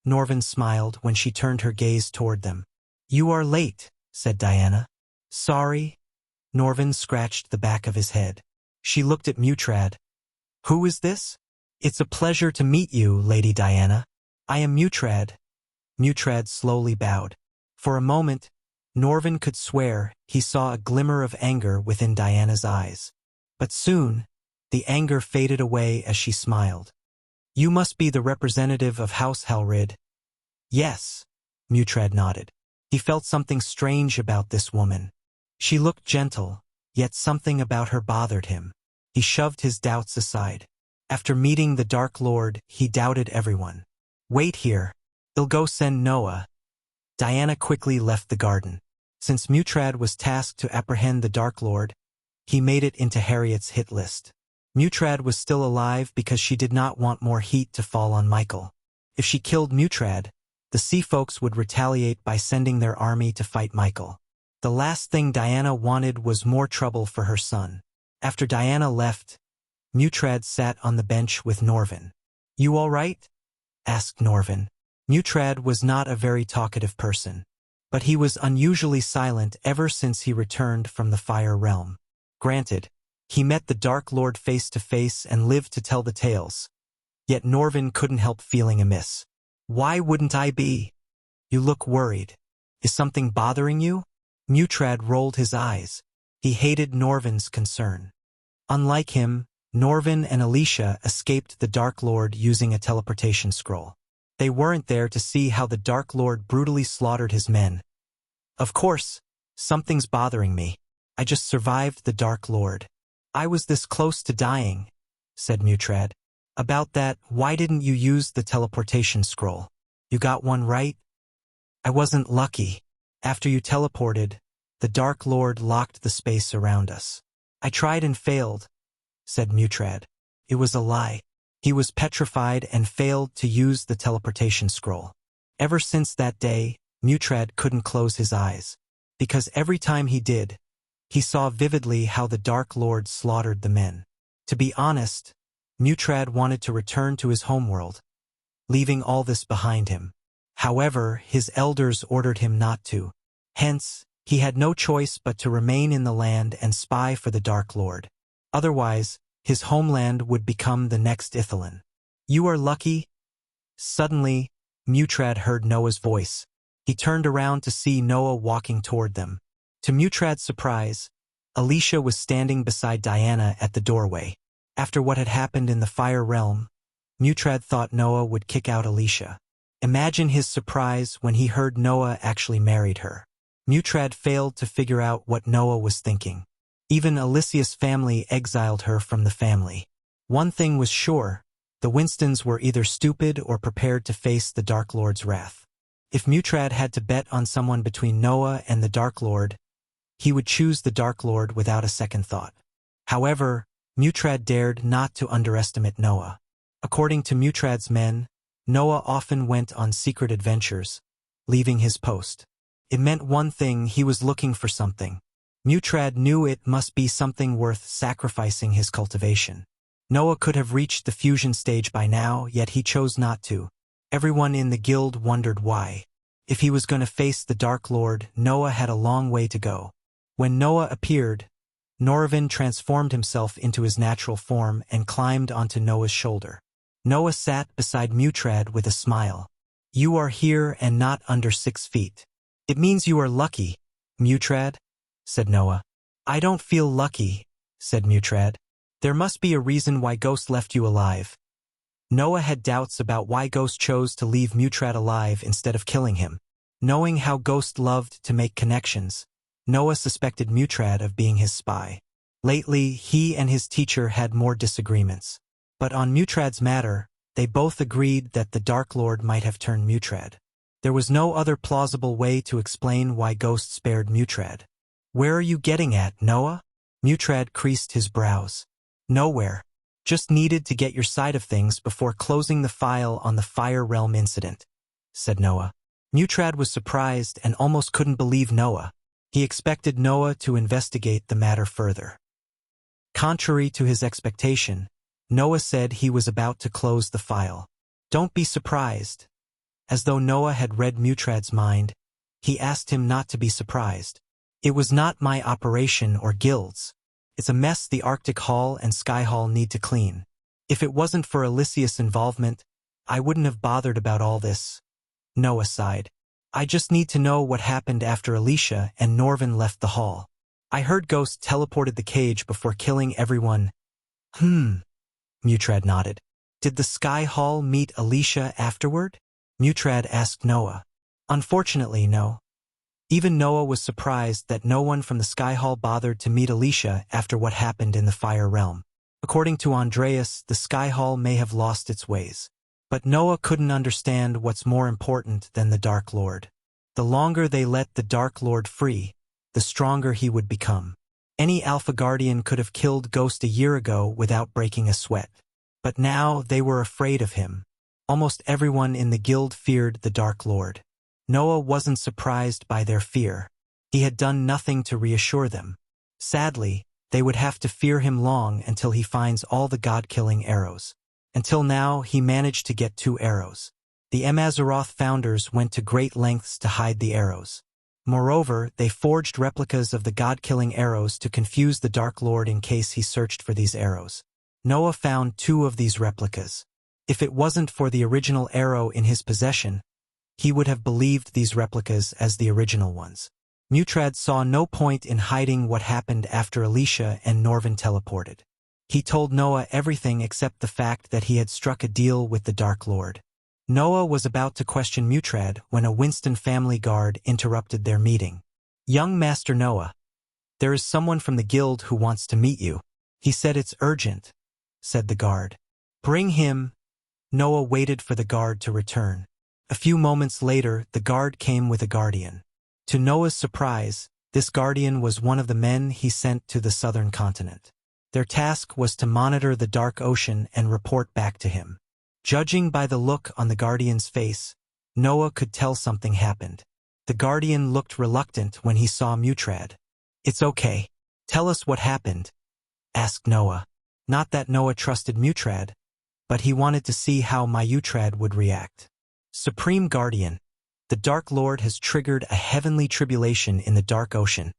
Norvin smiled when she turned her gaze toward them. "You are late," said Diana. "Sorry." Norvin scratched the back of his head. She looked at Mutrad. "Who is this?" "It's a pleasure to meet you, Lady Diana. I am Mutrad." Mutrad slowly bowed. For a moment, Norvin could swear he saw a glimmer of anger within Diana's eyes. But soon, the anger faded away as she smiled. "You must be the representative of House Helrid." "Yes," Mutrad nodded. He felt something strange about this woman. She looked gentle, yet something about her bothered him. He shoved his doubts aside. After meeting the Dark Lord, he doubted everyone. "Wait here. I'll go send Noah." Diana quickly left the garden. Since Mutrad was tasked to apprehend the Dark Lord, he made it into Harriet's hit list. Mutrad was still alive because she did not want more heat to fall on Michael. If she killed Mutrad, the sea folks would retaliate by sending their army to fight Michael. The last thing Diana wanted was more trouble for her son. After Diana left, Mutrad sat on the bench with Norvin. "You all right?" asked Norvin. Mutrad was not a very talkative person, but he was unusually silent ever since he returned from the Fire Realm. Granted, he met the Dark Lord face to face and lived to tell the tales. Yet Norvin couldn't help feeling amiss. "Why wouldn't I be? You look worried. Is something bothering you?" Mutrad rolled his eyes. He hated Norvin's concern. Unlike him, Norvin and Alicia escaped the Dark Lord using a teleportation scroll. They weren't there to see how the Dark Lord brutally slaughtered his men. "Of course, something's bothering me. I just survived the Dark Lord. I was this close to dying," said Mutrad. "About that, why didn't you use the teleportation scroll? You got one right?" "I wasn't lucky. After you teleported, the Dark Lord locked the space around us. I tried and failed," said Mutrad. It was a lie. He was petrified and failed to use the teleportation scroll. Ever since that day, Mutrad couldn't close his eyes. Because every time he did, he saw vividly how the Dark Lord slaughtered the men. To be honest, Mutrad wanted to return to his homeworld, leaving all this behind him. However, his elders ordered him not to. Hence, he had no choice but to remain in the land and spy for the Dark Lord. Otherwise, his homeland would become the next Ithilien. "You are lucky." Suddenly, Mutrad heard Noah's voice. He turned around to see Noah walking toward them. To Mutrad's surprise, Alicia was standing beside Diana at the doorway. After what had happened in the Fire Realm, Mutrad thought Noah would kick out Alicia. Imagine his surprise when he heard Noah actually married her. Mutrad failed to figure out what Noah was thinking. Even Alicia's family exiled her from the family. One thing was sure, the Winstons were either stupid or prepared to face the Dark Lord's wrath. If Mutrad had to bet on someone between Noah and the Dark Lord, he would choose the Dark Lord without a second thought. However, Mutrad dared not to underestimate Noah. According to Mutrad's men, Noah often went on secret adventures, leaving his post. It meant one thing: he was looking for something. Mutrad knew it must be something worth sacrificing his cultivation. Noah could have reached the fusion stage by now, yet he chose not to. Everyone in the guild wondered why. If he was going to face the Dark Lord, Noah had a long way to go. When Noah appeared, Norvin transformed himself into his natural form and climbed onto Noah's shoulder. Noah sat beside Mutrad with a smile. "You are here and not under 6 feet. It means you are lucky, Mutrad," said Noah. "I don't feel lucky," said Mutrad. "There must be a reason why Ghost left you alive." Noah had doubts about why Ghost chose to leave Mutrad alive instead of killing him. Knowing how Ghost loved to make connections, Noah suspected Mutrad of being his spy. Lately, he and his teacher had more disagreements. But on Mutrad's matter, they both agreed that the Dark Lord might have turned Mutrad. There was no other plausible way to explain why Ghost spared Mutrad. "Where are you getting at, Noah?" Mutrad creased his brows. "Nowhere. Just needed to get your side of things before closing the file on the Fire Realm incident," said Noah. Mutrad was surprised and almost couldn't believe Noah. He expected Noah to investigate the matter further. Contrary to his expectation, Noah said he was about to close the file. "Don't be surprised." As though Noah had read Mutrad's mind, he asked him not to be surprised. "It was not my operation or guild's. It's a mess the Arctic Hall and Sky Hall need to clean. If it wasn't for Alicia's involvement, I wouldn't have bothered about all this." Noah sighed. "I just need to know what happened after Alicia and Norvin left the hall. I heard Ghost teleported the cage before killing everyone." Mutrad nodded. "Did the Sky Hall meet Alicia afterward?" Mutrad asked Noah. "Unfortunately, no." Even Noah was surprised that no one from the Sky Hall bothered to meet Alicia after what happened in the Fire Realm. According to Andreas, the Sky Hall may have lost its ways. But Noah couldn't understand what's more important than the Dark Lord. The longer they let the Dark Lord free, the stronger he would become. Any Alpha Guardian could have killed Ghost a year ago without breaking a sweat. But now they were afraid of him. Almost everyone in the guild feared the Dark Lord. Noah wasn't surprised by their fear. He had done nothing to reassure them. Sadly, they would have to fear him long until he finds all the god-killing arrows. Until now, he managed to get 2 arrows. The Amazaroth founders went to great lengths to hide the arrows. Moreover, they forged replicas of the god-killing arrows to confuse the Dark Lord in case he searched for these arrows. Noah found 2 of these replicas. If it wasn't for the original arrow in his possession, he would have believed these replicas as the original ones. Mutrad saw no point in hiding what happened after Alicia and Norvin teleported. He told Noah everything except the fact that he had struck a deal with the Dark Lord. Noah was about to question Mutrad when a Winston family guard interrupted their meeting. "Young Master Noah, there is someone from the guild who wants to meet you. He said it's urgent," said the guard. "Bring him." Noah waited for the guard to return. A few moments later, the guard came with a guardian. To Noah's surprise, this guardian was one of the men he sent to the southern continent. Their task was to monitor the Dark Ocean and report back to him. Judging by the look on the guardian's face, Noah could tell something happened. The guardian looked reluctant when he saw Mutrad. "It's okay. Tell us what happened," asked Noah. Not that Noah trusted Mutrad, but he wanted to see how Mutrad would react. "Supreme Guardian, the Dark Lord has triggered a heavenly tribulation in the Dark Ocean."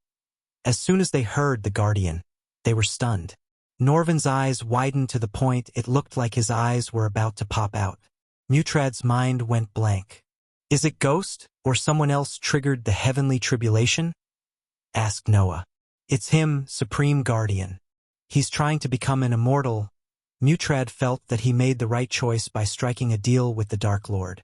As soon as they heard the Guardian, they were stunned. Norvin's eyes widened to the point it looked like his eyes were about to pop out. Mutrad's mind went blank. "Is it Ghost, or someone else triggered the heavenly tribulation?" asked Noah. "It's him, Supreme Guardian. He's trying to become an immortal." Mutrad felt that he made the right choice by striking a deal with the Dark Lord.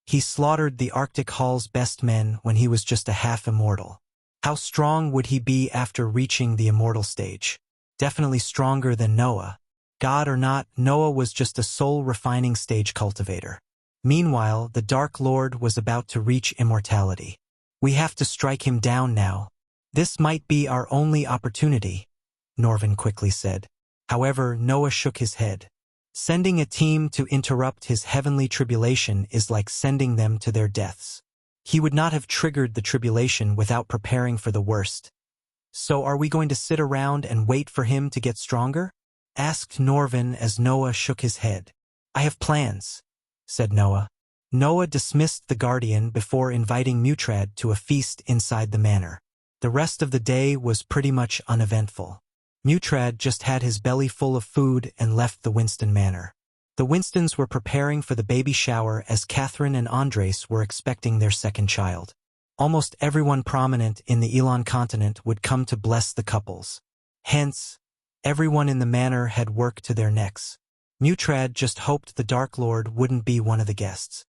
He slaughtered the Arctic Hall's best men when he was just a half-immortal. How strong would he be after reaching the immortal stage? Definitely stronger than Noah. God or not, Noah was just a soul-refining stage cultivator. Meanwhile, the Dark Lord was about to reach immortality. "We have to strike him down now. This might be our only opportunity," Norvin quickly said. However, Noah shook his head. Sending a team to interrupt his heavenly tribulation is like sending them to their deaths. He would not have triggered the tribulation without preparing for the worst. So are we going to sit around and wait for him to get stronger? Asked Norvin as Noah shook his head. I have plans, said Noah. Noah dismissed the guardian before inviting Mutrad to a feast inside the manor. The rest of the day was pretty much uneventful. Mutrad just had his belly full of food and left the Winston manor. The Winstons were preparing for the baby shower as Catherine and Andres were expecting their second child. Almost everyone prominent in the Elon continent would come to bless the couples. Hence, everyone in the manor had work to their necks. Mutrad just hoped the Dark Lord wouldn't be one of the guests.